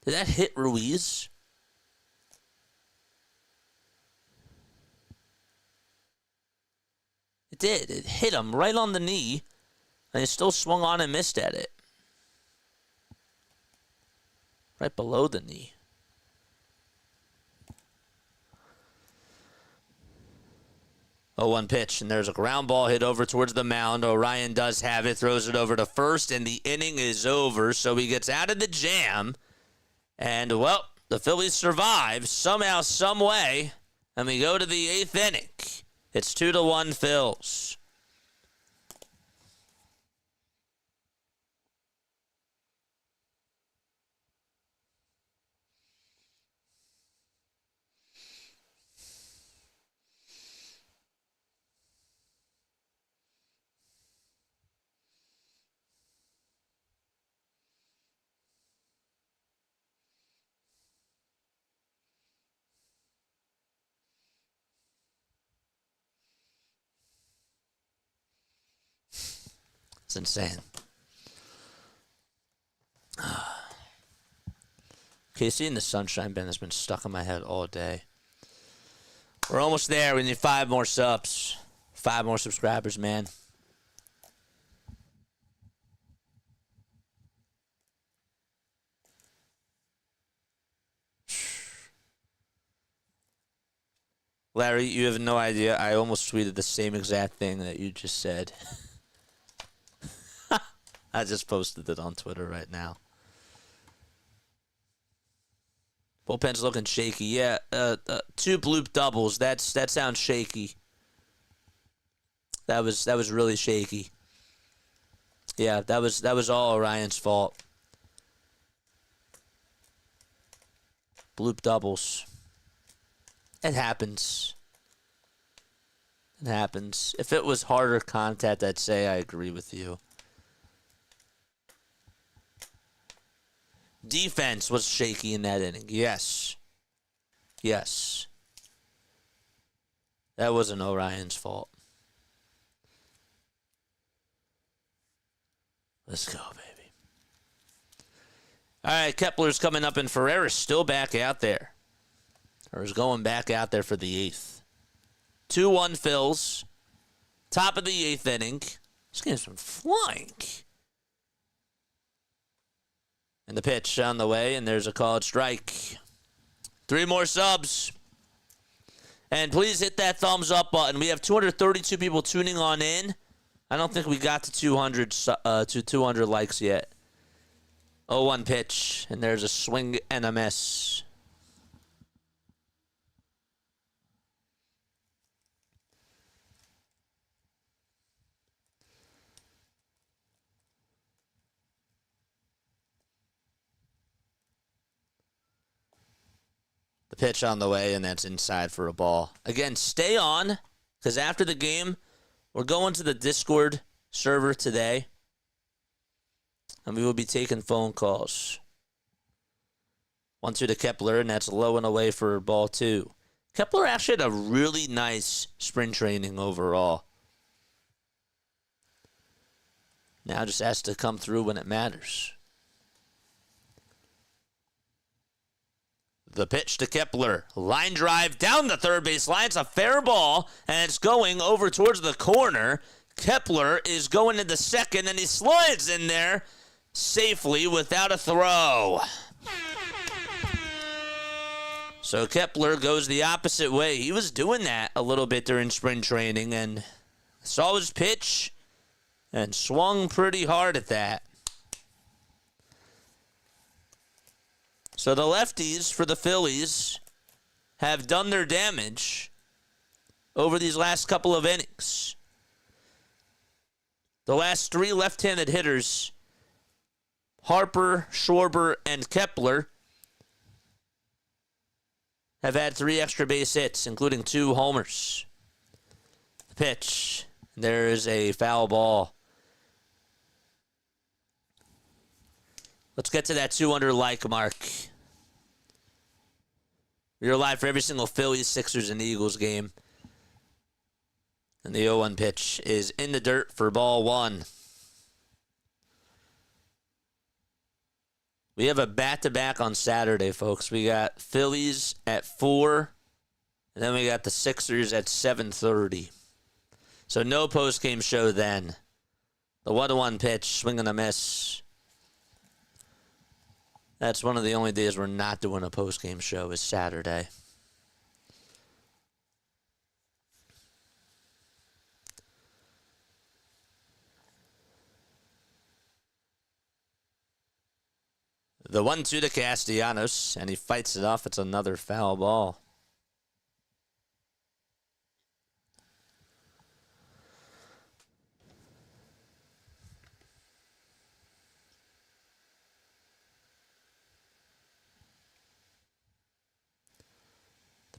Did that hit Ruiz? It did. It hit him right on the knee, and he still swung on and missed at it. Right below the knee. Oh, 1 pitch, and there's a ground ball hit over towards the mound. Orion does have it, throws it over to first, and the inning is over, so he gets out of the jam. And, well, the Phillies survive somehow, some way, and we go to the 8th inning. It's 2-1 Phils. It's insane. KC and the Sunshine Band has been stuck in my head all day. We're almost there. We need 5 more subs. 5 more subscribers, man. Larry, you have no idea. I almost tweeted the same exact thing that you just said. I just posted it on Twitter right now. Bullpen's looking shaky. Yeah, 2 bloop doubles. That sounds shaky. That was really shaky. Yeah, that was all Orion's fault. Bloop doubles. It happens. It happens. If it was harder contact, I'd say I agree with you. Defense was shaky in that inning. Yes. Yes. That wasn't Orion's fault. Let's go, baby. All right, Kepler's coming up, and Ferreira's still back out there. Or is going back out there for the 8th. 2-1 Phils. Top of the 8th inning. This game's been flying. And the pitch on the way, and there's a called strike. 3 more subs. And please hit that thumbs up button. We have 232 people tuning on in. I don't think we got to 200 likes yet. 0-1 pitch, and there's a swing and a miss. The pitch on the way, and that's inside for a ball. Again, stay on, because after the game, we're going to the Discord server today, and we will be taking phone calls. 1-2 to Kepler, and that's low and away for ball 2. Kepler actually had a really nice spring training overall. Now just has to come through when it matters. The pitch to Kepler. Line drive down the third base line. It's a fair ball, and it's going over towards the corner. Kepler is going into second, and he slides in there safely without a throw. So Kepler goes the opposite way. He was doing that a little bit during spring training, and saw his pitch and swung pretty hard at that. So the lefties for the Phillies have done their damage over these last couple of innings. The last 3 left-handed hitters, Harper, Schwarber, and Kepler, have had 3 extra base hits, including 2 homers. The pitch. There is a foul ball. Let's get to that 200 like mark. We're live for every single Phillies, Sixers, and Eagles game. And the 0-1 pitch is in the dirt for ball 1. We have a back-to-back on Saturday, folks. We got Phillies at 4, and then we got the Sixers at 7:30. So no post-game show then. The 1-1 pitch, swing and a miss. That's one of the only days we're not doing a post-game show is Saturday. The 1-2 to Castellanos, and he fights it off. It's another foul ball.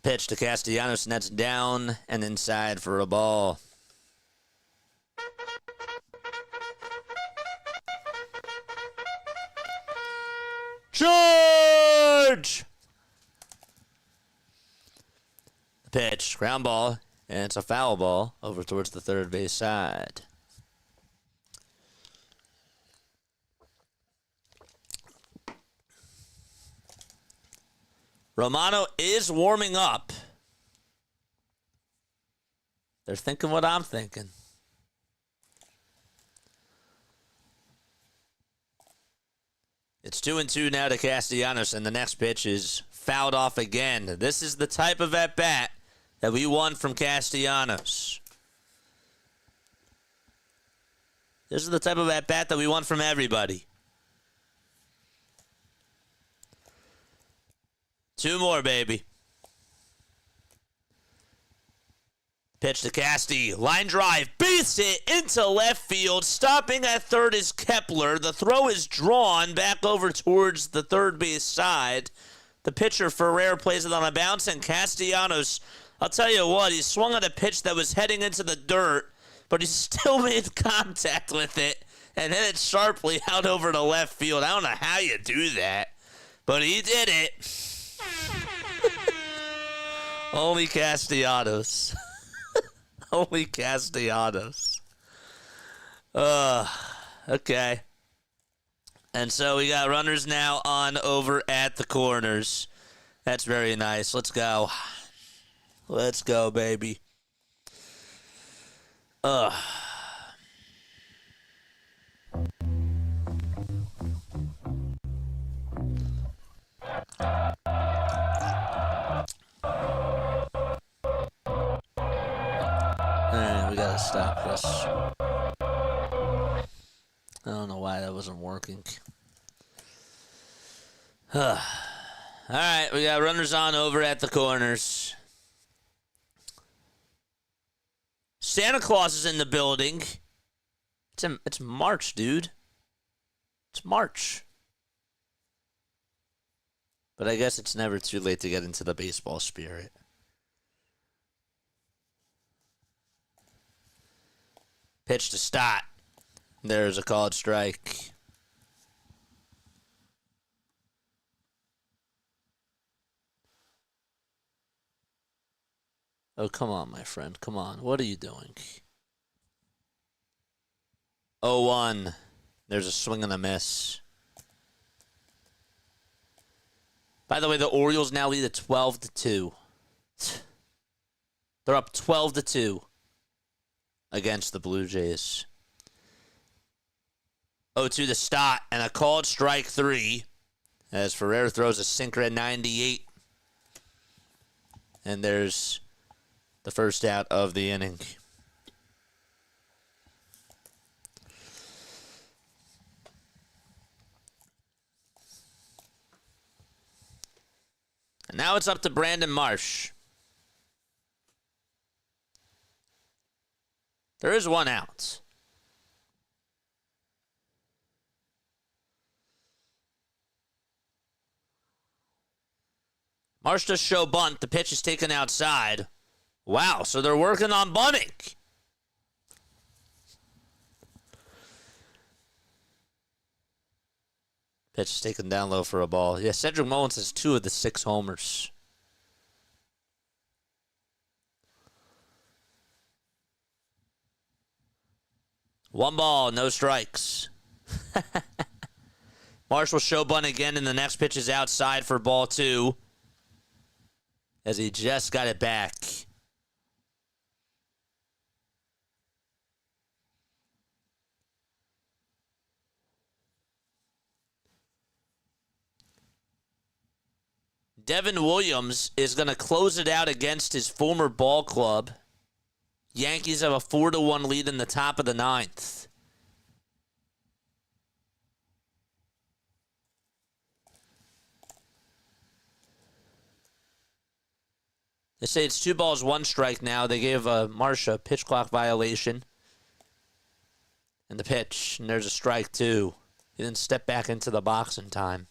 Pitch to Castellanos, and that's down and inside for a ball. Charge! The pitch, ground ball, and it's a foul ball over towards the third base side. Romano is warming up. They're thinking what I'm thinking. It's 2-2 now to Castellanos, and the next pitch is fouled off again. This is the type of at-bat that we won from Castellanos. This is the type of at-bat that we want from everybody. 2 more, baby. Pitch to Casti. Line drive. Base hit into left field. Stopping at third is Kepler. The throw is drawn back over towards the third base side. The pitcher, Ferrer, plays it on a bounce, and Castellanos, I'll tell you what, he swung at a pitch that was heading into the dirt, but he still made contact with it and hit it sharply out over to left field. I don't know how you do that, but he did it. Only Castellanos. Only Castellanos. Okay. And so we got runners now on over at the corners. That's very nice. Let's go. Let's go, baby. Alright, we gotta stop this. I don't know why that wasn't working. Alright, we got runners on over at the corners. Santa Claus is in the building. It's March, dude. It's March. But I guess it's never too late to get into the baseball spirit. Pitch to Stott. There's a called strike. Oh, come on, my friend. Come on. What are you doing? 0-1. There's a swing and a miss. By the way, the Orioles now lead at 12-2. They're up 12-2 against the Blue Jays. 0-2 to Stott, and a called strike 3 as Ferrer throws a sinker at 98. And there's the first out of the inning. And now it's up to Brandon Marsh. There is 1 out. Marsh does show bunt. The pitch is taken outside. Wow, so they're working on bunting. Pitch is taken down low for a ball. Yeah, Cedric Mullins has 2 of the 6 homers. One ball, no strikes. Marsh will show bunt again, and the next pitch is outside for ball 2. As he just got it back. Devin Williams is going to close it out against his former ball club. Yankees have a 4-1 lead in the top of the 9th. They say it's 2 balls, 1 strike now. They gave Marsh a pitch clock violation. And the pitch, and there's a strike too. He didn't step back into the box in time.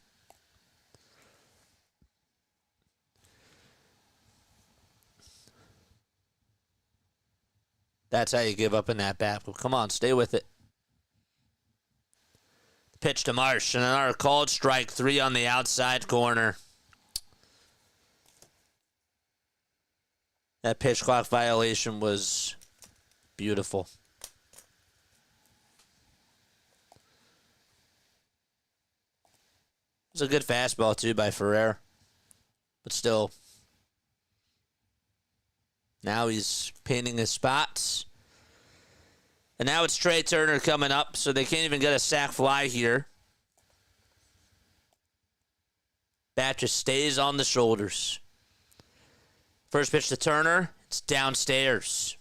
That's how you give up in that bat. But come on, stay with it. Pitch to Marsh, and another called strike 3 on the outside corner. That pitch clock violation was beautiful. It was a good fastball, too, by Ferrer. But still, Now he's painting his spots. And now it's Trey Turner coming up, so they can't even get a sac fly here. Bat just stays on the shoulders. First pitch to Turner. It's downstairs.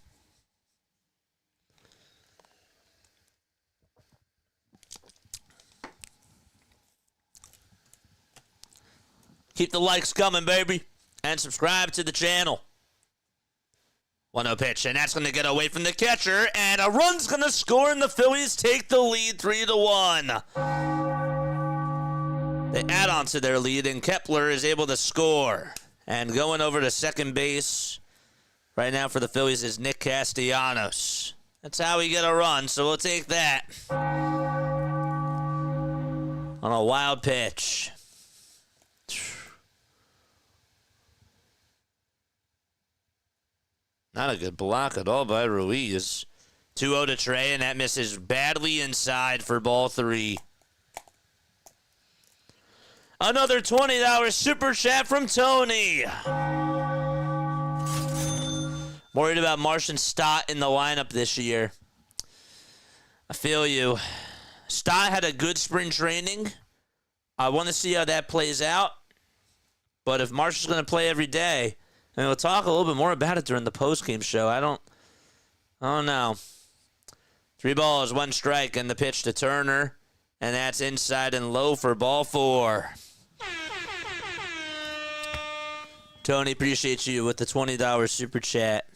Keep the likes coming, baby. And subscribe to the channel. 1-0 pitch, and that's going to get away from the catcher. And a run's going to score, and the Phillies take the lead 3-1. They add on to their lead, and Kepler is able to score. And going over to second base right now for the Phillies is Nick Castellanos. That's how we get a run, so we'll take that. On a wild pitch. Not a good block at all by Ruiz. 2-0 to Trey, and that misses badly inside for ball 3. Another $20 super chat from Tony. Worried about Martian Stott in the lineup this year. I feel you. Stott had a good spring training. I want to see how that plays out. But if Martian's going to play every day, and we'll talk a little bit more about it during the post-game show. I don't know. 3 balls, 1 strike, and the pitch to Turner. And that's inside and low for ball 4. Tony, appreciate you with the $20 super chat.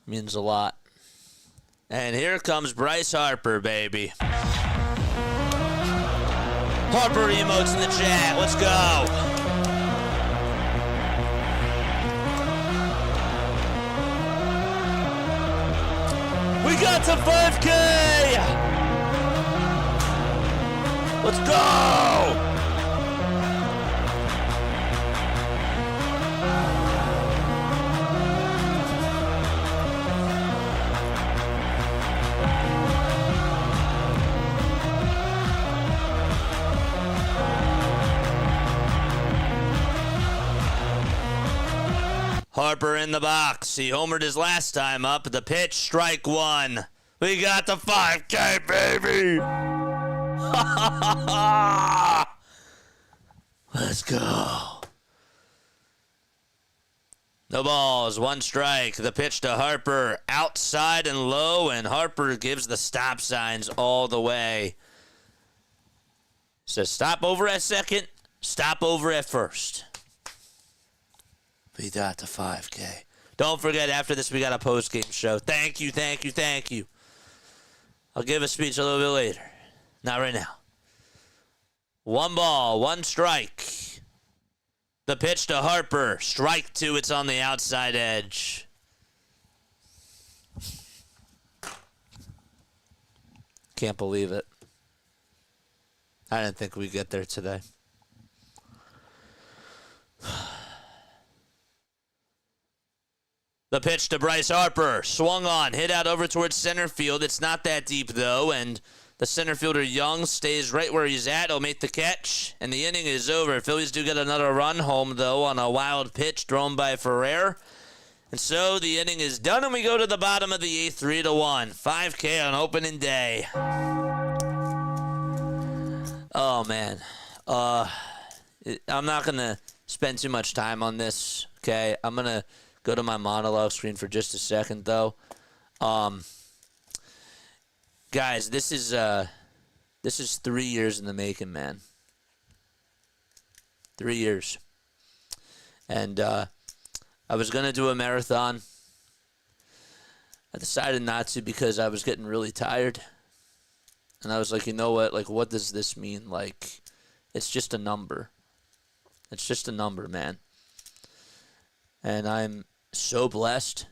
Means a lot. And here comes Bryce Harper, baby. Harper emotes in the chat. Let's go. We got to 5K! Let's go! Harper in the box. He homered his last time up. The pitch, strike 1. We got the 5K, baby! Let's go. No balls, 1 strike. The pitch to Harper, outside and low, and Harper gives the stop signs all the way. Says stop over at second, stop over at first. We got the 5K. Don't forget, after this, we got a post-game show. Thank you, thank you, thank you. I'll give a speech a little bit later. Not right now. 1 ball, 1 strike. The pitch to Harper. Strike 2. It's on the outside edge. Can't believe it. I didn't think we'd get there today. The pitch to Bryce Harper. Swung on. Hit out over towards center field. It's not that deep, though. And the center fielder, Young, stays right where he's at. He'll make the catch. And the inning is over. Phillies do get another run home, though, on a wild pitch thrown by Ferrer. And so the inning is done, and we go to the bottom of the 8th, 3-1. 5K on opening day. Oh, man. I'm not going to spend too much time on this, okay? I'm going to go to my monologue screen for just a second, though. Guys, this is 3 years in the making, man. 3 years. And I was going to do a marathon. I decided not to because I was getting really tired. And I was like, you know what? Like, what does this mean? Like, it's just a number. It's just a number, man. And I'm so blessed.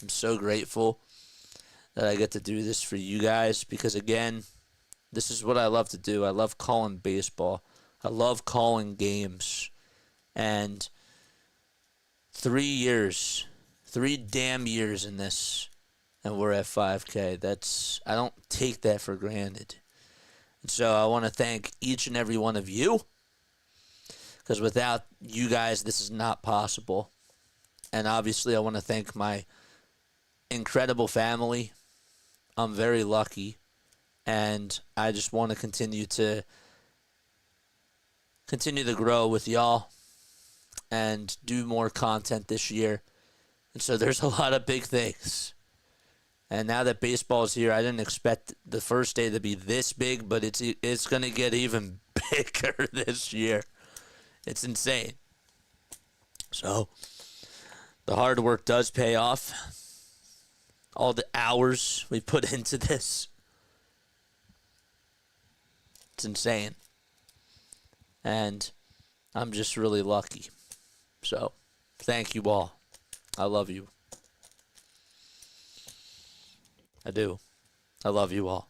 I'm so grateful that I get to do this for you guys because, again, this is what I love to do. I love calling baseball. I love calling games. And 3 years, 3 damn years in this, and we're at 5K. I don't take that for granted. And so I want to thank each and every one of you because without you guys, this is not possible. And obviously, I want to thank my incredible family. I'm very lucky, and I just want to continue to grow with y'all and do more content this year. And so there's a lot of big things. And now that baseball's here, I didn't expect the first day to be this big, but it's going to get even bigger this year. It's insane. So the hard work does pay off. All the hours we put into this. It's insane. And I'm just really lucky. So thank you all. I love you. I do. I love you all.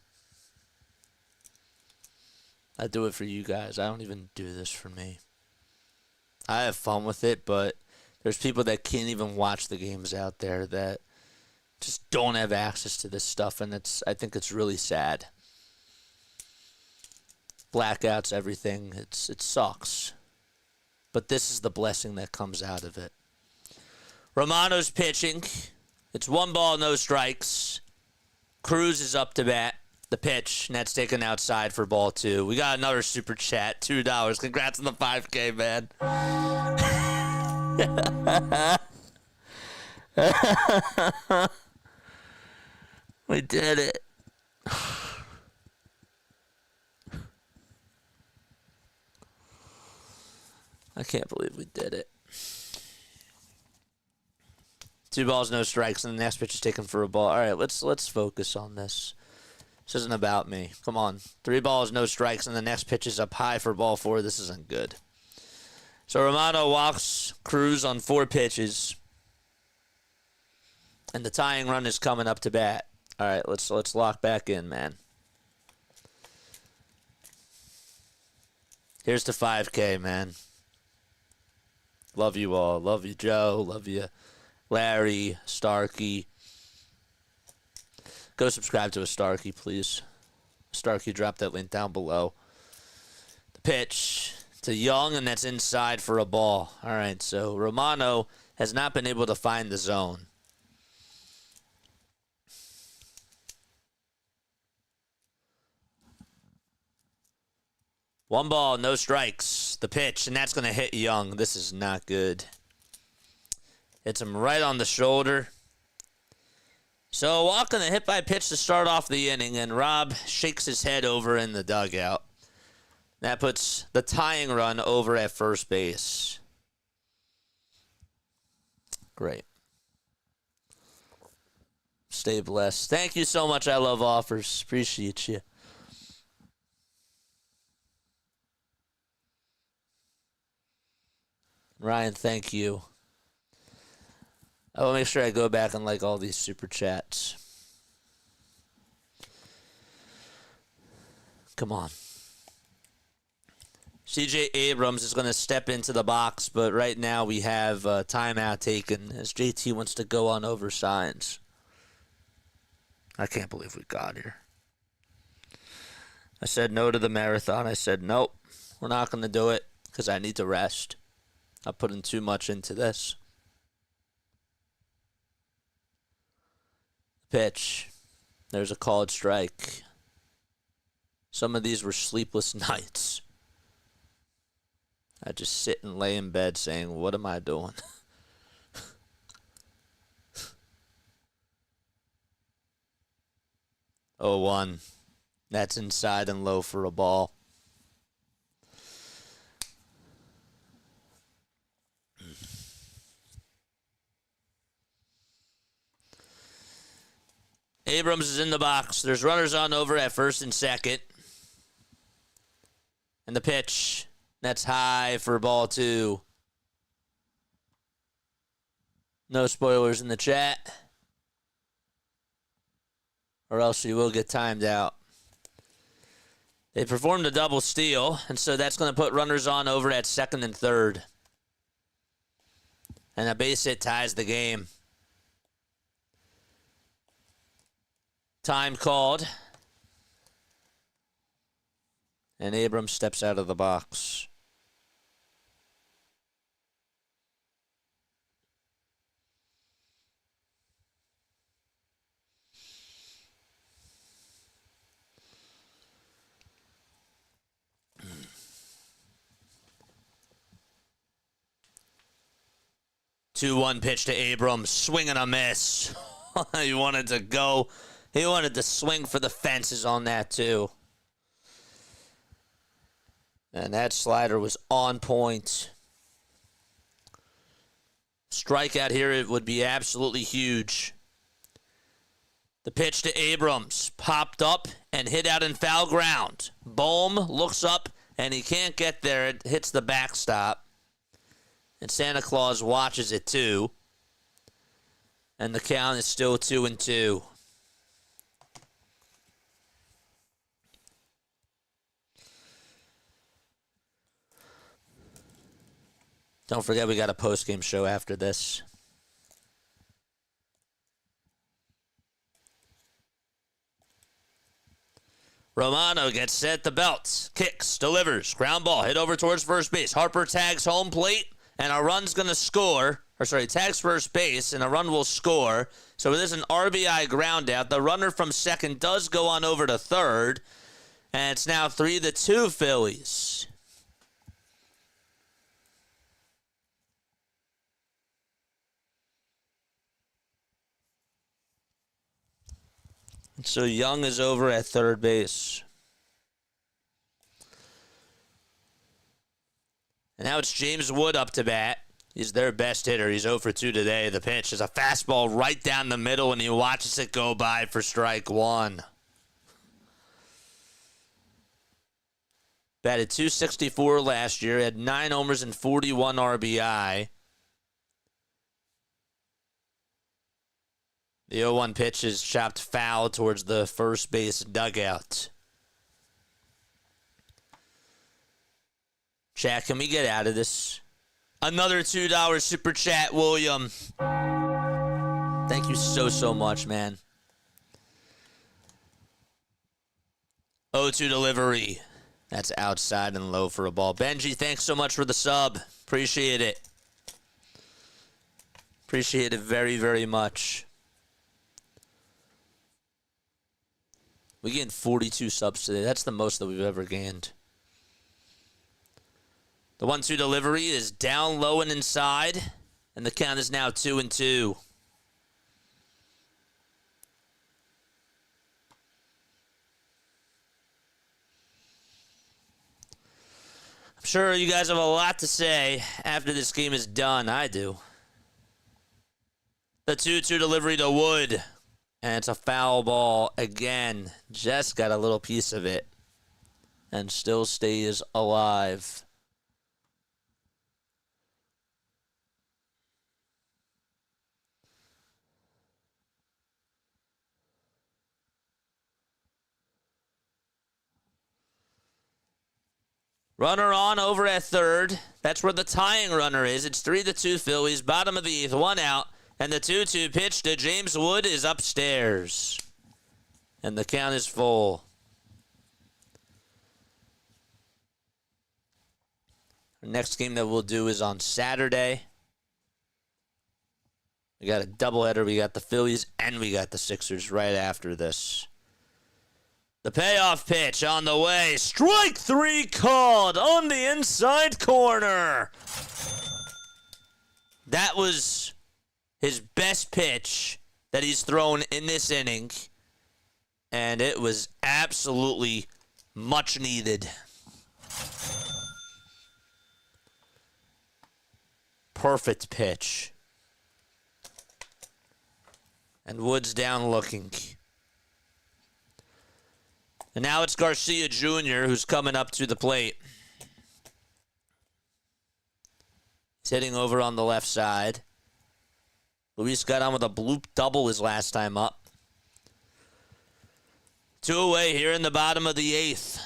I do it for you guys. I don't even do this for me. I have fun with it, but there's people that can't even watch the games out there that just don't have access to this stuff, and I think it's really sad. Blackouts, everything. It sucks. But this is the blessing that comes out of it. Romano's pitching. It's 1 ball, no strikes. Cruz is up to bat. The pitch, and that's taken outside for ball 2. We got another super chat, $2. Congrats on the 5K, man. We did it. I can't believe we did it. 2 balls, no strikes, and the next pitch is taken for a ball. All right, let's focus on this. This isn't about me. Come on. 3 balls, no strikes, and the next pitch is up high for ball 4. This isn't good. So Romano walks Cruz on 4 pitches, and the tying run is coming up to bat. All right, let's lock back in, man. Here's the 5K, man. Love you all. Love you, Joe. Love you, Larry, Starkey. Go subscribe to a Starkey, please. Starkey, drop that link down below. The pitch to Young, and that's inside for a ball. All right, so Romano has not been able to find the zone. One ball, no strikes. The pitch, and that's going to hit Young. This is not good. Hits him right on the shoulder. So walking a hit by pitch to start off the inning, and Rob shakes his head over in the dugout. That puts the tying run over at first base. Great. Stay blessed. Thank you so much. I love offers. Appreciate you. Ryan, thank you. I will make sure I go back and like all these super chats. Come on. CJ Abrams is going to step into the box, but right now we have timeout taken as JT wants to go on over signs. I can't believe we got here. I said no to the marathon. I said, nope, we're not going to do it because I need to rest. I'm putting too much into this. Pitch. There's a called strike. Some of these were sleepless nights. I just sit and lay in bed saying, what am I doing? 0-1. That's inside and low for a ball. Abrams is in the box. There's runners on over at first and second. And the pitch. That's high for ball 2. No spoilers in the chat. Or else you will get timed out. They performed a double steal, and so that's going to put runners on over at second and third. And a base hit ties the game. Time called. And Abrams steps out of the box. 2-1 pitch to Abrams. Swing and a miss. He wanted to go. He wanted to swing for the fences on that, too. And that slider was on point. Strikeout here, it would be absolutely huge. The pitch to Abrams. Popped up and hit out in foul ground. Bohm looks up, and he can't get there. It hits the backstop. And Santa Claus watches it, too. And the count is still 2-2. Don't forget we got a post-game show after this. Romano gets set the belt. Kicks, delivers, ground ball, hit over towards first base. Harper tags home plate, and a run's going to score. Tags first base, and a run will score. So there's an RBI ground out. The runner from second does go on over to third, and it's now 3-2 Phillies. So Young is over at third base. And now it's James Wood up to bat. He's their best hitter. He's 0 for 2 today. The pitch is a fastball right down the middle, and he watches it go by for strike one. Batted .264 last year. Had 9 homers and 41 RBI. The 0-1 pitch is chopped foul towards the first base dugout. Chat, can we get out of this? Another $2 super chat, William. Thank you so much, man. 0-2 delivery. That's outside and low for a ball. Benji, thanks so much for the sub. Appreciate it. Appreciate it very, very much. We gained 42 subs today. That's the most that we've ever gained. The 1-2 delivery is down low and inside, and the count is now 2-2. I'm sure you guys have a lot to say after this game is done. I do. The 2-2 delivery to Wood. And it's a foul ball again. Just got a little piece of it. And still stays alive. Runner on over at third. That's where the tying runner is. It's 3-2 Phillies. Bottom of the 8th. 1 out. And the 2-2 pitch to James Wood is upstairs. And the count is full. The next game that we'll do is on Saturday. We got a doubleheader. We got the Phillies and we got the Sixers right after this. The payoff pitch on the way. Strike 3 called on the inside corner. That was his best pitch that he's thrown in this inning. And it was absolutely much needed. Perfect pitch. And Wood's down looking. And now it's Garcia Jr. who's coming up to the plate. He's hitting over on the left side. Luis got on with a bloop double his last time up. 2 away here in the bottom of the 8th.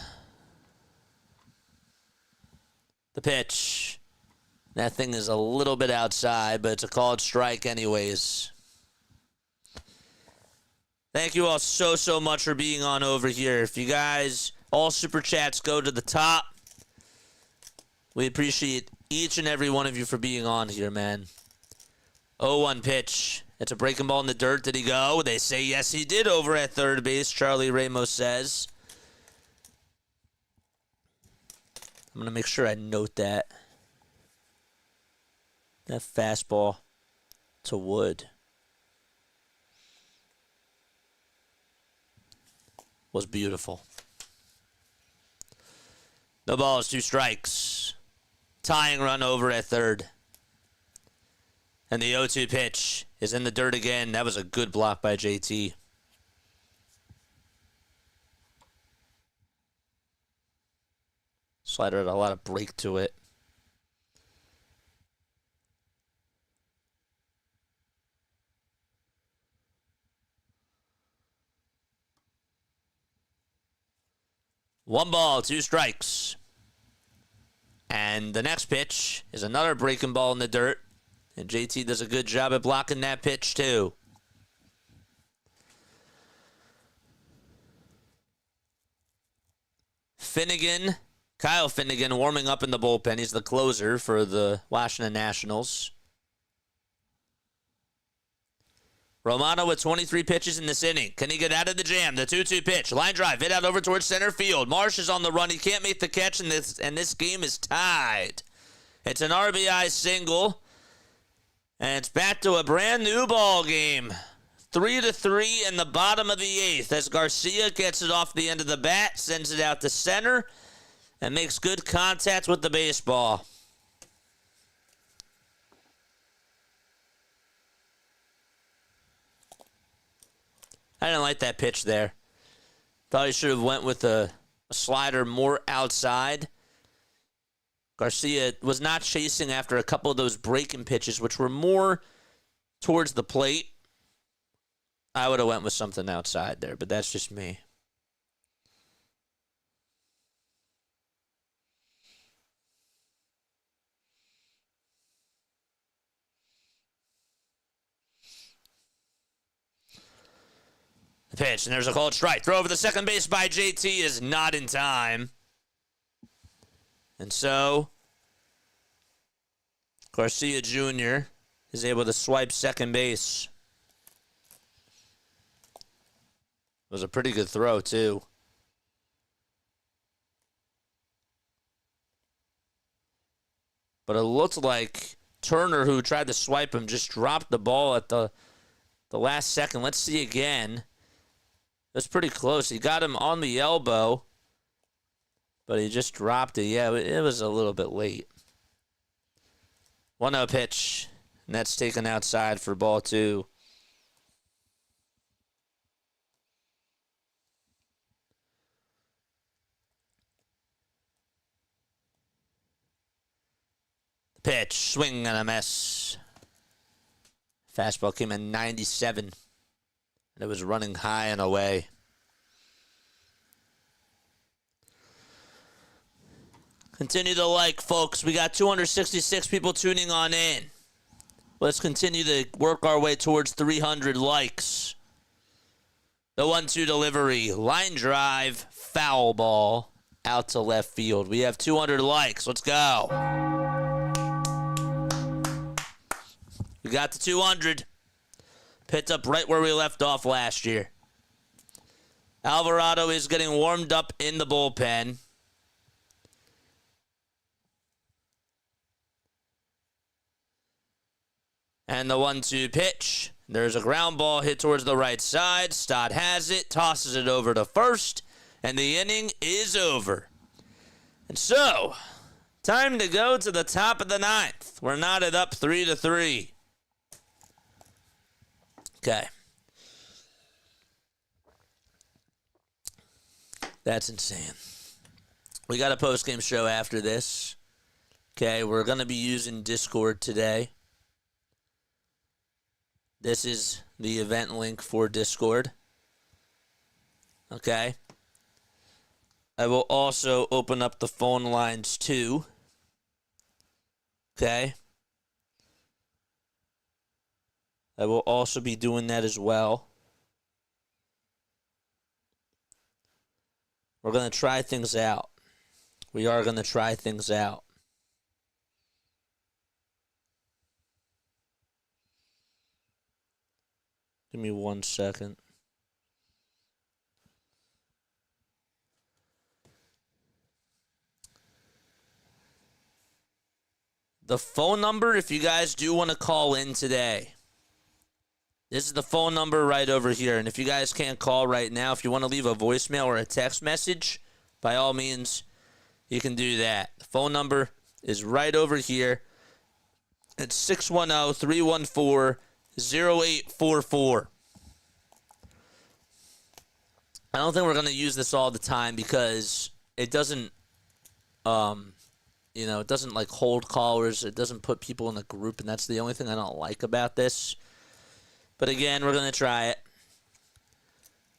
The pitch. That thing is a little bit outside, but it's a called strike anyways. Thank you all so much for being on over here. If you guys, all super chats go to the top. We appreciate each and every one of you for being on here, man. 0-1 pitch. It's a breaking ball in the dirt. Did he go? They say yes, he did over at third base, Charlie Ramos says. I'm going to make sure I note that. That fastball. to wood was beautiful. No balls, 2 strikes. Tying run over at third. And the 0-2 pitch is in the dirt again. That was a good block by JT. Slider had a lot of break to it. One ball, 2 strikes. And the next pitch is another breaking ball in the dirt. And JT does a good job at blocking that pitch, too. Kyle Finnegan warming up in the bullpen. He's the closer for the Washington Nationals. Romano with 23 pitches in this inning. Can he get out of the jam? The 2-2 pitch. Line drive. Hit out over towards center field. Marsh is on the run. He can't make the catch, and this game is tied. It's an RBI single. And it's back to a brand new ball game. 3-3 in the bottom of the 8th as Garcia gets it off the end of the bat, sends it out to center, and makes good contact with the baseball. I didn't like that pitch there. Thought he should have went with a slider more outside. Garcia was not chasing after a couple of those breaking pitches, which were more towards the plate. I would have went with something outside there, but that's just me. The pitch, and there's a called strike. Throw over the second base by JT is not in time. And so, Garcia Jr. is able to swipe second base. It was a pretty good throw, too. But it looked like Turner, who tried to swipe him, just dropped the ball at the last second. Let's see again. That's pretty close. He got him on the elbow, but he just dropped it. Yeah, it was a little bit late. 1-0 pitch, and that's taken outside for ball 2. Pitch, swing and a miss. Fastball came in 97, and it was running high and away. Continue to like, folks. We got 266 people tuning on in. Let's continue to work our way towards 300 likes. The 1-2 delivery. Line drive. Foul ball. Out to left field. We have 200 likes. Let's go. We got to 200. Picked up right where we left off last year. Alvarado is getting warmed up in the bullpen. And the 1-2 pitch. There's a ground ball hit towards the right side. Stott has it, tosses it over to first, and the inning is over. And so, time to go to the top of the 9th. We're knotted up 3-3. Okay. That's insane. We got a post-game show after this. Okay, we're going to be using Discord today. This is the event link for Discord. Okay. I will also open up the phone lines too. Okay. I will also be doing that as well. We're going to try things out. We are going to try things out. Give me 1 second. The phone number, if you guys do want to call in today, This is the phone number right over here. And if you guys can't call right now, if you want to leave a voicemail or a text message, by all means, you can do that. The phone number is right over here. It's 610-314-0844. I don't think we're going to use this all the time because it doesn't, it doesn't like hold callers. It doesn't put people in a group, and that's the only thing I don't like about this. But again, we're going to try it.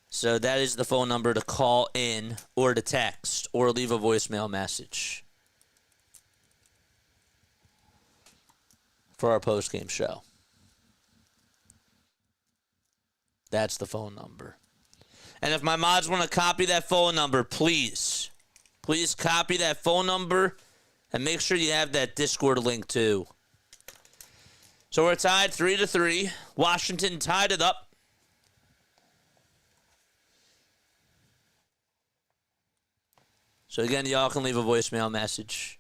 So that is the phone number to call in or to text or leave a voicemail message for our post-game show. That's the phone number. And if my mods want to copy that phone number, please copy that phone number and make sure you have that Discord link too. So we're tied 3-3. Washington tied it up. So again, y'all can leave a voicemail message.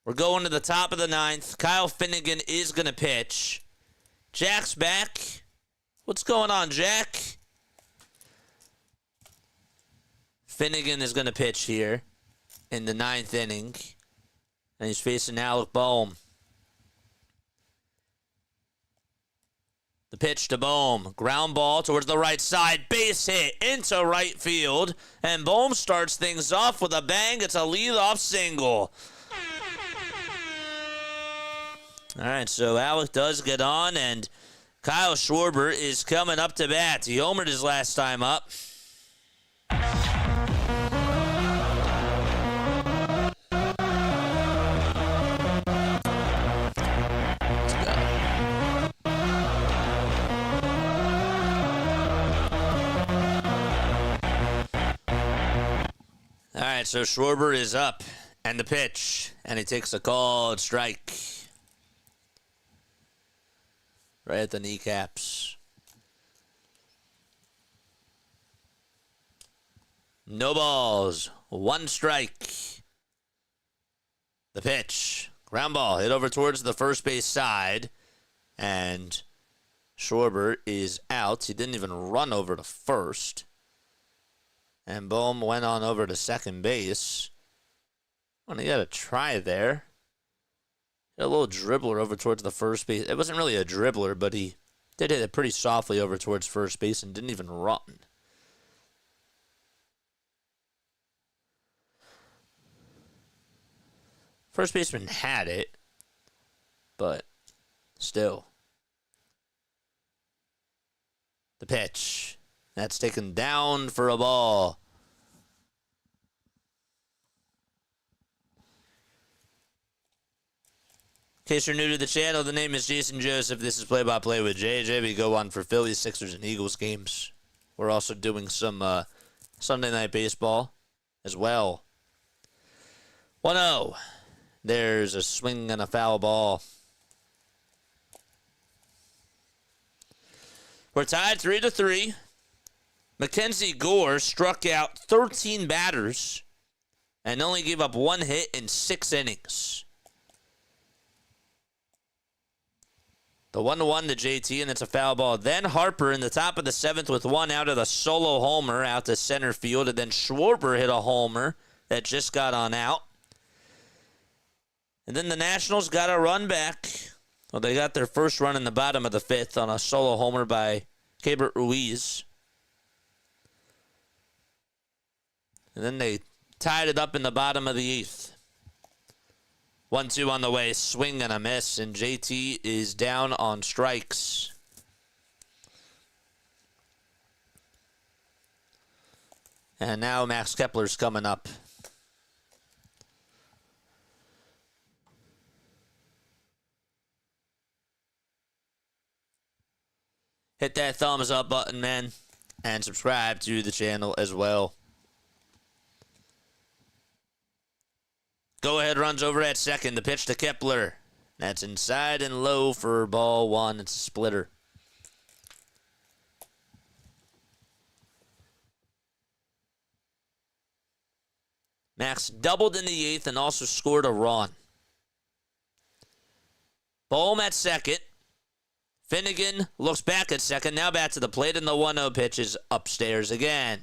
We're going to the top of the ninth. Kyle Finnegan is going to pitch. Jack's back. What's going on, Jack? Finnegan is going to pitch here in the ninth inning. And he's facing Alec Bohm. The pitch to Bohm. Ground ball towards the right side. Base hit into right field. And Bohm starts things off with a bang. It's a leadoff single. All right, so Alec does get on, and Kyle Schwarber is coming up to bat. He homered his last time up. All right, so Schwarber is up, and the pitch, and he takes a called strike. Right at the kneecaps. No balls, one strike. The pitch, ground ball, hit over towards the first base side, and Schwarber is out. He didn't even run over to first. And Bohm went on over to second base. Well, he got a try there. Hit a little dribbler over towards the first base. It wasn't really a dribbler, but he did hit it pretty softly over towards first base and didn't even run. First baseman had it, but still. The pitch. That's taken down for a ball. In case you're new to the channel, the name is Jason Joseph. This is Play-by-Play with JJ. We go on for Phillies, Sixers, and Eagles games. We're also doing some Sunday Night Baseball as well. 1-0. There's a swing and a foul ball. We're tied 3-3. Mackenzie Gore struck out 13 batters and only gave up one hit in 6 innings. The 1-1 to JT, and it's a foul ball. Then Harper in the top of the 7th with one out of the solo homer out to center field, and then Schwarber hit a homer that just got on out. And then the Nationals got a run back. Well, they got their first run in the bottom of the 5th on a solo homer by Keibert Ruiz. And then they tied it up in the bottom of the 8th. 1-2 on the way, swing and a miss, and JT is down on strikes. And now Max Kepler's coming up. Hit that thumbs up button, man, and subscribe to the channel as well. Go ahead runs over at second. The pitch to Kepler. That's inside and low for ball 1. It's a splitter. Max doubled in the 8th and also scored a run. Bohm at second. Finnegan looks back at second, now back to the plate, and the 1-0 pitch is upstairs again.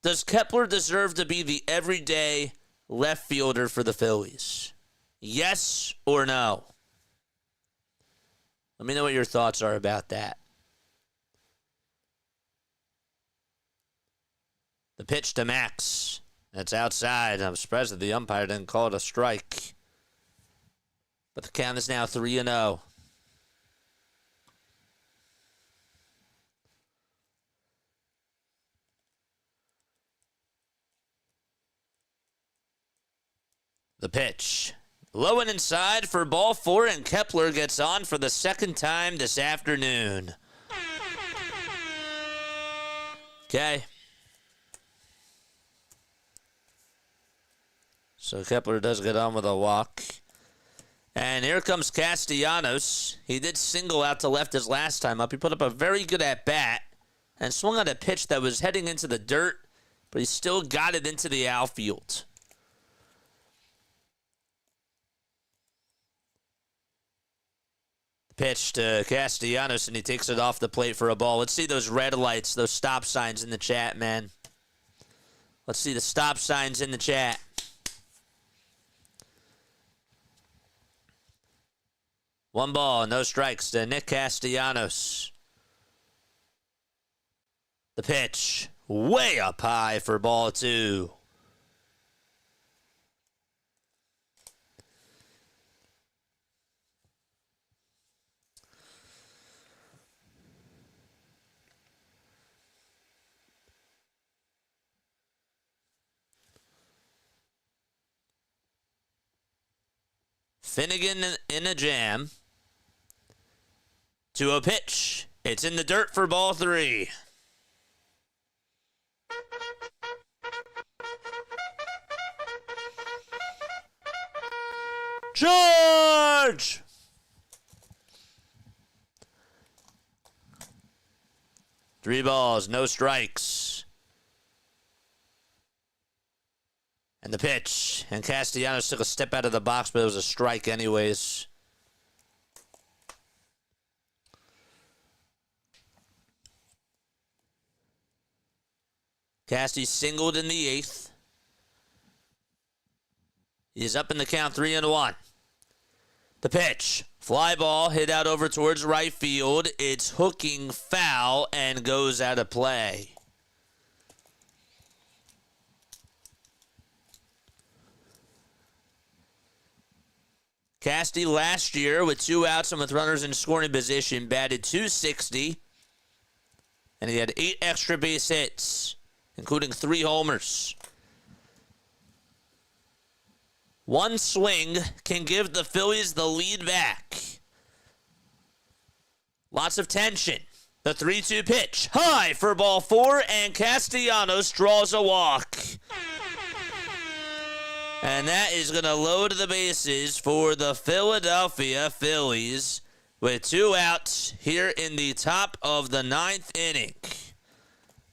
Does Kepler deserve to be the everyday left fielder for the Phillies? Yes or no? Let me know what your thoughts are about that. The pitch to Max. That's outside. I'm surprised that the umpire didn't call it a strike. But the count is now 3-0. The pitch. Low and inside for ball 4, and Kepler gets on for the second time this afternoon. Okay. So Kepler does get on with a walk. And here comes Castellanos. He did single out to left his last time up. He put up a very good at-bat and swung on a pitch that was heading into the dirt, but he still got it into the outfield. Pitch to Castellanos, and he takes it off the plate for a ball. Let's see those red lights, those stop signs in the chat, man. Let's see the stop signs in the chat. One ball, no strikes to Nick Castellanos. The pitch, way up high for ball 2. Finnegan in a jam. To a pitch. It's in the dirt for ball 3. George! Three balls, no strikes. And the pitch. And Castellanos took a step out of the box, but it was a strike anyways. Casty singled in the 8th. He's up in the count 3-1. The pitch. Fly ball hit out over towards right field. It's hooking foul and goes out of play. Casty last year with 2 outs and with runners in scoring position batted .260. And he had 8 extra base hits, including 3 homers. One swing can give the Phillies the lead back. Lots of tension. The 3-2 pitch. High for ball 4, and Castellanos draws a walk. And that is going to load the bases for the Philadelphia Phillies with 2 outs here in the top of the 9th inning.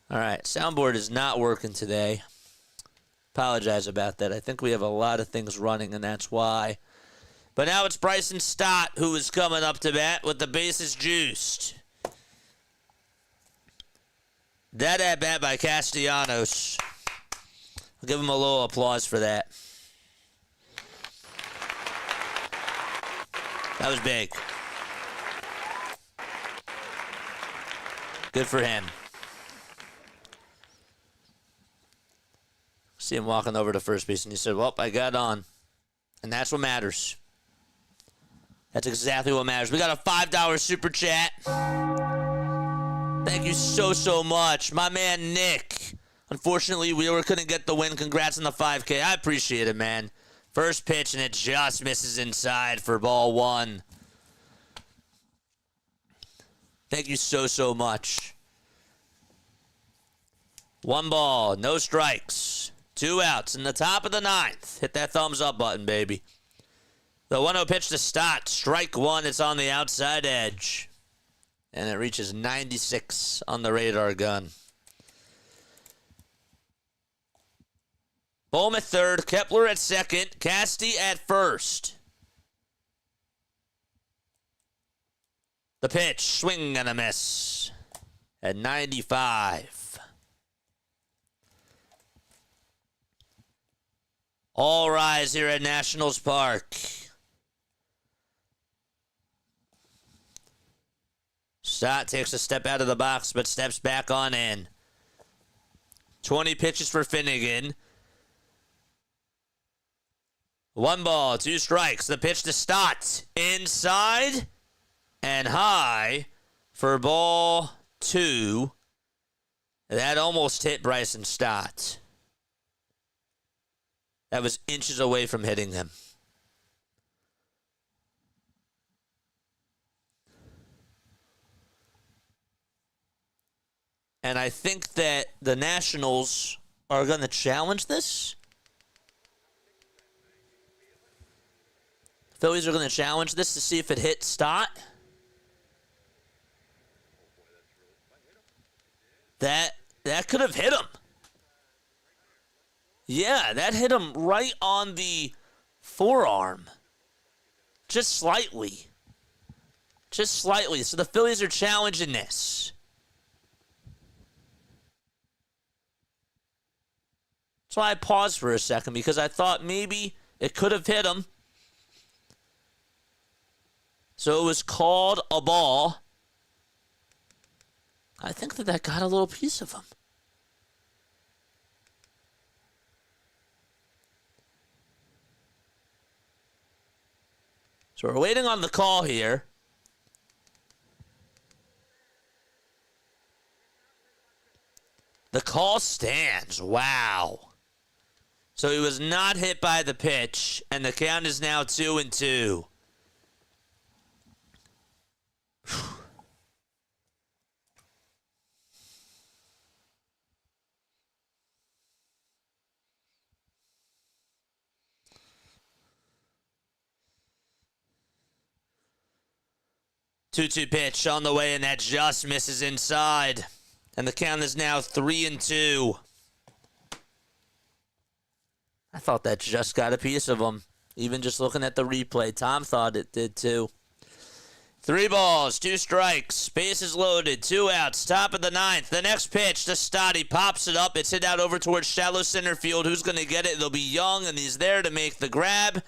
All right, soundboard is not working today. Apologize about that. I think we have a lot of things running, and that's why. But now it's Bryson Stott who is coming up to bat with the bases juiced. That at-bat by Castellanos. I'll give him a little applause for that. That was big. Good for him. See him walking over to first base, and he said, well, I got on. And that's what matters. That's exactly what matters. We got a $5 super chat. Thank you so much. My man, Nick. Unfortunately, Wheeler couldn't get the win. Congrats on the 5K. I appreciate it, man. First pitch, and it just misses inside for ball 1. Thank you so much. 1 ball, no strikes. 2 outs in the top of the 9th. Hit that thumbs up button, baby. The 1-0 pitch to Stott. Strike 1. It's on the outside edge. And it reaches 96 on the radar gun. Bohm at third, Kepler at second, Casty at first. The pitch, swing and a miss at 95. All rise here at Nationals Park. Stott takes a step out of the box, but steps back on in. 20 pitches for Finnegan. 1 ball, 2 strikes. The pitch to Stott. Inside and high for ball 2. That almost hit Bryson Stott. That was inches away from hitting him. And I think that the Nationals are going to challenge this. Phillies are going to challenge this to see if it hit Stott. That could have hit him. Yeah, that hit him right on the forearm. Just slightly. Just slightly. So the Phillies are challenging this. That's why I paused for a second, because I thought maybe it could have hit him. So it was called a ball. I think that got a little piece of him. So we're waiting on the call here. The call stands. Wow. So he was not hit by the pitch, and the count is now 2-2. 2-2 pitch on the way, and that just misses inside. And the count is now 3-2. I thought that just got a piece of him. Even just looking at the replay, Tom thought it did too. 3 balls, 2 strikes, bases loaded, 2 outs, top of the 9th. The next pitch to Stott. He pops it up. It's hit out over towards shallow center field. Who's going to get it? It'll be Young, and he's there to make the grab.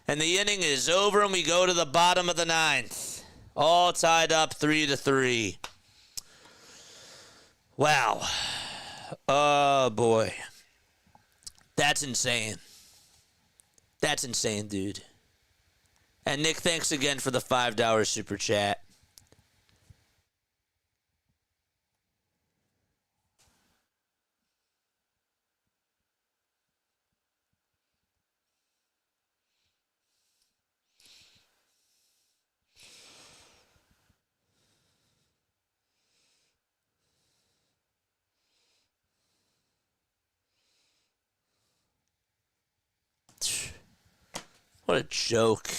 And the inning is over, and we go to the bottom of the 9th. All tied up 3-3. Wow. Oh, boy. That's insane. That's insane, dude. And Nick, thanks again for the $5 super chat. What a joke.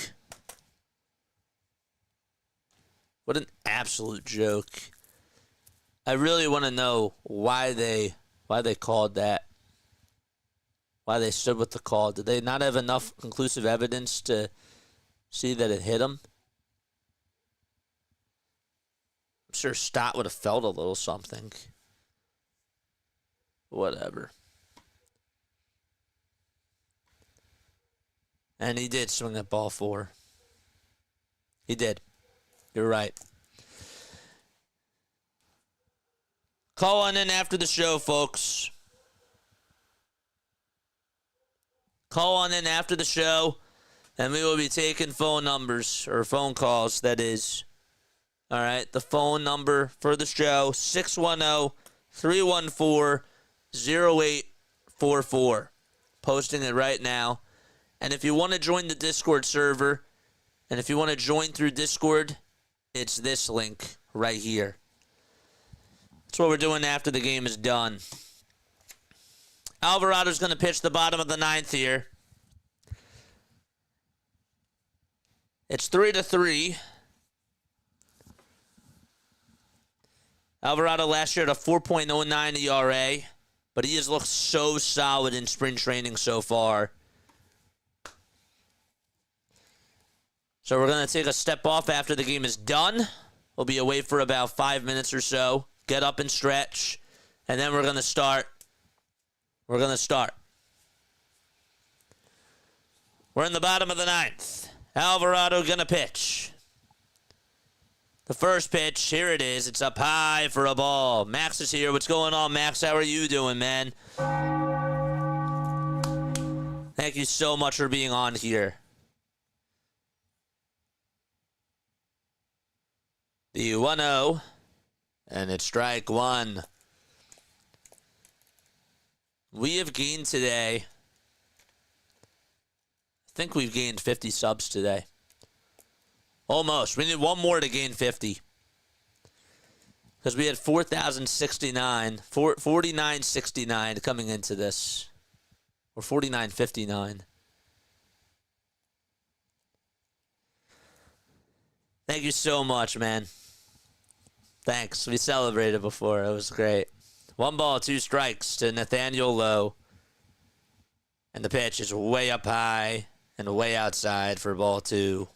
What an absolute joke. I really want to know why they called that. Why they stood with the call. Did they not have enough conclusive evidence to see that it hit him? I'm sure Stott would have felt a little something. Whatever. And he did swing that ball 4. He did. You're right. Call on in after the show, folks. Call on in after the show, and we will be taking phone numbers, or phone calls, that is. All right, the phone number for the show, 610-314-0844. Posting it right now. And if you want to join the Discord server, and if you want to join through Discord, it's this link right here. That's what we're doing after the game is done. Alvarado's going to pitch the bottom of the 9th here. It's 3-3. Alvarado last year had a 4.09 ERA, but he has looked so solid in spring training so far. So we're going to take a step off after the game is done. We'll be away for about 5 minutes or so. Get up and stretch. And then we're going to start. We're in the bottom of the ninth. Alvarado going to pitch. The first pitch, here it is. It's up high for a ball. Max is here. What's going on, Max? How are you doing, man? Thank you so much for being on here. The 1-0, and it's strike one. We have gained today, I think we've gained 50 subs today. Almost. We need one more to gain 50. Because we had 4969 coming into this. Or 4959. Thank you so much, man. Thanks. We celebrated before. It was great. 1 ball, 2 strikes to Nathaniel Lowe. And the pitch is way up high and way outside for ball 2.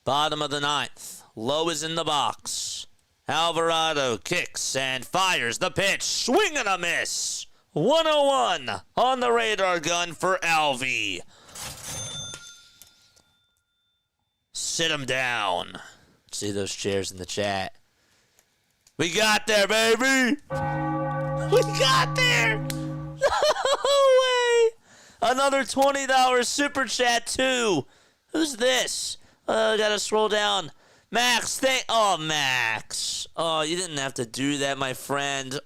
Bottom of the ninth. Lowe is in the box. Alvarado kicks and fires the pitch. Swing and a miss. 101 on the radar gun for Alvy. Sit him down. See those chairs in the chat. We got there, baby. We got there. No way. Another $20 super chat, too. Who's this? Gotta scroll down. Max, Max. Oh, you didn't have to do that, my friend.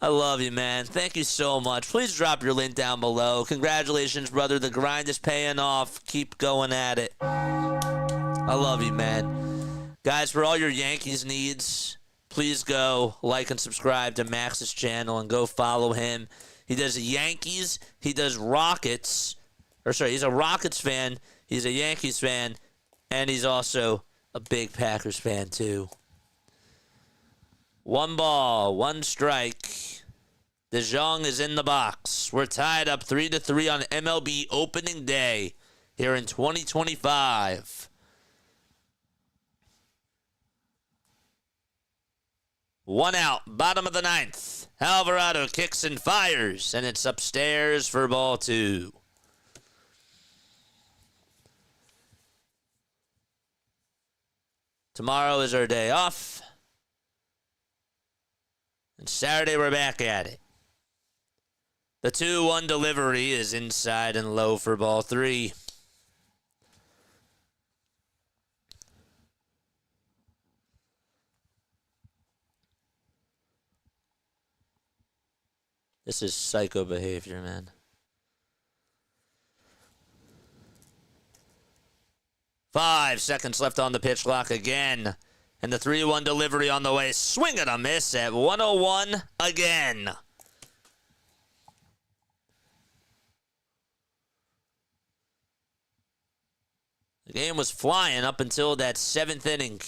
I love you, man. Thank you so much. Please drop your link down below. Congratulations, brother. The grind is paying off. Keep going at it. I love you, man. Guys, for all your Yankees needs, please go like and subscribe to Max's channel and go follow him. He does Yankees. He does Rockets. He's a Rockets fan. He's a Yankees fan. And he's also a big Packers fan, too. 1 ball, 1 strike. DeJong is in the box. We're tied up 3-3 on MLB opening day here in 2025. 1 out, bottom of the ninth. Alvarado kicks and fires, and it's upstairs for ball 2. Tomorrow is our day off. And Saturday, we're back at it. The 2-1 delivery is inside and low for ball 3. This is psycho behavior, man. 5 seconds left on the pitch clock again. And the 3-1 delivery on the way. Swing and a miss at 101 again. The game was flying up until that 7th inning.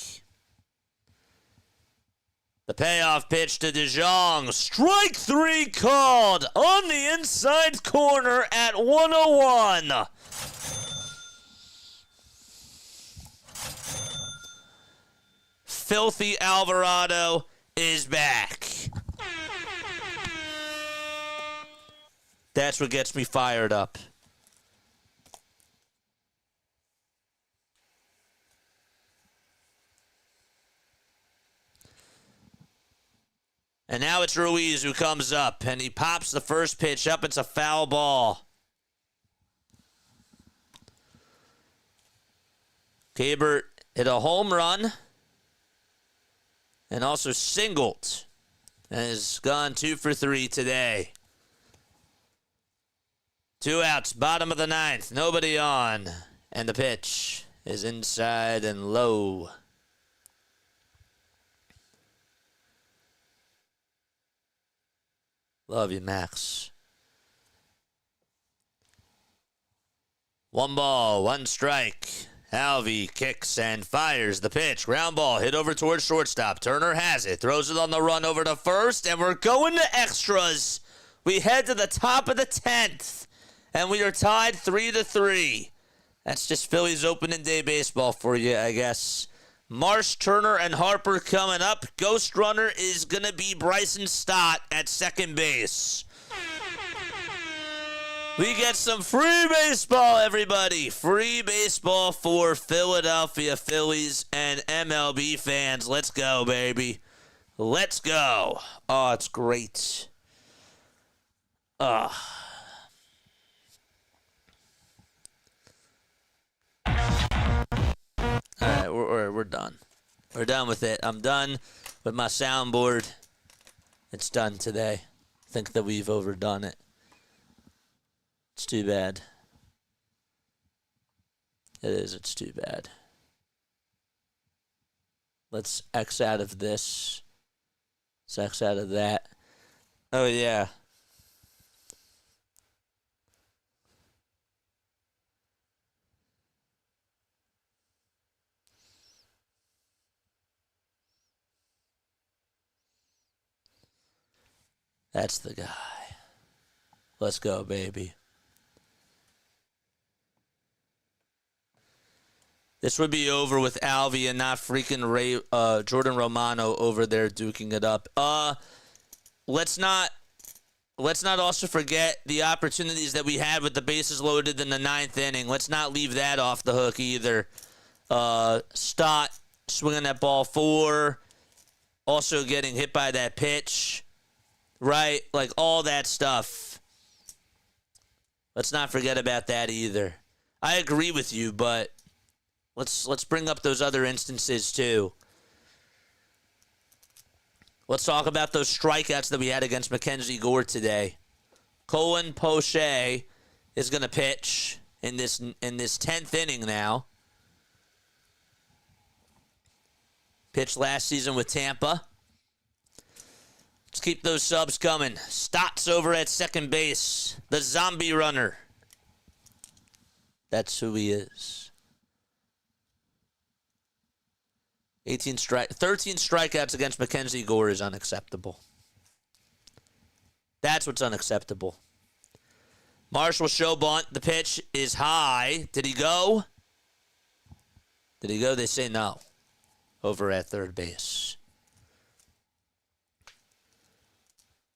The payoff pitch to DeJong. Strike 3 called on the inside corner at 101. Filthy Alvarado is back. That's what gets me fired up. And now it's Ruiz who comes up, and he pops the first pitch up. It's a foul ball. Kabert hit a home run and also singled and has gone 2 for 3 today. 2 outs, bottom of the ninth, nobody on. And the pitch is inside and low. Love you, Max. 1 ball, 1 strike. Alvy kicks and fires the pitch. Ground ball hit over towards shortstop. Turner has it. Throws it on the run over to first. And we're going to extras We head to the top of the 10th, and we are tied 3-3. That's just Phillies opening day baseball for you, I guess. Marsh, Turner, and Harper coming up. Ghost runner is going to be Bryson Stott at second base. We get some free baseball, everybody. Free baseball for Philadelphia Phillies and MLB fans. Let's go, baby. Let's go. Oh, it's great. All right, we're done. We're done with it. I'm done with my soundboard. It's done today. I think that we've overdone it. It's too bad. It is. It's too bad. Let's X out of this. Let's X out of that. Oh, yeah. That's the guy. Let's go, baby. This would be over with Alvy and not freaking Jordan Romano over there duking it up. Let's not also forget the opportunities that we had with the bases loaded in the 9th inning. Let's not leave that off the hook either. Stott swinging that ball 4, also getting hit by that pitch, right? Like all that stuff. Let's not forget about that either. I agree with you, but let's bring up those other instances too. Let's talk about those strikeouts that we had against Mackenzie Gore today. Colin Poche is going to pitch in this 10th inning now. Pitched last season with Tampa. Let's keep those subs coming. Stott's over at second base. The zombie runner. That's who he is. 13 strikeouts against Mackenzie Gore is unacceptable. That's what's unacceptable. Marshall show bunt. The pitch is high. Did he go? Did he go? They say no. Over at third base.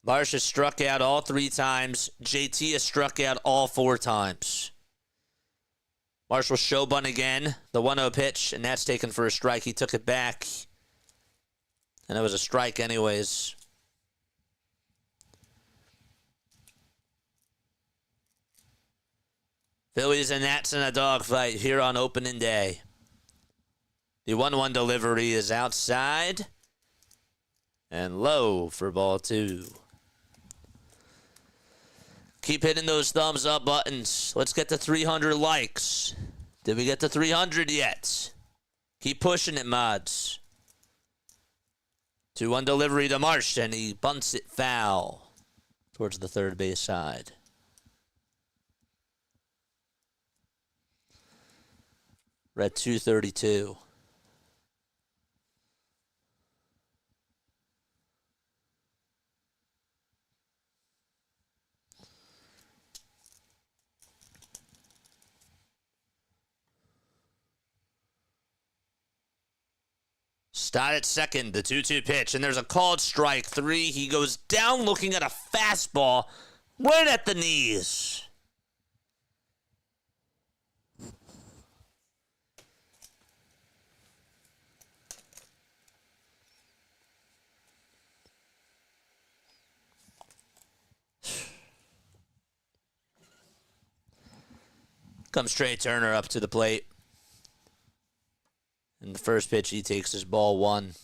Marsh has struck out all 3 times. JT has struck out all 4 times. Marshall show bunt again. The 1-0 pitch, and that's taken for a strike. He took it back. And it was a strike anyways. Phillies and Nats in a dogfight here on opening day. The 1-1 delivery is outside. And low for ball 2. Keep hitting those thumbs up buttons. Let's get to 300 likes. Did we get to 300 yet? Keep pushing it, mods. 2-1 delivery to Marsh, and he bunts it foul towards the third base side. We're at 232. Stott at second, the 2-2 pitch, and there's a called strike 3. He goes down looking at a fastball right at the knees. Comes Trey Turner up to the plate. In the first pitch, he takes his ball 1.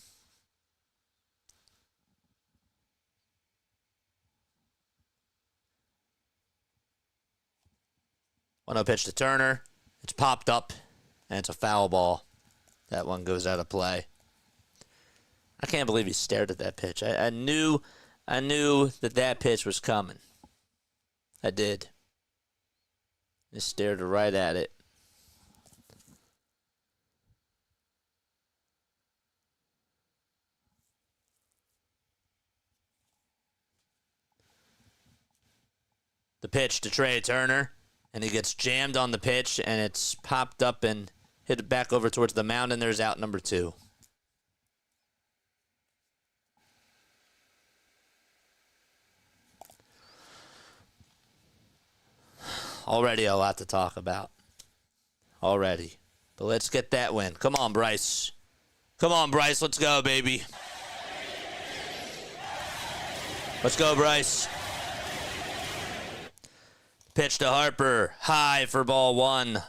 One-0 pitch to Turner. It's popped up, and it's a foul ball. That one goes out of play. I can't believe he stared at that pitch. I knew that pitch was coming. I did. He stared right at it. pitch to Trey Turner, and he gets jammed on the pitch, and it's popped up and hit it back over towards the mound, and there's out number 2. Already a lot to talk about. Already. But let's get that win. Come on, Bryce. Come on, Bryce. Let's go, baby. Let's go, Bryce. Pitch to Harper. High for ball 1.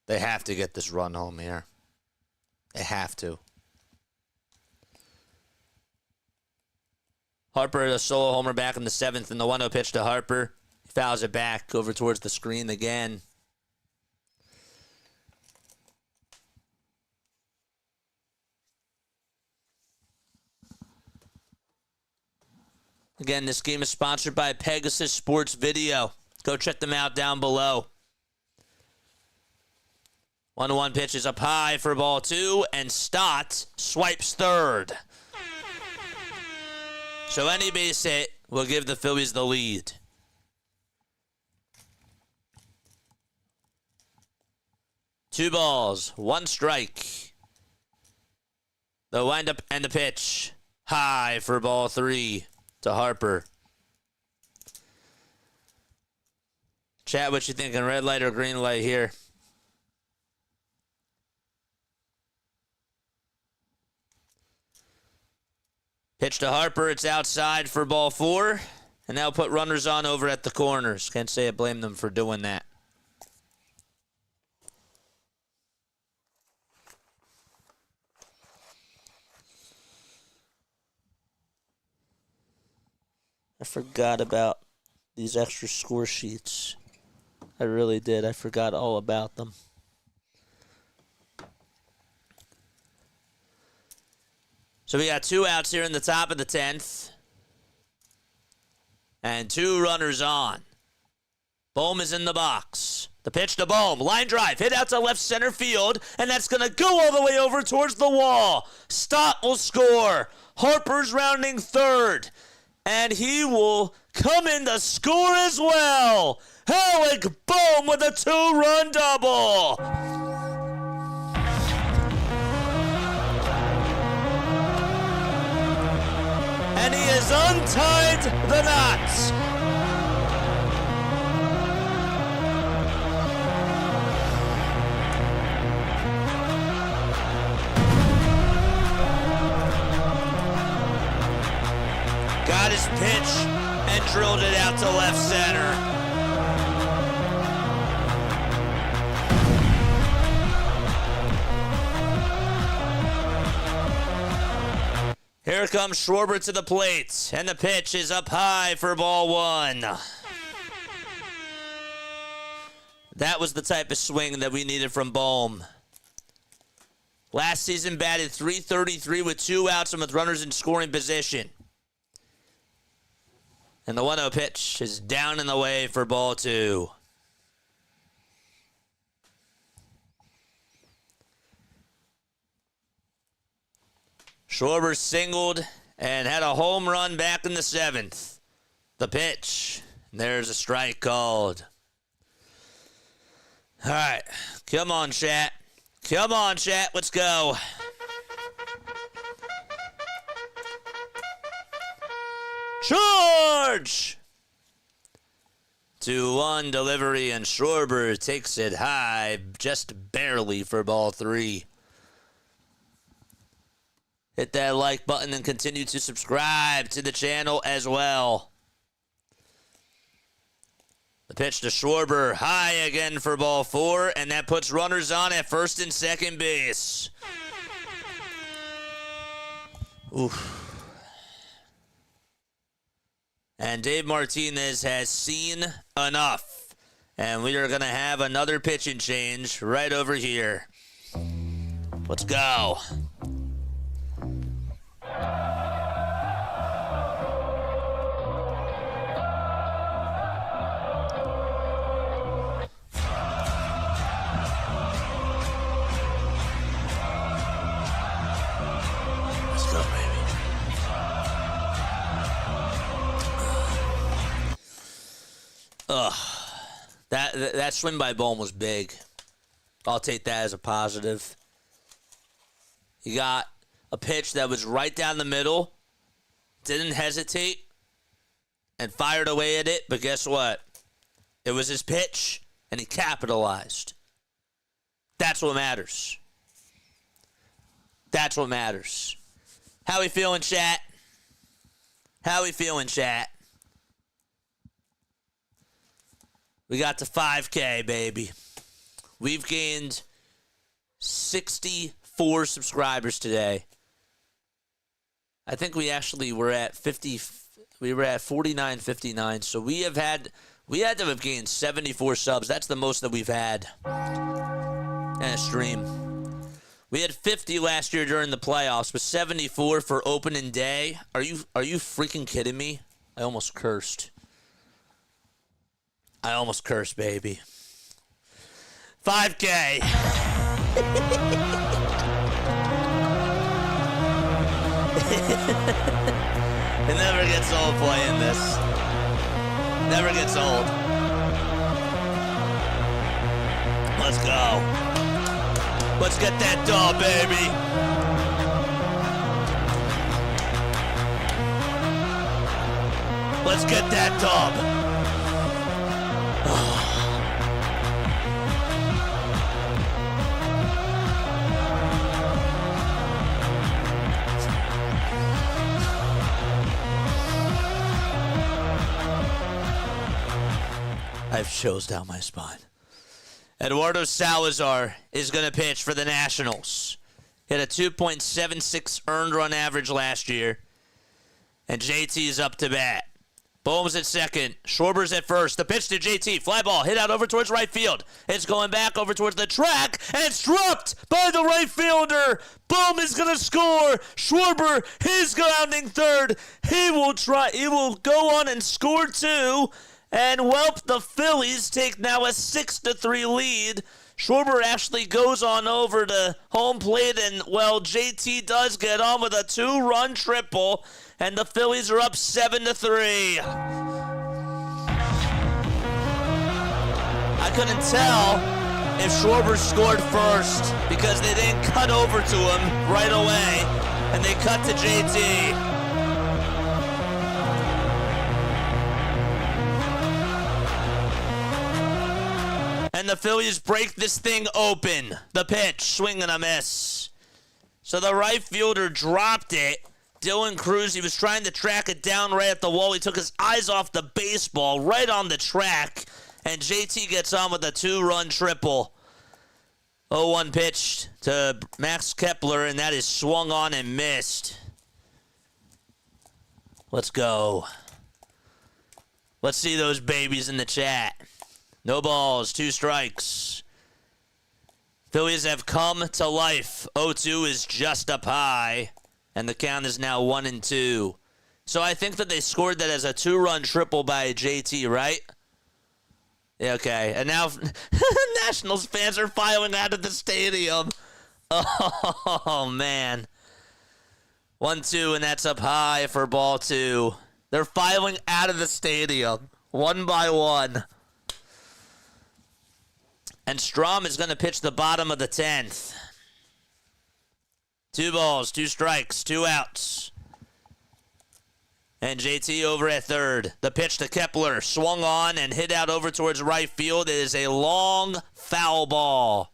They have to get this run home here. They have to. Harper, a solo homer back in the 7th, and the 1-0 pitch to Harper. He fouls it back over towards the screen again. Again, this game is sponsored by Pegasus Sports Video. Go check them out down below. 1-1 pitch is up high for ball 2, and Stott swipes third. So any base hit will give the Phillies the lead. Two balls, 1 strike. The windup and the pitch. High for ball 3 to Harper. Chat, what you thinking? Red light or green light here? Pitch to Harper. It's outside for ball 4. And that'll put runners on over at the corners. Can't say I blame them for doing that. I forgot about these extra score sheets. I really did. I forgot all about them. So we got 2 outs here in the top of the 10th. And 2 runners on. Bohm is in the box. The pitch to Bohm. Line drive. Hit out to left center field. And that's going to go all the way over towards the wall. Stott will score. Harper's rounding third. And he will come in to score as well. Alec Bohm with a 2-run double. And he has untied the knots. Got his pitch and drilled it out to left center. Here comes Schwarber to the plate, and the pitch is up high for ball 1. That was the type of swing that we needed from Bohm. Last season batted .333 with 2 outs and with runners in scoring position. And the 1-0 pitch is down and away for ball 2. Schwarber singled and had a home run back in the 7th. The pitch. There's a strike called. All right. Come on, chat. Come on, chat. Let's go. Charge! 2-1 delivery, and Schwarber takes it high, just barely for ball 3. Hit that like button and continue to subscribe to the channel as well. The pitch to Schwarber, high again for ball 4, and that puts runners on at first and second base. Oof. And Dave Martinez has seen enough. And we are going to have another pitching change right over here. Let's go. That swing by Bohm was big. I'll take that as a positive. He got a pitch that was right down the middle, didn't hesitate, and fired away at it. But guess what? It was his pitch, and he capitalized. That's what matters. That's what matters. How we feeling, chat? How we feeling, chat? We got to 5K, baby. We've gained 64 subscribers today. I think we actually were at 50. We were at 49.59. So we had to have gained 74 subs. That's the most that we've had in a stream. We had 50 last year during the playoffs, but 74 for opening day. Are you freaking kidding me? I almost cursed. Baby. 5K. It never gets old playing this. Never gets old. Let's go. Let's get that dub, baby. Let's get that dub. I have chills down my spine. Eduardo Salazar is going to pitch for the Nationals. He had a 2.76 earned run average last year. And JT is up to bat. Bohm's at second. Schwarber's at first. The pitch to JT. Fly ball hit out over towards right field. It's going back over towards the track. And it's dropped by the right fielder. Bohm is going to score. Schwarber, he's grounding third. He will go on and score two. And whelp, the Phillies take now a 6-3 lead. Schwarber actually goes on over to home plate, and, well, JT does get on with a 2-run triple, and the Phillies are up 7-3. I couldn't tell if Schwarber scored first because they didn't cut over to him right away, and they cut to JT. And the Phillies break this thing open. The pitch, swing and a miss. So the right fielder dropped it. Dylan Cruz, he was trying to track it down right at the wall. He took his eyes off the baseball right on the track. And JT gets on with a 2-run triple. 0-1 pitch to Max Kepler, and that is swung on and missed. Let's go. Let's see those babies in the chat. No balls, 2 strikes. Phillies have come to life. 0-2 is just up high, and the count is now 1-2. So I think that they scored that as a 2-run triple by JT, right? Yeah, okay. And now Nationals fans are filing out of the stadium. Oh, man. 1-2, and that's up high for ball 2. They're filing out of the stadium, one by one. And Strom is going to pitch the bottom of the 10th. 2 balls, 2 strikes, 2 outs. And JT over at third. The pitch to Kepler, swung on and hit out over towards right field. It is a long foul ball.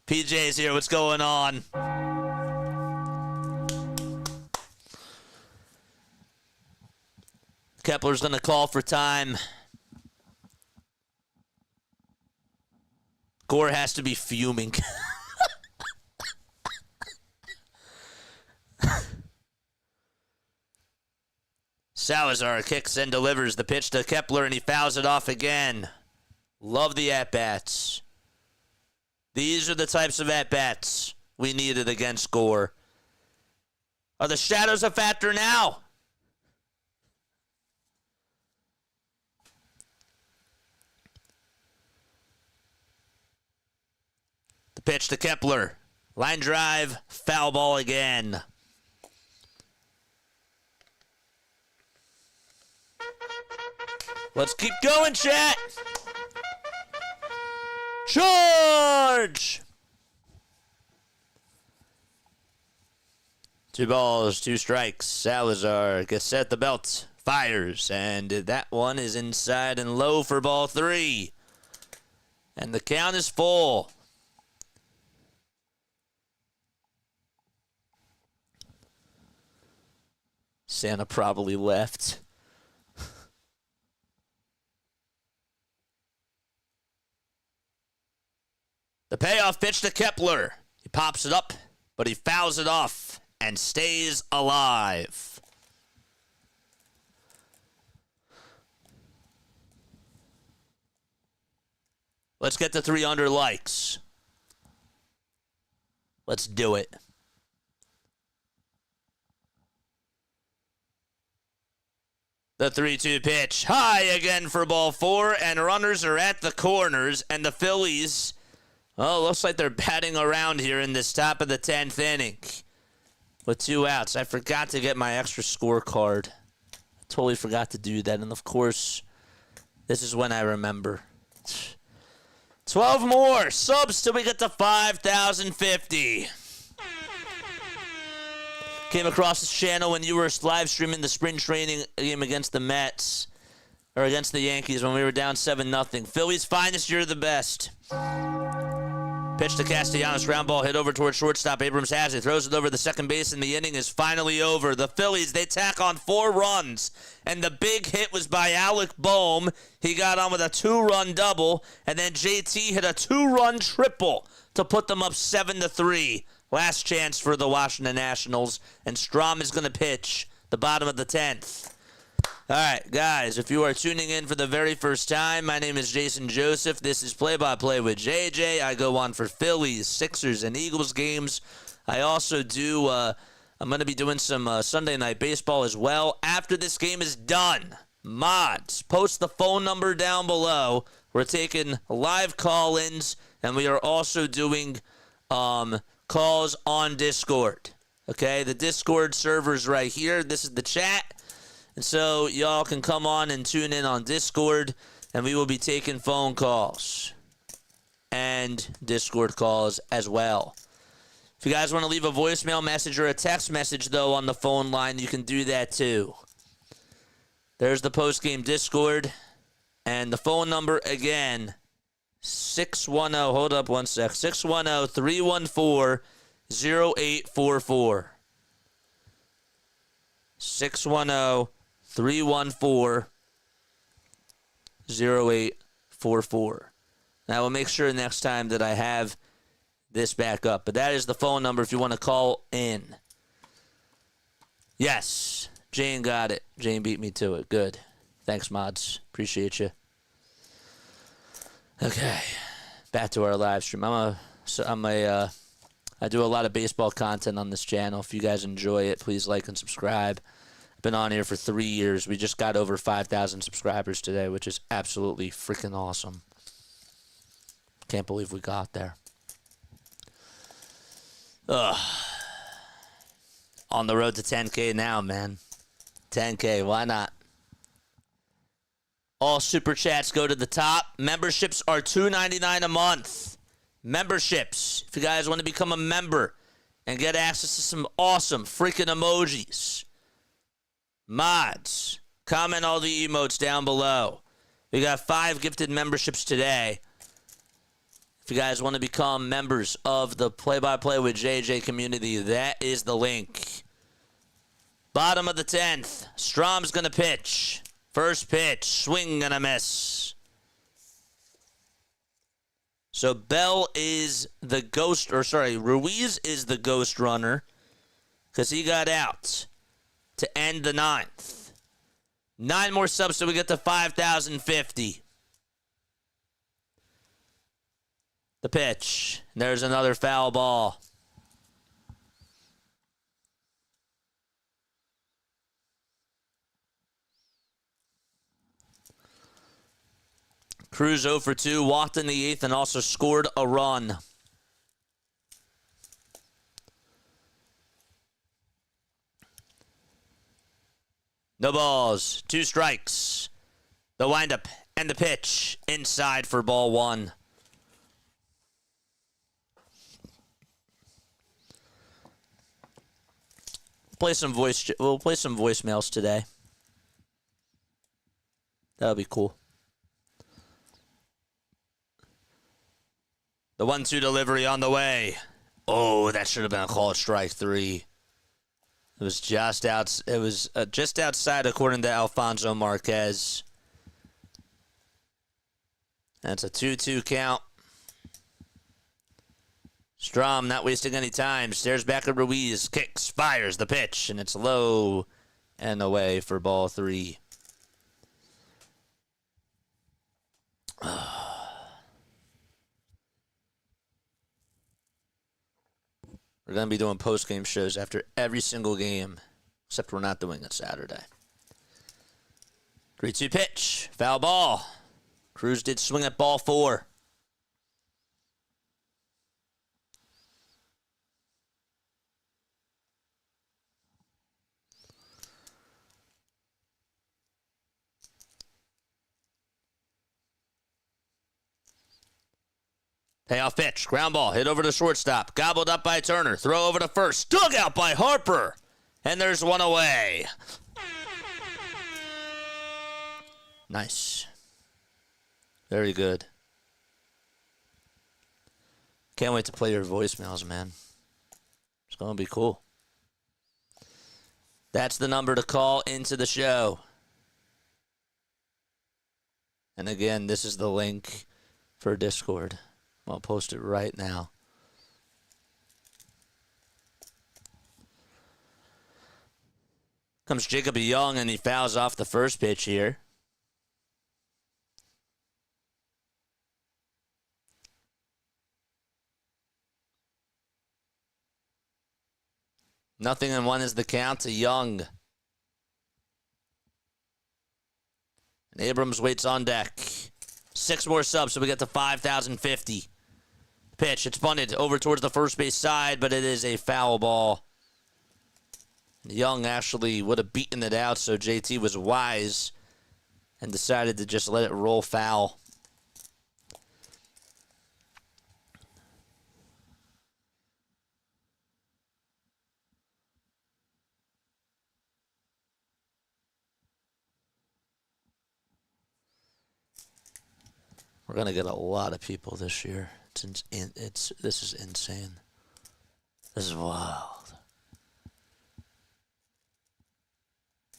PJ's here, what's going on? Kepler's going to call for time. Gore has to be fuming. Salazar kicks and delivers the pitch to Kepler, and he fouls it off again. Love the at-bats. These are the types of at-bats we needed against Gore. Are the shadows a factor now? The pitch to Kepler. Line drive, foul ball again. Let's keep going, chat. Charge! 2 balls, 2 strikes. Salazar gets set the belt, fires, and that one is inside and low for ball 3. And the count is full. Santa probably left. The payoff pitch to Kepler. He pops it up, but he fouls it off and stays alive. Let's get the 300 likes. Let's do it. The 3-2 pitch. High again for ball 4, and runners are at the corners, and the Phillies, oh, looks like they're batting around here in this top of the 10th inning with 2 outs. I forgot to get my extra scorecard. I totally forgot to do that, and of course, this is when I remember. 12 more subs till we get to 5,050. Came across this channel when you were live streaming the spring training game against the Mets, or against the Yankees when we were down 7-0. Phillies finest, you're the best. Pitch to Castellanos, ground ball hit over towards shortstop. Abrams has it, throws it over the second base, and the inning is finally over. The Phillies, they tack on 4 runs, and the big hit was by Alec Bohm. He got on with a 2-run double, and then JT hit a 2-run triple to put them up 7-3. Last chance for the Washington Nationals, and Strom is going to pitch the bottom of the 10th. All right, guys, if you are tuning in for the very first time, my name is Jason Joseph. This is Play-by-Play with JJ. I go on for Phillies, Sixers, and Eagles games. I also do, I'm going to be doing some Sunday Night Baseball as well. After this game is done, mods, post the phone number down below. We're taking live call-ins, and we are also doing calls on Discord. Okay, the Discord server's right here. This is the chat. And so y'all can come on and tune in on Discord, and we will be taking phone calls and Discord calls as well. If you guys want to leave a voicemail message or a text message, though, on the phone line, you can do that too. There's the post-game Discord, and the phone number again, 610, hold up one sec, 610-314-0844. 610-314-0844. Now, we'll make sure next time that I have this back up. But that is the phone number if you want to call in. Yes, Jane got it. Jane beat me to it. Good. Thanks, mods. Appreciate you. Okay, back to our live stream. I do a lot of baseball content on this channel. If you guys enjoy it, please like and subscribe. I've been on here for 3 years. We just got over 5,000 subscribers today, which is absolutely freaking awesome. Can't believe we got there. Ugh. On the road to 10K now, man. 10K, why not? All super chats go to the top. Memberships are $2.99 a month. Memberships. If you guys want to become a member and get access to some awesome freaking emojis, mods, comment all the emotes down below. We got 5 gifted memberships today. If you guys want to become members of the Play-by-Play with JJ community, that is the link. Bottom of the 10th. Strom's going to pitch. First pitch, swing and a miss. So Ruiz is the ghost runner because he got out to end the 9th. 9 more subs so we get to 5,050. The pitch. There's another foul ball. Cruz 0 for 2, walked in the 8th, and also scored a run. No balls, 2 strikes. The windup and the pitch inside for ball one. We'll play some voicemails today. That'll be cool. The 1-2 delivery on the way. Oh, that should have been a call, strike three. It was just out. It was just outside, according to Alfonso Marquez. That's a 2-2 count. Strom not wasting any time. Stares back at Ruiz. Kicks, fires the pitch, and it's low and away for ball three. We're going to be doing post-game shows after every single game, except we're not doing it Saturday. 3-2 pitch. Foul ball. Cruz did swing at ball four. Payoff pitch. Ground ball. Hit over to shortstop. Gobbled up by Turner. Throw over to first. Dug out by Harper. And there's one away. Nice. Very good. Can't wait to play your voicemails, man. It's going to be cool. That's the number to call into the show. And again, this is the link for Discord. I'll post it right now. Comes Jacob Young, and he fouls off the first pitch here. Nothing and one is the count to Young. And Abrams waits on deck. 6 more subs, so we get to 5,050. Pitch, it's bunted over towards the first base side, but it is a foul ball. Young actually would have beaten it out, so JT was wise and decided to just let it roll foul. We're gonna get a lot of people this year. This is insane. This is wild.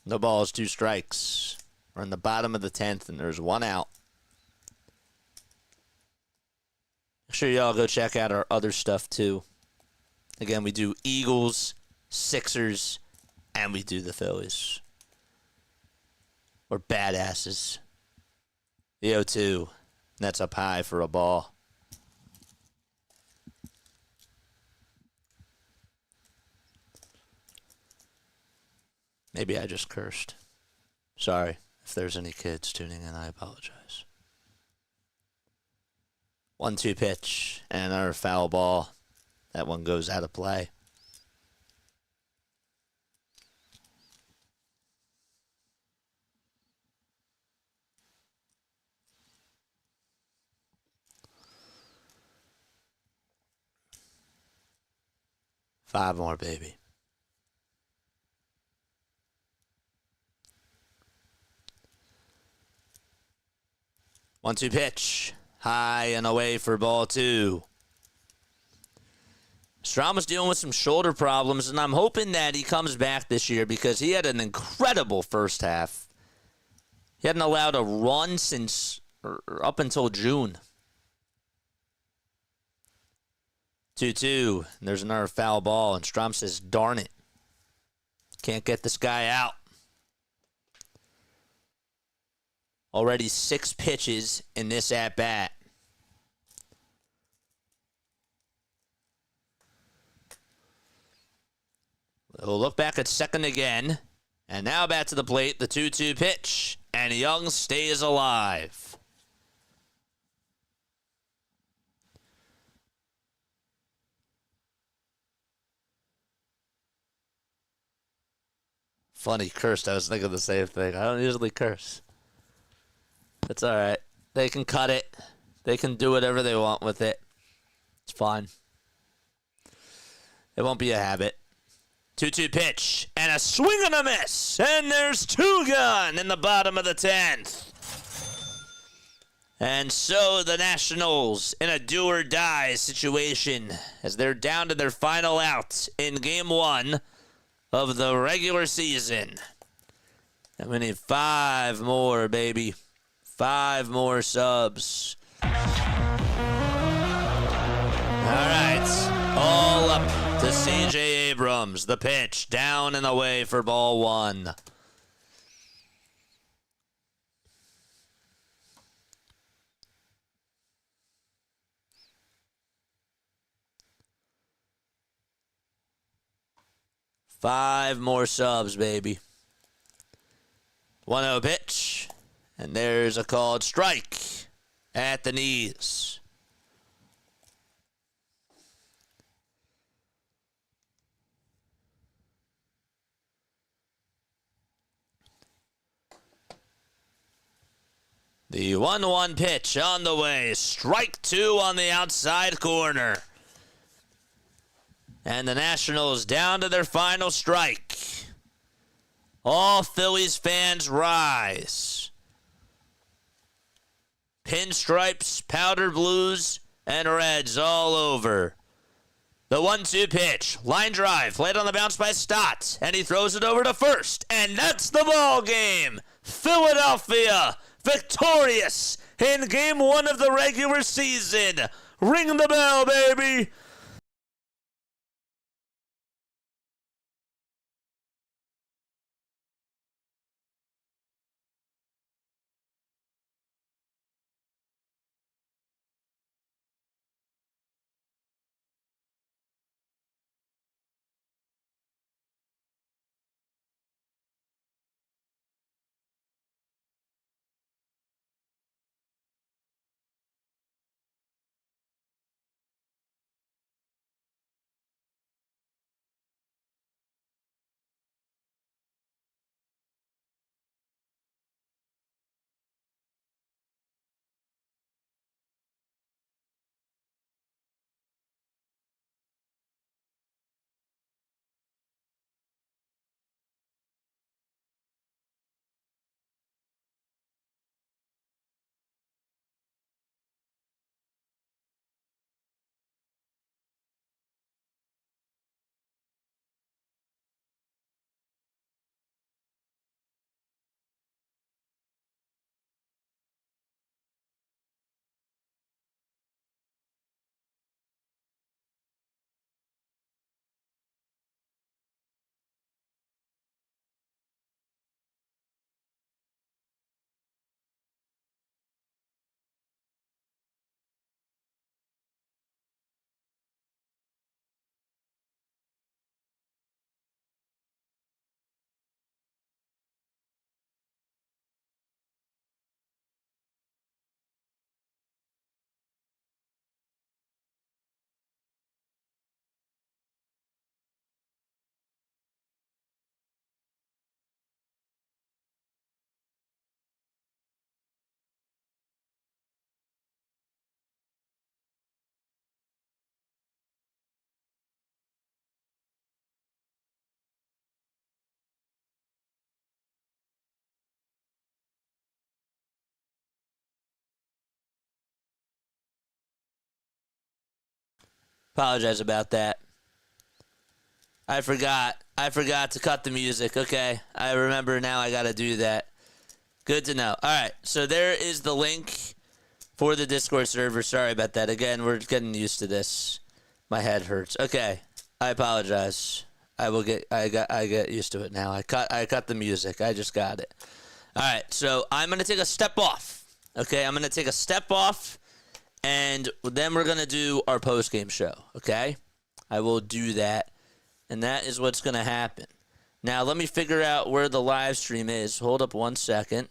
No balls, 2 strikes. We're in the bottom of the 10th, and there's 1 out. Make sure y'all go check out our other stuff too. Again, we do Eagles, Sixers, and we do the Phillies. We're badasses. The 0-2. That's up high for a ball. Maybe I just cursed. Sorry if there's any kids tuning in. I apologize. 1-2 pitch and our foul ball. That one goes out of play. Five more, baby. One-two pitch. High and away for ball 2. Strom was dealing with some shoulder problems, and I'm hoping that he comes back this year because he had an incredible first half. He hadn't allowed a run since up until June. 2-2. And there's another foul ball, and Strom says, darn it. Can't get this guy out. Already 6 pitches in this at-bat. We'll look back at second again. And now back to the plate, the 2-2 pitch. And Young stays alive. Funny, cursed. I was thinking the same thing. I don't usually curse. It's all right. They can cut it. They can do whatever they want with it. It's fine. It won't be a habit. 2-2 pitch. And a swing and a miss. And there's two gone in the bottom of the 10th. And so the Nationals in a do-or-die situation as they're down to their final out in Game 1 of the regular season. And we need 5 more, baby. 5 more subs. All right. All up to C.J. Abrams. The pitch down and away for ball 1. Five more subs, baby. 1-0 pitch. And there's a called strike at the knees. The 1-1 pitch on the way. Strike 2 on the outside corner. And the Nationals down to their final strike. All Phillies fans rise. Pinstripes, powder blues, and reds all over. The 1-2 pitch. Line drive. Played on the bounce by Stott. And he throws it over to first. And that's the ball game. Philadelphia victorious in Game 1 of the regular season. Ring the bell, baby. Apologize about that. I forgot to cut the music. Okay, I remember now. I got to do that. Good to know. All right, so there is the link for the Discord server. Sorry about that. Again, we're getting used to this. My head hurts. Okay, I apologize. I get used to it now. I cut the music. I just got it. All right, so I'm gonna take a step off. Okay, I'm gonna take a step off, and then we're gonna do our post game show. Okay, I will do that, and that is what's gonna happen. Now let me figure out where the live stream is. Hold up one second.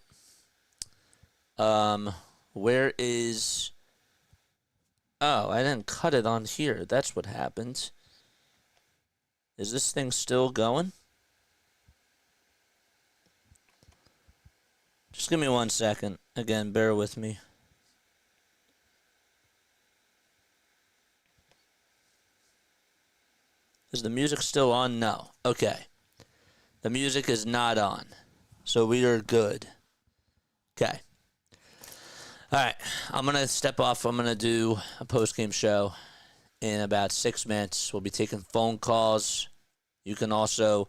Where is? Oh, I didn't cut it on here. That's what happened. Is this thing still going? Just give me 1 second. Again, bear with me. Is the music still on? No. Okay. The music is not on. So we are good. Okay. All right. I'm going to step off. I'm going to do a post-game show in about 6 minutes. We'll be taking phone calls. You can also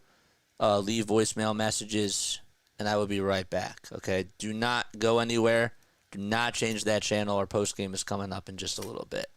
leave voicemail messages, and I will be right back. Okay? Do not go anywhere. Do not change that channel. Our post-game is coming up in just a little bit.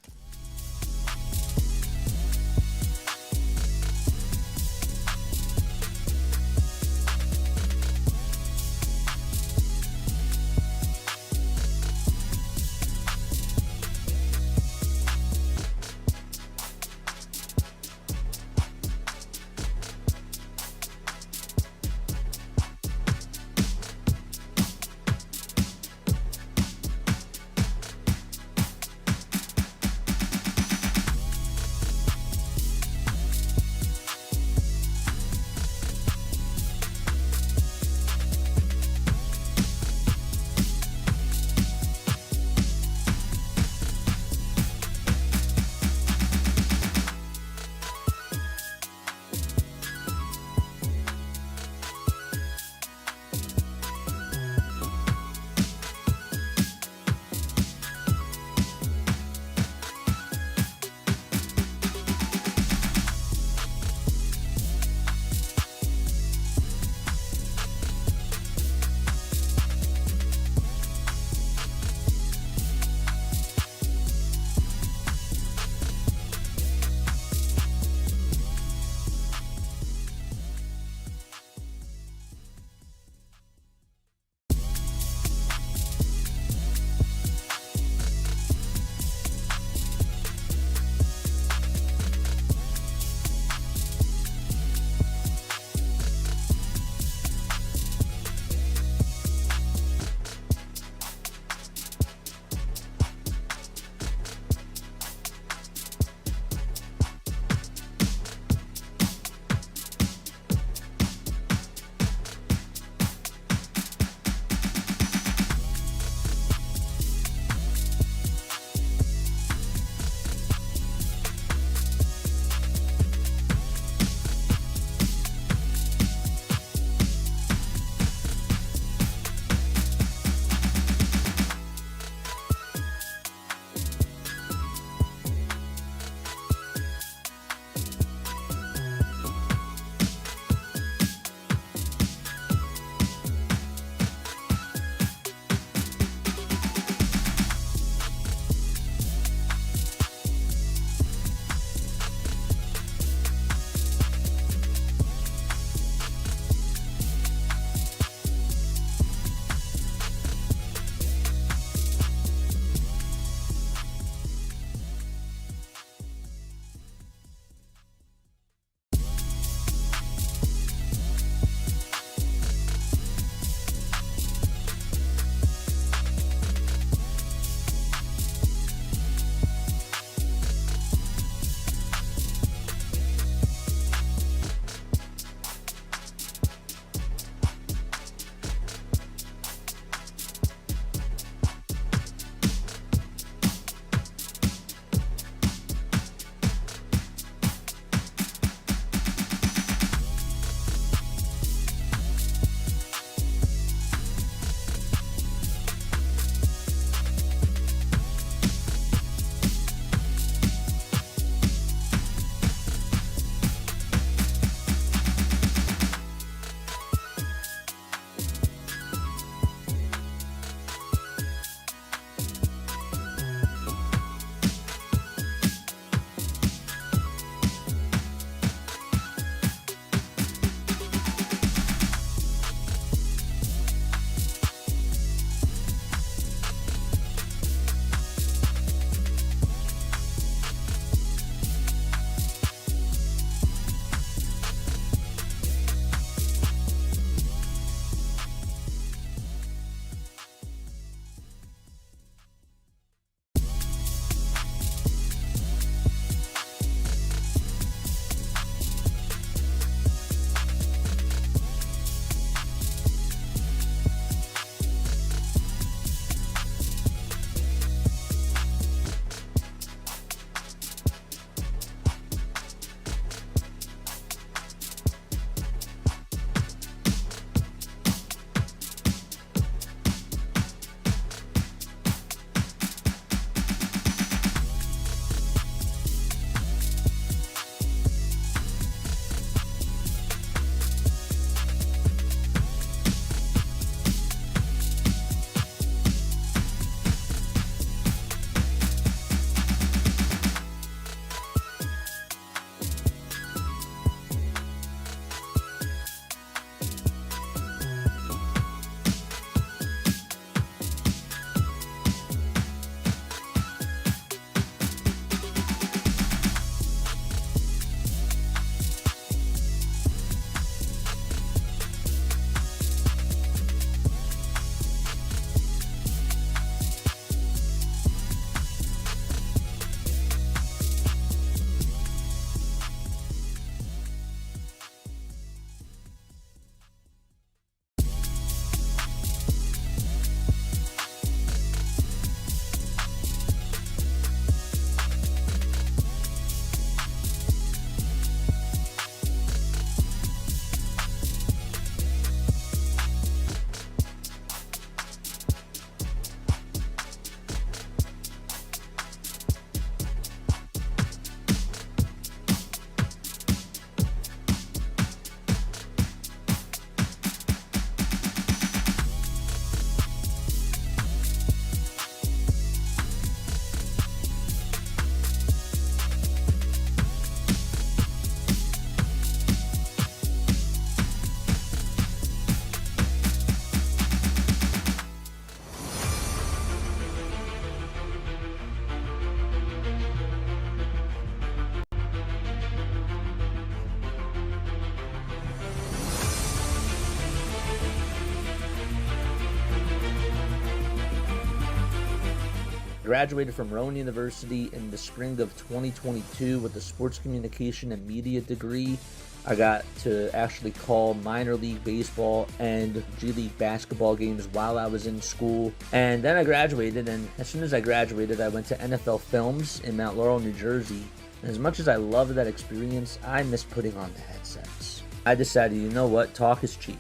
Graduated from Rowan University in the spring of 2022 with a sports communication and media degree. I got to actually call minor league baseball and G League basketball games while I was in school. And then I graduated, and as soon as I graduated, I went to NFL Films in Mount Laurel, New Jersey. And as much as I loved that experience, I missed putting on the headsets. I decided, you know what, talk is cheap.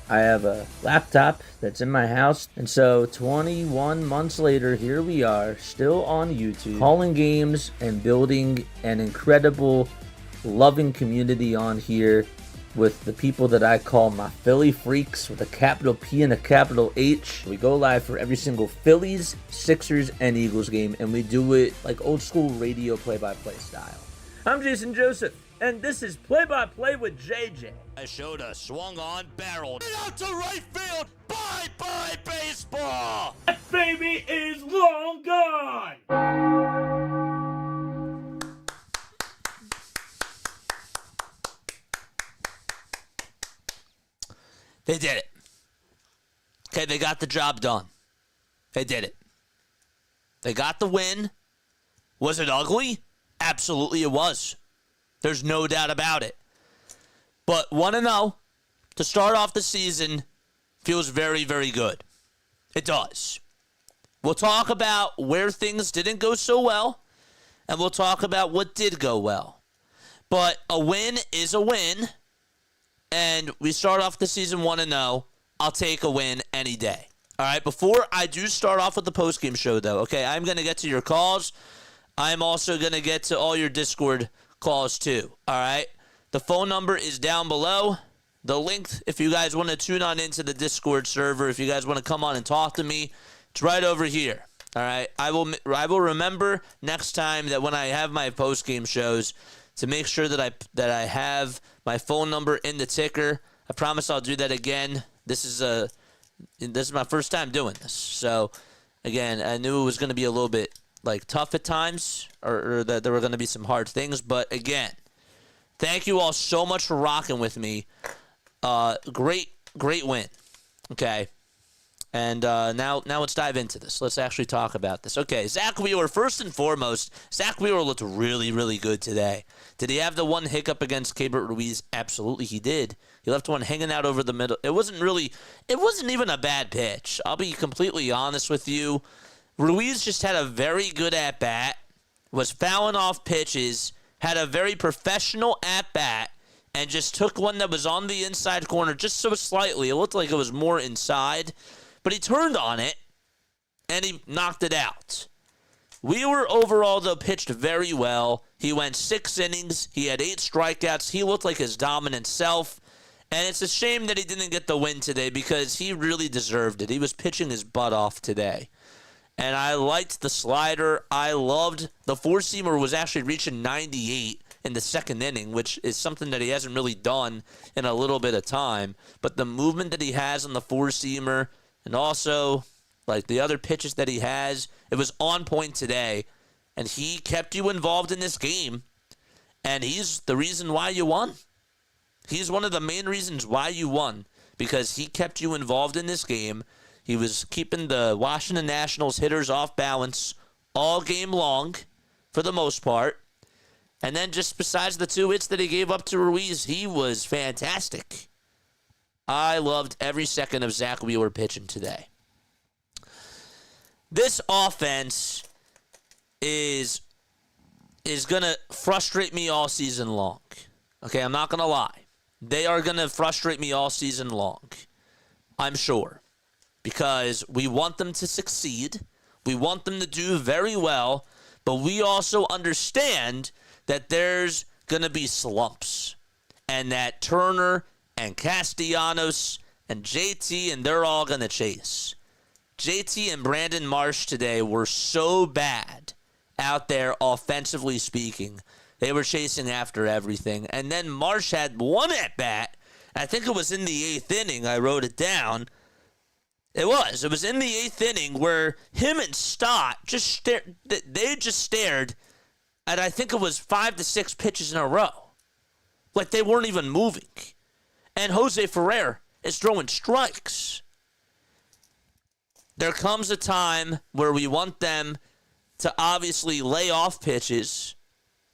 I have a laptop that's in my house, and so 21 months later, here we are, still on YouTube, calling games and building an incredible, loving community on here with the people that I call my Philly freaks with a capital P and a capital H. We go live for every single Phillies, Sixers, and Eagles game, and we do it like old school radio play-by-play style. I'm Jason Joseph, and this is Play-by-Play with JJ. I showed a swung on barrel. Out to right field. Bye-bye baseball. That baby is long gone. They did it. Okay, they got the job done. They did it. They got the win. Was it ugly? Absolutely it was. There's no doubt about it. But 1-0 to start off the season feels very, very good. It does. We'll talk about where things didn't go so well, and we'll talk about what did go well. But a win is a win. And we start off the season 1-0. I'll take a win any day. All right, before I do start off with the postgame show, though, okay, I'm going to get to your calls. I'm also going to get to all your Discord calls, too. All right, the phone number is down below. The link, if you guys want to tune on into the Discord server, if you guys want to come on and talk to me, it's right over here. All right, I will remember next time that when I have my postgame shows to make sure that I have my phone number in the ticker. I promise I'll do that again. This is my first time doing this. So, again, I knew it was going to be a little bit tough at times, or that there were going to be some hard things. But, again, thank you all so much for rocking with me. Great win. Okay. And now let's dive into this. Let's actually talk about this. Okay, Zack Wheeler, first and foremost, Zack Wheeler looked really, really good today. Did he have the one hiccup against Keibert Ruiz? Absolutely he did. He left one hanging out over the middle. It wasn't even a bad pitch. I'll be completely honest with you. Ruiz just had a very good at-bat, was fouling off pitches, had a very professional at-bat, and just took one that was on the inside corner just so slightly. It looked like it was more inside. But he turned on it, and he knocked it out. Wheeler overall, though, pitched very well. He went 6 innings. He had 8 strikeouts. He looked like his dominant self. And it's a shame that he didn't get the win today because he really deserved it. He was pitching his butt off today. And I liked the slider. I loved the four-seamer was actually reaching 98 in the second inning, which is something that he hasn't really done in a little bit of time. But the movement that he has on the four-seamer, and also, the other pitches that he has, it was on point today. And he kept you involved in this game. And he's the reason why you won. He's one of the main reasons why you won. Because he kept you involved in this game. He was keeping the Washington Nationals hitters off balance all game long, for the most part. And then just besides the 2 hits that he gave up to Ruiz, he was fantastic. I loved every second of Zack Wheeler pitching today. This offense is going to frustrate me all season long. Okay, I'm not going to lie. They are going to frustrate me all season long. I'm sure. Because we want them to succeed. We want them to do very well. But we also understand that there's going to be slumps. And that Turner and Castellanos and JT, and they're all going to chase. JT and Brandon Marsh today were so bad out there offensively speaking. They were chasing after everything. And then Marsh had one at-bat. I think it was in the 8th inning. I wrote it down. It was in the 8th inning where him and Stott just stared. They just stared at, I think it was 5 to 6 pitches in a row. Like they weren't even moving. And Jose Ferrer is throwing strikes. there comes a time where we want them to obviously lay off pitches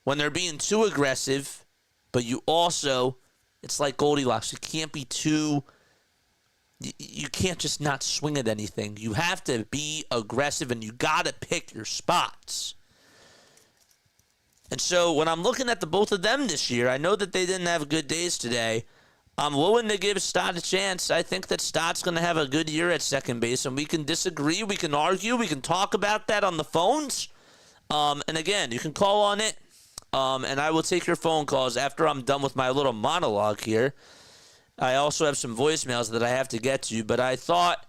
when they're being too aggressive, but you also, it's like Goldilocks. You can't be too, you can't just not swing at anything. You have to be aggressive, and you got to pick your spots. And so when I'm looking at the both of them this year, I know that they didn't have good days today. I'm willing to give Stott a chance. I think that Stott's going to have a good year at second base, and we can disagree, we can argue, we can talk about that on the phones. And again, you can call on it, and I will take your phone calls after I'm done with my little monologue here. I also have some voicemails that I have to get to, but I thought,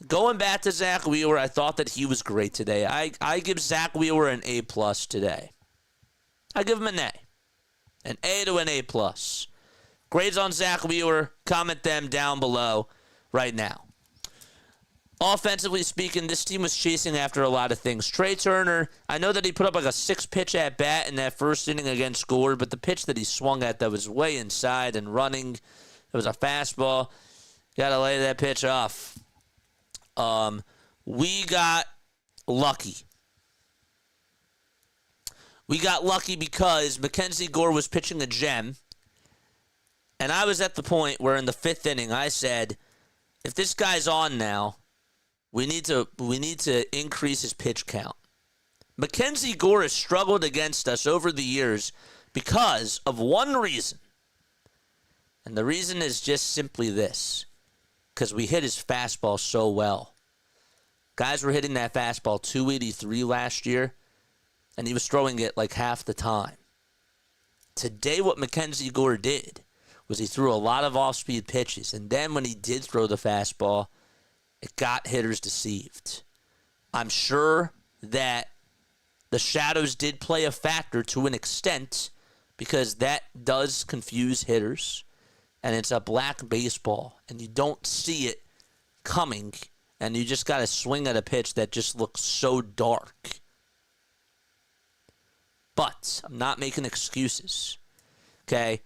going back to Zack Wheeler, I thought that he was great today. I give Zack Wheeler an A+ today. I give him an A. An A to an A+. Grades on Zack Wheeler, comment them down below right now. Offensively speaking, this team was chasing after a lot of things. Trey Turner, I know that he put up like a 6-pitch at bat in that first inning against Gore, but the pitch that he swung at that was way inside and running, it was a fastball. Got to lay that pitch off. We got lucky. We got lucky because Mackenzie Gore was pitching a gem. And I was at the point where in the 5th inning I said, if this guy's on now, we need to increase his pitch count. Mackenzie Gore has struggled against us over the years because of one reason. And the reason is just simply this. Because we hit his fastball so well. Guys were hitting that fastball 283 last year, and he was throwing it like half the time. Today what Mackenzie Gore did was he threw a lot of off-speed pitches, and then when he did throw the fastball, it got hitters deceived. I'm sure that the shadows did play a factor to an extent because that does confuse hitters, and it's a black baseball, and you don't see it coming, and you just got to swing at a pitch that just looks so dark. But I'm not making excuses, okay?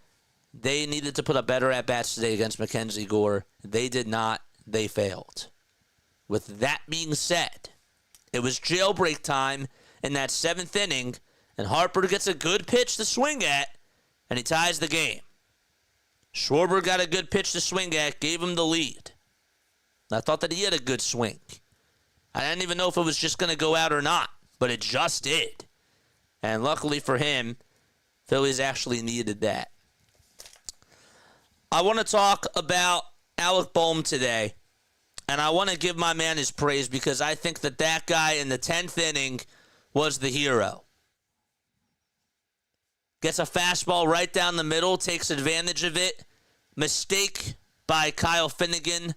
They needed to put up better at-bats today against Mackenzie Gore. They did not. They failed. With that being said, it was jailbreak time in that 7th inning, and Harper gets a good pitch to swing at, and he ties the game. Schwarber got a good pitch to swing at, gave him the lead. I thought that he had a good swing. I didn't even know if it was just going to go out or not, but it just did. And luckily for him, Phillies actually needed that. I want to talk about Alec Bohm today, and I want to give my man his praise because I think that that guy in the 10th inning was the hero. Gets a fastball right down the middle, takes advantage of it. Mistake by Kyle Finnegan,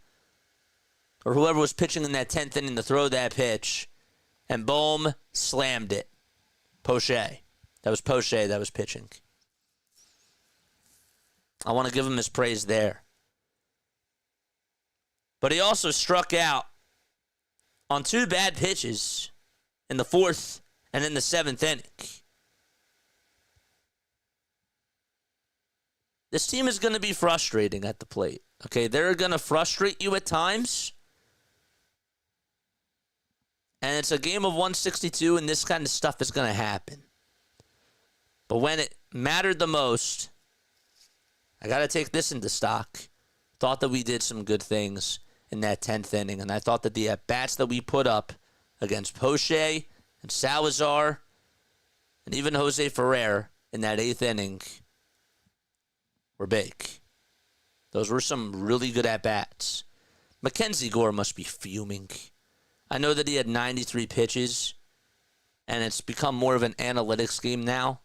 or whoever was pitching in that 10th inning to throw that pitch, and Bohm slammed it. Poche. That was Poche that was pitching. I want to give him his praise there. But he also struck out on 2 bad pitches in the 4th and in the 7th inning. This team is going to be frustrating at the plate. Okay, they're going to frustrate you at times. And it's a game of 162, and this kind of stuff is going to happen. But when it mattered the most, I got to take this into stock. Thought that we did some good things in that 10th inning, and I thought that the at-bats that we put up against Poche and Salazar and even Jose Ferrer in that 8th inning were big. Those were some really good at-bats. Mackenzie Gore must be fuming. I know that he had 93 pitches, and it's become more of an analytics game now,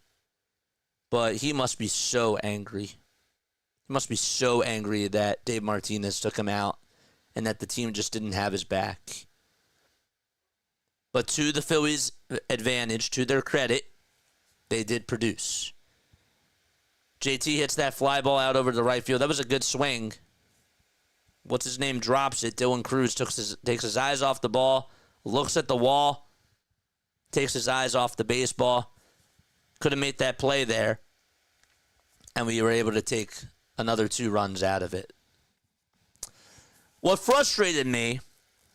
but he must be so angry. He must be so angry that Dave Martinez took him out and that the team just didn't have his back. But to the Phillies' advantage, to their credit, they did produce. JT hits that fly ball out over the right field. That was a good swing. What's his name drops it. Dylan Cruz takes his eyes off the ball, looks at the wall, takes his eyes off the baseball. Could have made that play there, and we were able to take another 2 runs out of it. What frustrated me,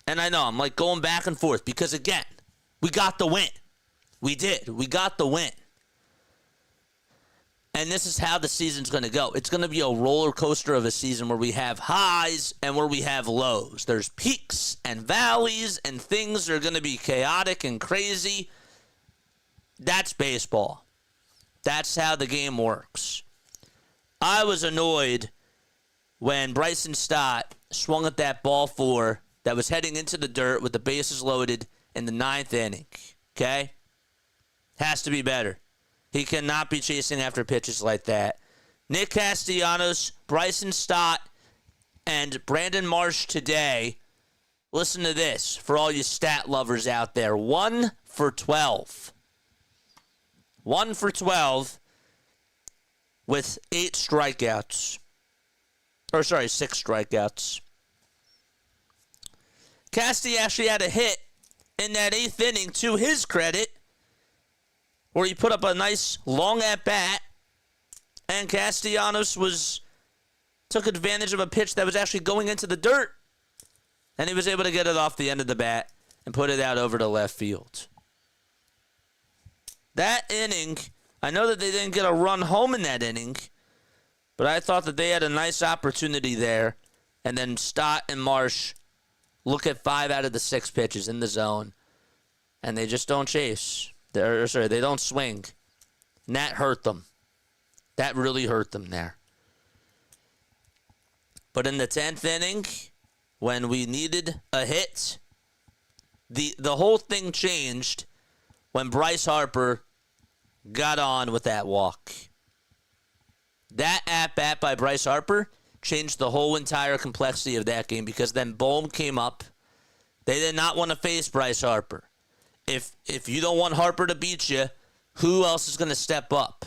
And I know I'm like going back and forth because, again, we got the win. We did. We got the win. And this is how the season's going to go. It's going to be a roller coaster of a season where we have highs and where we have lows. There's peaks and valleys, and things are going to be chaotic and crazy. That's baseball. That's how the game works. I was annoyed when Bryson Stott swung at that ball four that was heading into the dirt with the bases loaded in the 9th inning. Okay? Has to be better. He cannot be chasing after pitches like that. Nick Castellanos, Bryson Stott, and Brandon Marsh today. Listen to this for all you stat lovers out there. 1 for 12. 1 for 12 with 8 strikeouts. Or, sorry, 6 strikeouts. Casty actually had a hit in that 8th inning, to his credit, where he put up a nice long at-bat, and Castellanos took advantage of a pitch that was actually going into the dirt, and he was able to get it off the end of the bat and put it out over to left field. That inning, I know that they didn't get a run home in that inning, but I thought that they had a nice opportunity there, and then Stott and Marsh look at 5 out of the 6 pitches in the zone, and they just don't chase. They don't swing. And that hurt them. That really hurt them there. But in the 10th inning, when we needed a hit, the whole thing changed when Bryce Harper got on with that walk. That at-bat by Bryce Harper changed the whole entire complexity of that game, because then Bohm came up. They did not want to face Bryce Harper. If you don't want Harper to beat you, who else is going to step up?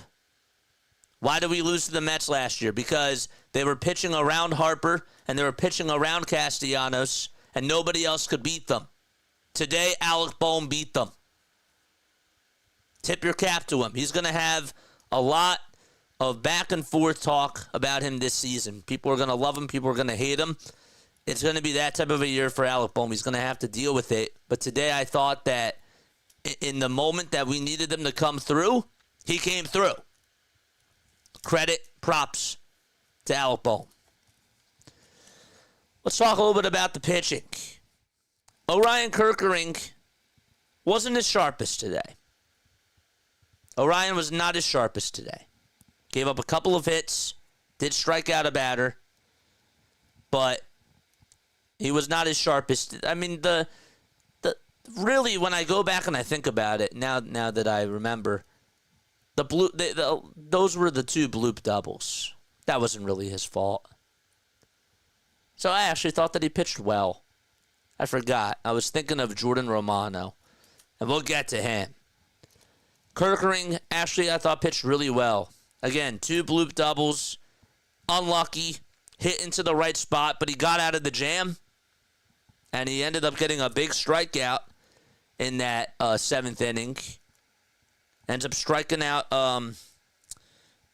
Why did we lose to the Mets last year? Because they were pitching around Harper and they were pitching around Castellanos, and nobody else could beat them. Today, Alec Bohm beat them. Tip your cap to him. He's going to have a lot of back and forth talk about him this season. People are going to love him. People are going to hate him. It's going to be that type of a year for Alec Bohm. He's going to have to deal with it. But today I thought that in the moment that we needed him to come through, he came through. Credit, props to Alec Bohm. Let's talk a little bit about the pitching. Orion Kerkering wasn't his sharpest today. Orion was not his sharpest today. Gave up a couple of hits, did strike out a batter, but he was not his sharpest. I mean, really, when I go back and I think about it, now that I remember, those were the 2 bloop doubles. That wasn't really his fault. So I actually thought that he pitched well. I forgot. I was thinking of Jordan Romano, and we'll get to him. Kerkering, actually, I thought pitched really well. Again, 2 bloop doubles, unlucky, hit into the right spot, but he got out of the jam, and he ended up getting a big strikeout in that 7th inning. Ends up striking out,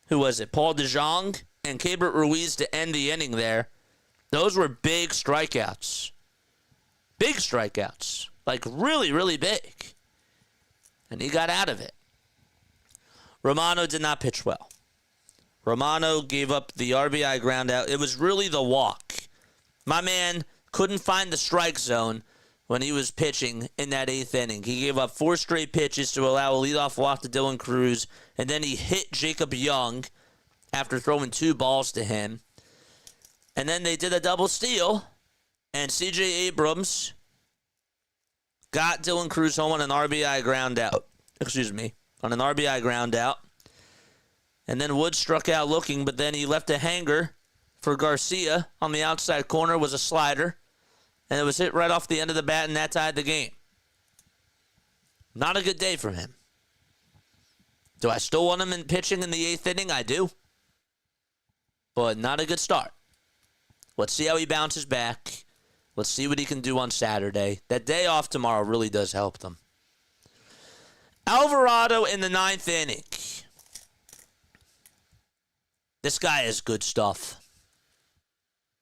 who was it? Paul DeJong and Keibert Ruiz to end the inning there. Those were big strikeouts. Big strikeouts. Like, really, really big. And he got out of it. Romano did not pitch well. Romano gave up the RBI ground out. It was really the walk. My man couldn't find the strike zone when he was pitching in that 8th inning. He gave up 4 straight pitches to allow a leadoff walk to Dylan Cruz, and then he hit Jacob Young after throwing 2 balls to him. And then they did a double steal, and C.J. Abrams got Dylan Cruz home on an RBI ground out. On an RBI ground out. And then Wood struck out looking, but then he left a hanger for Garcia on the outside corner. Was a slider, and it was hit right off the end of the bat, and that tied the game. Not a good day for him. Do I still want him in pitching in the 8th inning? I do. But not a good start. Let's see how he bounces back. Let's see what he can do on Saturday. That day off tomorrow really does help them. Alvarado in the 9th inning. This guy is good stuff.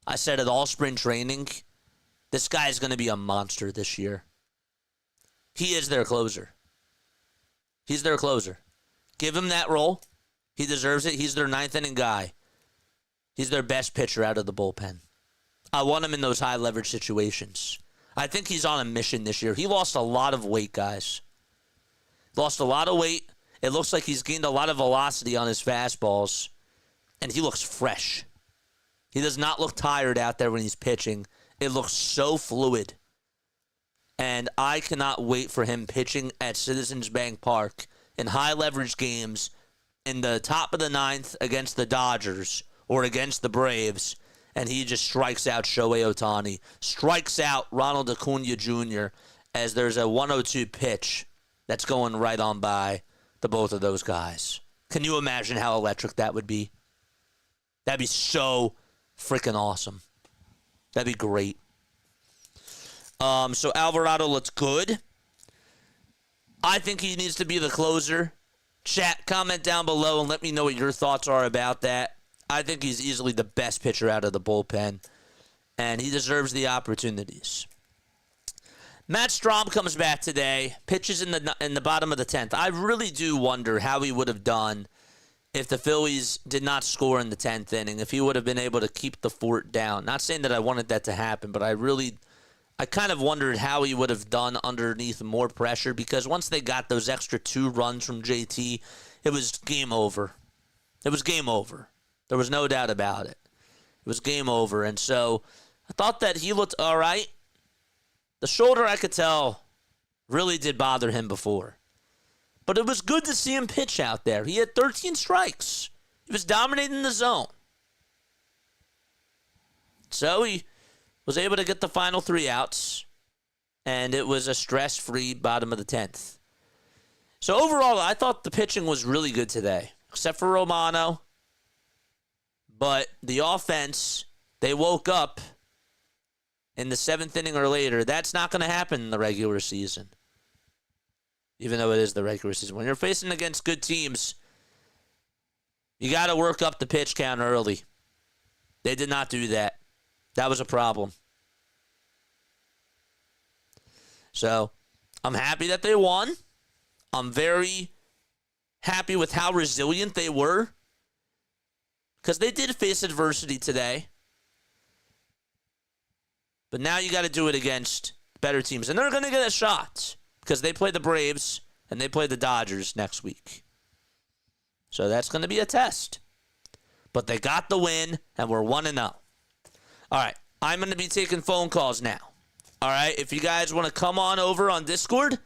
I said it all spring training. This guy is going to be a monster this year. He is their closer. He's their closer. Give him that role. He deserves it. He's their ninth inning guy. He's their best pitcher out of the bullpen. I want him in those high leverage situations. I think he's on a mission this year. He lost a lot of weight, guys. Lost a lot of weight. It looks like he's gained a lot of velocity on his fastballs. And he looks fresh. He does not look tired out there when he's pitching. It looks so fluid. And I cannot wait for him pitching at Citizens Bank Park in high leverage games in the top of the ninth against the Dodgers or against the Braves. And he just strikes out Shohei Ohtani, strikes out Ronald Acuna Jr. as there's a 102 pitch that's going right on by the both of those guys. Can you imagine how electric that would be? That'd be so freaking awesome. That'd be great. So Alvarado looks good. I think he needs to be the closer. Chat, comment down below and let me know what your thoughts are about that. I think he's easily the best pitcher out of the bullpen, and he deserves the opportunities. Matt Strahm comes back today, pitches in the bottom of the 10th. I really do wonder how he would have done if the Phillies did not score in the 10th inning, if he would have been able to keep the fort down. Not saying that I wanted that to happen, but I kind of wondered how he would have done underneath more pressure, because once they got those extra 2 runs from JT, it was game over. It was game over. There was no doubt about it. It was game over. And so I thought that he looked all right. The shoulder, I could tell, really did bother him before. But it was good to see him pitch out there. He had 13 strikes. He was dominating the zone. So he was able to get the final 3 outs. And it was a stress-free bottom of the 10th. So overall, I thought the pitching was really good today. Except for Romano. But the offense, they woke up in the 7th inning or later. That's not going to happen in the regular season. Even though it is the regular season. When you're facing against good teams, you got to work up the pitch count early. They did not do that. That was a problem. So, I'm happy that they won. I'm very happy with how resilient they were. Because they did face adversity today. But now you got to do it against better teams. And they're going to get a shot. Because they play the Braves and they play the Dodgers next week. So that's going to be a test. But they got the win and we're 1-0. All right. I'm going to be taking phone calls now. All right. If you guys want to come on over on Discord,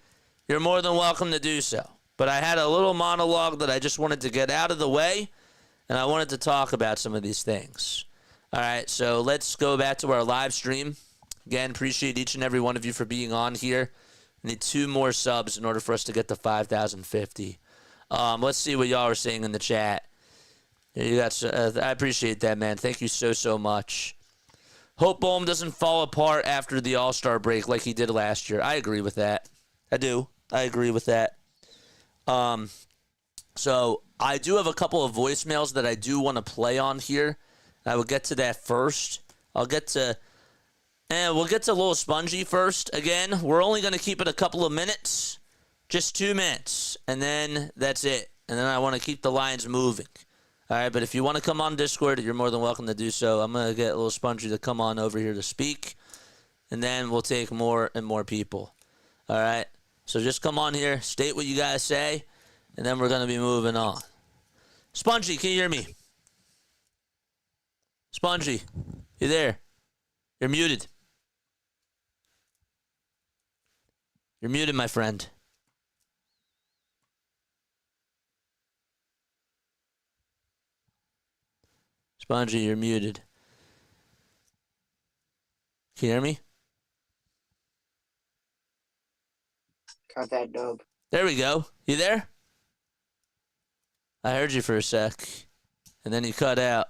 you're more than welcome to do so. But I had a little monologue that I just wanted to get out of the way. And I wanted to talk about some of these things. All right, so let's go back to our live stream. Again, appreciate each and every one of you for being on here. We need 2 more subs in order for us to get to 5,050. Let's see what y'all are saying in the chat. You got, I appreciate that, man. Thank you so much. Hope Bohm doesn't fall apart after the All-Star break like he did last year. I agree with that. I do. I agree with that. So I do have a couple of voicemails that I do want to play on here. I will get to that first. We'll get to a little spongy first. Again, we're only going to keep it a couple of minutes. Just 2 minutes. And then that's it. And then I want to keep the lines moving. All right, but if you want to come on Discord, you're more than welcome to do so. I'm going to get a little spongy to come on over here to speak. And then we'll take more and more people. All right? So just come on here, state what you guys say. And then we're going to be moving on. Spongy, can you hear me? Spongy, you there? You're muted. You're muted, my friend. Spongy, you're muted. Can you hear me? Got that dub. There we go. You there? I heard you for a sec. And then you cut out.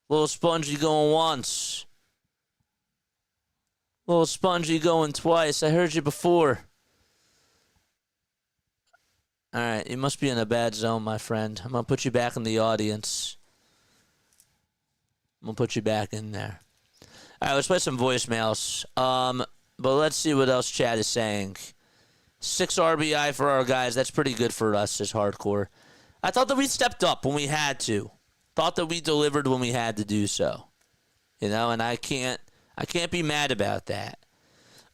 Little Spongy going once. Little Spongy going twice. I heard you before. Alright, you must be in a bad zone, my friend. I'm going to put you back in the audience. I'm going to put you back in there. All right, let's play some voicemails. But let's see what else Chad is saying. 6 RBI for our guys. That's pretty good for us as hardcore. I thought that we stepped up when we had to. Thought that we delivered when we had to do so. And I can't be mad about that.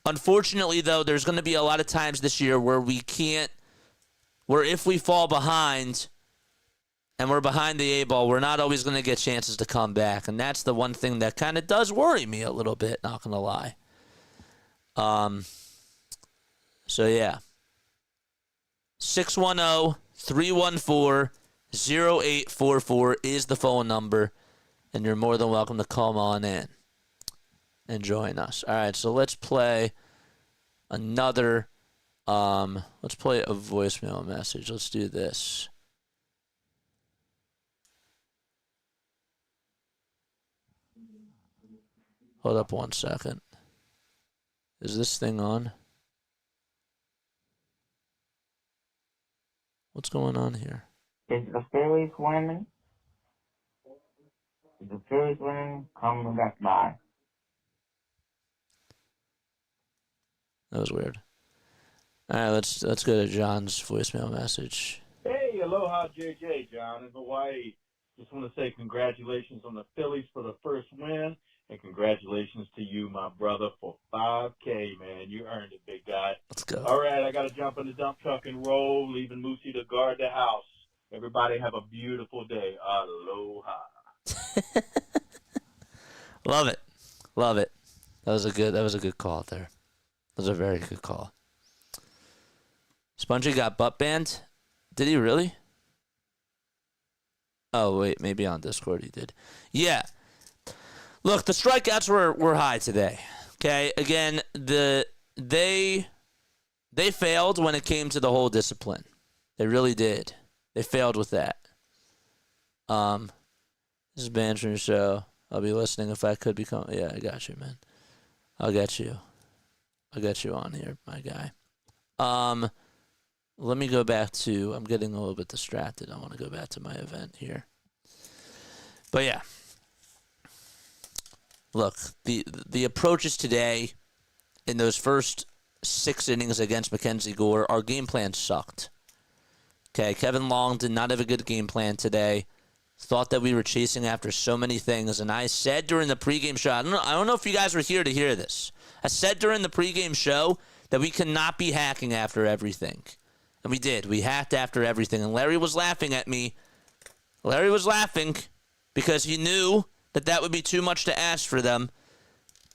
Unfortunately, though, there's going to be a lot of times this year where if we fall behind and we're behind the A-ball, we're not always going to get chances to come back. And that's the one thing that kind of does worry me a little bit, not going to lie. So, yeah. 610-314-0844 is the phone number. And you're more than welcome to come on in and join us. All right, so let's play another, let's play a voicemail message. Let's do this. Hold up 1 second. Is this thing on? What's going on here? Is the Phillies winning? Is the Phillies winning? Coming back by. That was weird. All right, let's go to John's voicemail message. Hey, aloha, JJ, John in Hawaii. Just want to say congratulations on the Phillies for the first win, and congratulations to you, my brother, for 5K, man. You earned it, big guy. Let's go. All right, I got to jump in the dump truck and roll, leaving Moosey to guard the house. Everybody have a beautiful day. Aloha. Love it. Love it. That was a good call there. That was a very good call. Spongy got butt banned? Did he really? Oh, wait, maybe on Discord he did. Yeah. Look, the strikeouts were high today. Okay? Again, they failed when it came to the whole discipline. They really did. They failed with that. This is Banter Show. I'll be listening if I could become... Yeah, I got you, man. I'll get you on here, my guy. Let me go back to... I'm getting a little bit distracted. I want to go back to my event here. But yeah. Look, the approaches today in those first 6 innings against Mackenzie Gore, our game plan sucked. Okay, Kevin Long did not have a good game plan today. Thought that we were chasing after so many things, and I said during the pregame show, I don't know if you guys were here to hear this. I said during the pregame show that we cannot be hacking after everything. And we did. We hacked after everything. And Larry was laughing at me. Larry was laughing because he knew that would be too much to ask for them.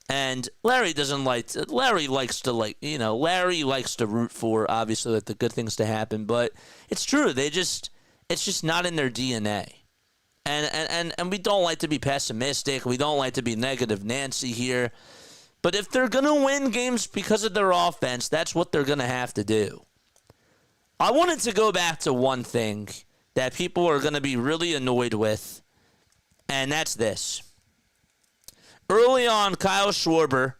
And Larry likes to root for, obviously, like, the good things to happen. But it's true. It's just not in their DNA. And we don't like to be pessimistic. We don't like to be negative Nancy here. But if they're going to win games because of their offense, that's what they're going to have to do. I wanted to go back to one thing that people are going to be really annoyed with, and that's this. Early on, Kyle Schwarber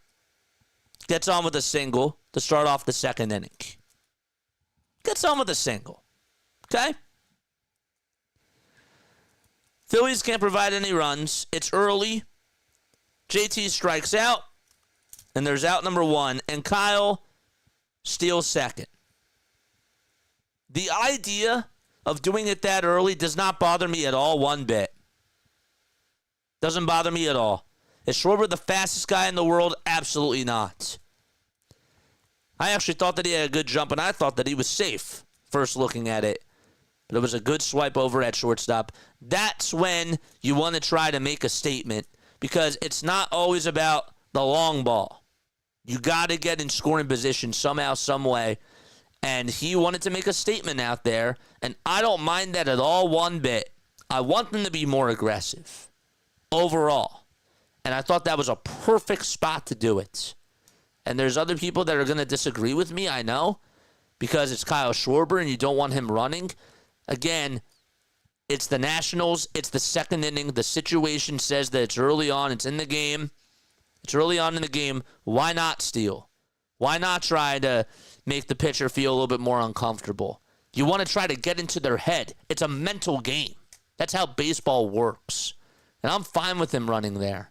gets on with a single to start off the second inning. Gets on with a single. Okay? Phillies can't provide any runs. It's early. JT strikes out, and there's out number 1, and Kyle steals second. The idea of doing it that early does not bother me at all one bit. Doesn't bother me at all. Is Schwarber the fastest guy in the world? Absolutely not. I actually thought that he had a good jump, and I thought that he was safe first looking at it. But it was a good swipe over at shortstop. That's when you want to try to make a statement, because it's not always about the long ball. You got to get in scoring position somehow, some way. And he wanted to make a statement out there, and I don't mind that at all one bit. I want them to be more aggressive overall. And I thought that was a perfect spot to do it. And there's other people that are going to disagree with me, I know, because it's Kyle Schwarber and you don't want him running. Again, it's the Nationals. It's the second inning. The situation says that it's early on. It's in the game. It's early on in the game. Why not steal? Why not try to make the pitcher feel a little bit more uncomfortable? You want to try to get into their head. It's a mental game. That's how baseball works. And I'm fine with him running there.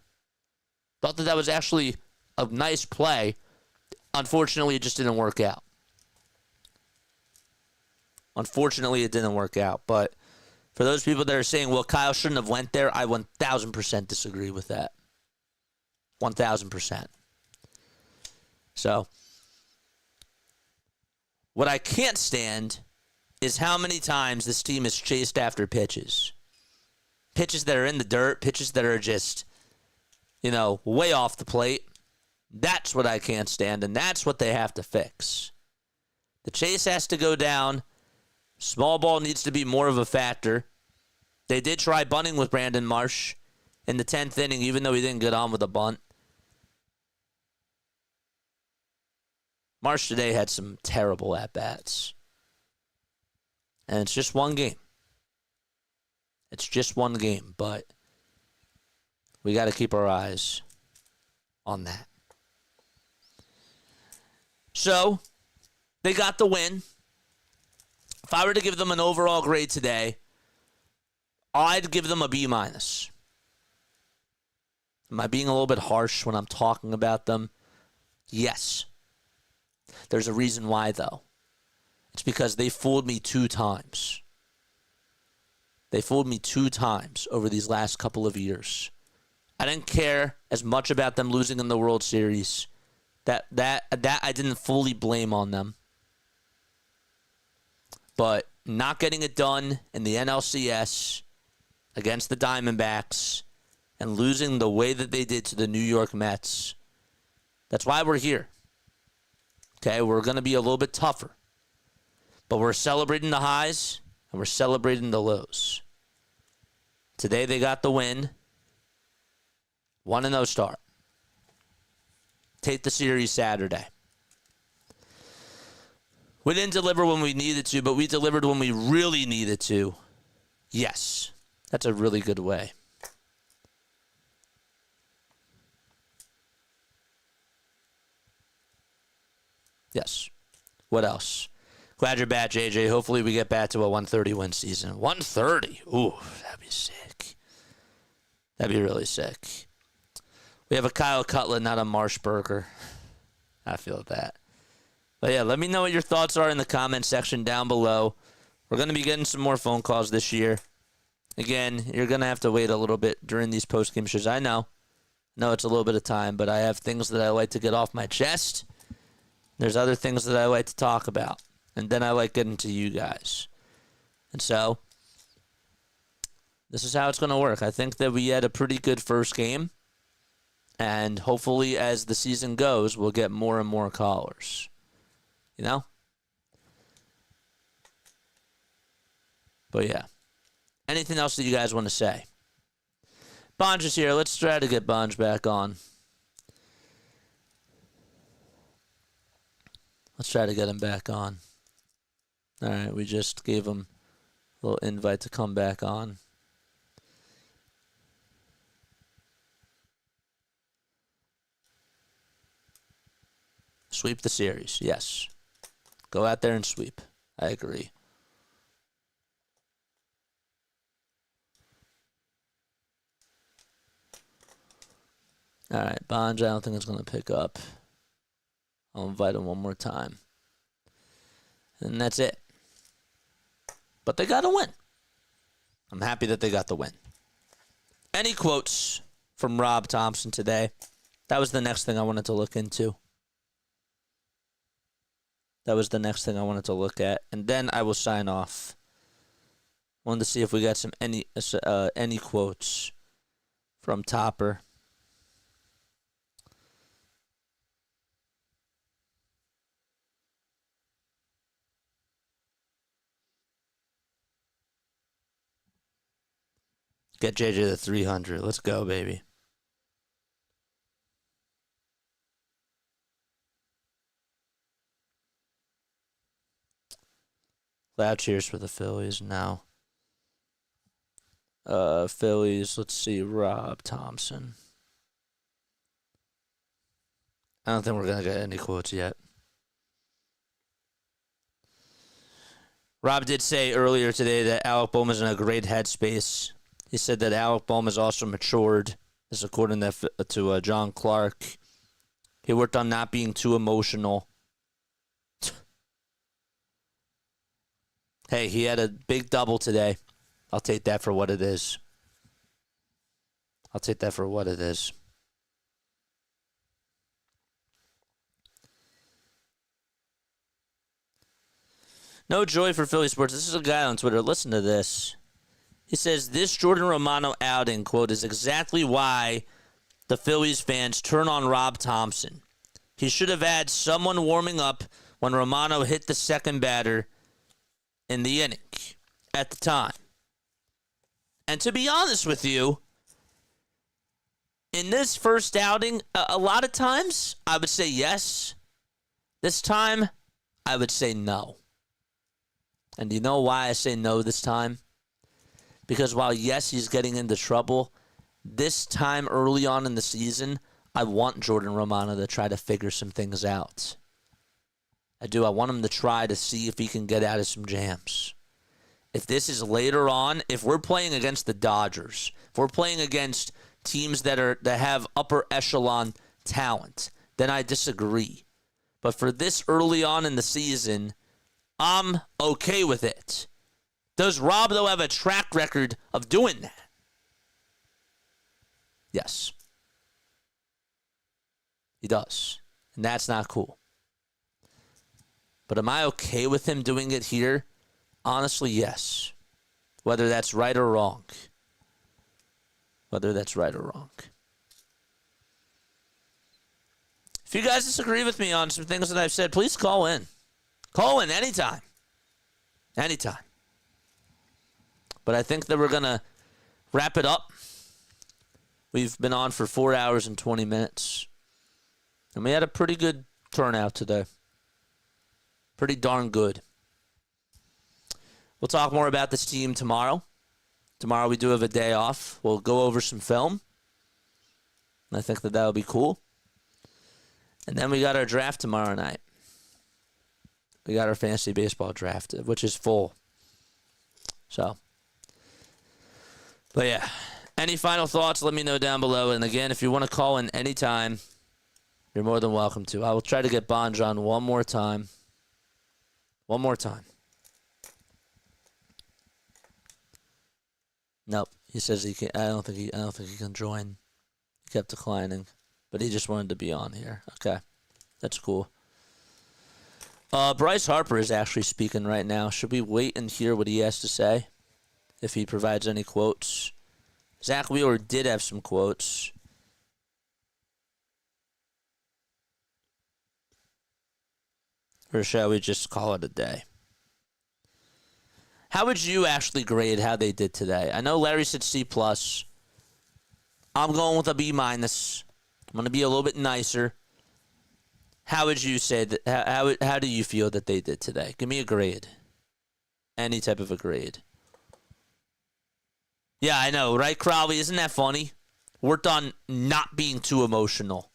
Thought that was actually a nice play. Unfortunately, it just didn't work out. Unfortunately, it didn't work out. But for those people that are saying, well, Kyle shouldn't have went there, I 1,000% disagree with that. 1,000%. So, what I can't stand is how many times this team has chased after pitches. Pitches that are in the dirt, pitches that are just, way off the plate. That's what I can't stand, and that's what they have to fix. The chase has to go down. Small ball needs to be more of a factor. They did try bunting with Brandon Marsh in the 10th inning, even though he didn't get on with a bunt. Marsh today had some terrible at-bats. And it's just one game. It's just one game, but we got to keep our eyes on that. So, they got the win. If I were to give them an overall grade today, I'd give them a B-. Am I being a little bit harsh when I'm talking about them? Yes. There's a reason why, though. It's because they fooled me 2 times. They fooled me 2 times over these last couple of years. I didn't care as much about them losing in the World Series. That I didn't fully blame on them. But not getting it done in the NLCS against the Diamondbacks and losing the way that they did to the New York Mets, that's why we're here. Okay, we're going to be a little bit tougher. But we're celebrating the highs and we're celebrating the lows. Today they got the win. 1-0 start. Take the series Saturday. We didn't deliver when we needed to, but we delivered when we really needed to. Yes, that's a really good way. Yes. What else? Glad you're back, JJ. Hopefully we get back to a 130 win season. 130? Ooh, that'd be sick. That'd be really sick. We have a Kyle Cutler, not a Marshberger. I feel that. But yeah, let me know what your thoughts are in the comment section down below. We're going to be getting some more phone calls this year. Again, you're going to have to wait a little bit during these post-game shows. I know it's a little bit of time, but I have things that I like to get off my chest. There's other things that I like to talk about. And then I like getting to you guys. And so, this is how it's going to work. I think that we had a pretty good first game. And hopefully, as the season goes, we'll get more and more callers. You know? But yeah. Anything else that you guys want to say? Bonge is here. Let's try to get Bonge back on. Let's try to get him back on. All right, we just gave him a little invite to come back on. Sweep the series, yes. Go out there and sweep. I agree. All right, Bonge, I don't think it's going to pick up. I'll invite him one more time. And that's it. But they got a win. I'm happy that they got the win. Any quotes from Rob Thompson today? That was the next thing I wanted to look into. That was the next thing I wanted to look at. And then I will sign off. Wanted to see if we got some any quotes from Topper. Get JJ to 300. Let's go, baby. Loud cheers for the Phillies now. Phillies, let's see, Rob Thompson. I don't think we're going to get any quotes yet. Rob did say earlier today that Alec Bohm is in a great headspace. He said that Alec Bohm has also matured This is according to John Clark. He worked on not being too emotional. Hey, he had a big double today. I'll take that for what it is. I'll take that for what it is. No joy for Philly sports. This is a guy on Twitter. Listen to this. He says, this Jordan Romano outing, quote, is exactly why the Phillies fans turn on Rob Thompson. He should have had someone warming up when Romano hit the second batter in the inning at the time. And to be honest with you, in this first outing, a lot of times I would say yes. This time, I would say no. And do you know why I say no this time? Because while, yes, he's getting into trouble, this time early on in the season, I want Jordan Romano to try to figure some things out. I do. I want him to try to see if he can get out of some jams. If this is later on, if we're playing against the Dodgers, if we're playing against teams that have upper echelon talent, then I disagree. But for this early on in the season, I'm okay with it. Does Rob, though, have a track record of doing that? Yes. He does. And that's not cool. But am I okay with him doing it here? Honestly, yes. Whether that's right or wrong. Whether that's right or wrong. If you guys disagree with me on some things that I've said, please call in. Call in anytime. Anytime. But I think that we're going to wrap it up. We've been on for 4 hours and 20 minutes. And we had a pretty good turnout today. Pretty darn good. We'll talk more about this team tomorrow. Tomorrow we do have a day off. We'll go over some film. I think that that'll be cool. And then we got our draft tomorrow night. We got our fantasy baseball draft, which is full. So. But yeah. Any final thoughts, let me know down below. And again, if you want to call in anytime, you're more than welcome to. I will try to get Bonj on one more time. One more time. Nope. He says he can. I don't think he can join. He kept declining, but he just wanted to be on here. Okay, that's cool. Bryce Harper is actually speaking right now. Should we wait and hear what he has to say? If he provides any quotes. Zack Wheeler did have some quotes. Or shall we just call it a day? How would you actually grade how they did today? I know Larry said C+. I'm going with a B-. I'm going to be a little bit nicer. How would you say that? How do you feel that they did today? Give me a grade. Any type of a grade. Yeah, I know, right, Crowley? Isn't that funny? Worked on not being too emotional.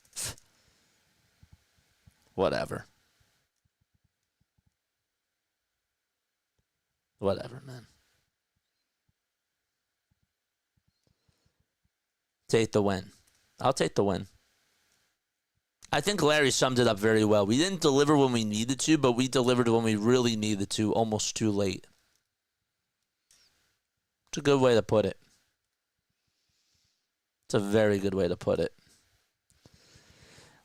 Whatever. Whatever, man. Take the win. I'll take the win. I think Larry summed it up very well. We didn't deliver when we needed to, but we delivered when we really needed to, almost too late. It's a good way to put it. It's a very good way to put it.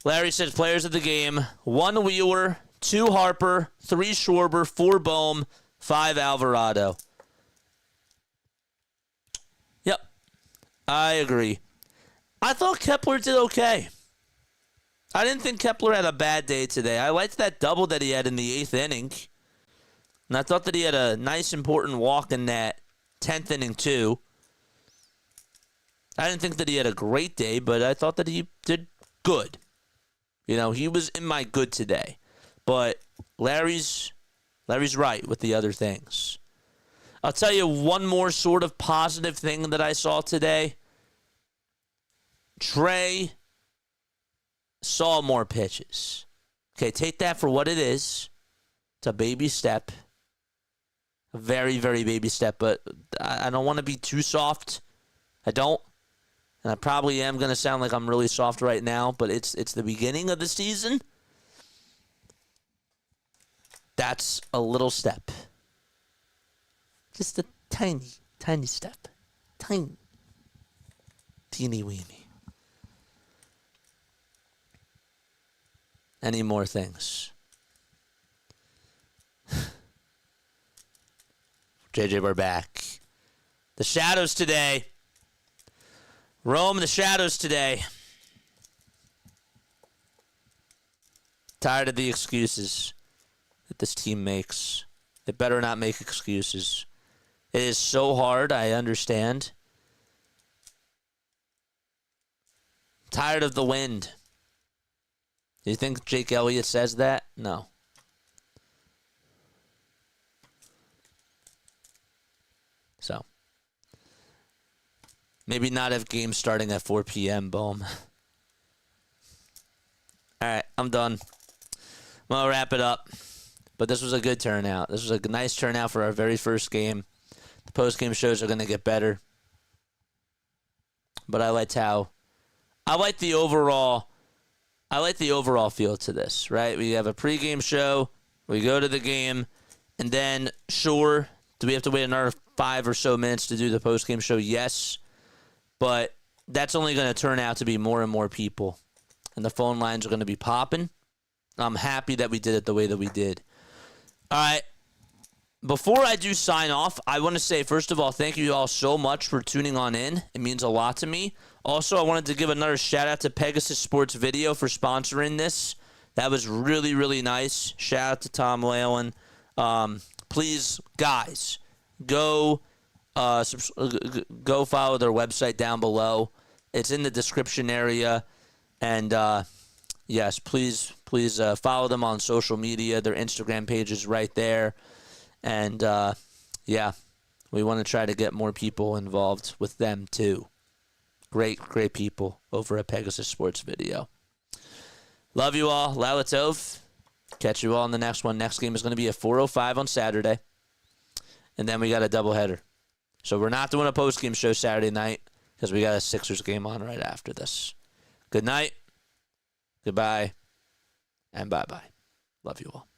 Larry says players of the game: 1 Wheeler, 2 Harper, 3 Schwarber, 4 Bohm, 5 Alvarado. Yep. I agree. I thought Kepler did okay. I didn't think Kepler had a bad day today. I liked that double that he had in the 8th inning. And I thought that he had a nice, important walk in that 10th inning, too. I didn't think that he had a great day, but I thought that he did good. You know, he was in my good today. But Larry's right with the other things. I'll tell you one more sort of positive thing that I saw today. Trey saw more pitches. Okay, take that for what it is. It's a baby step. A very, very baby step, but I don't want to be too soft. I don't. And I probably am going to sound like I'm really soft right now, but it's the beginning of the season. That's a little step. Just a tiny, tiny step. Tiny. Teeny weeny. Any more things? JJ, we're back. The shadows today. Roam the shadows today. Tired of the excuses that this team makes. It better not make excuses. It is so hard, I understand. Tired of the wind. Do you think Jake Elliott says that? No. So, maybe not have games starting at 4 p.m., Boom. All right, I'm done. I'm going to wrap it up. But this was a good turnout. This was a nice turnout for our very first game. The post-game shows are going to get better. But I like the overall feel to this, right? We have a pregame show. We go to the game. And then, sure, do we have to wait another 5 or so minutes to do the post-game show? Yes. But that's only going to turn out to be more and more people. And the phone lines are going to be popping. I'm happy that we did it the way that we did. All right. Before I do sign off, I want to say, first of all, thank you all so much for tuning on in. It means a lot to me. Also, I wanted to give another shout-out to Pegasus Sports Video for sponsoring this. That was really, really nice. Shout-out to Tom Leyland. Please, guys, go follow their website down below. It's in the description area. And, yes, please follow them on social media. Their Instagram page is right there. And, yeah, we want to try to get more people involved with them, too. Great people over at Pegasus Sports Video. Love you all. Laila Tov. Catch you all in the next one. Next game is going to be at 4:05 on Saturday. And then we got a doubleheader. So we're not doing a post-game show Saturday night because we got a Sixers game on right after this. Good night. Goodbye. And bye-bye. Love you all.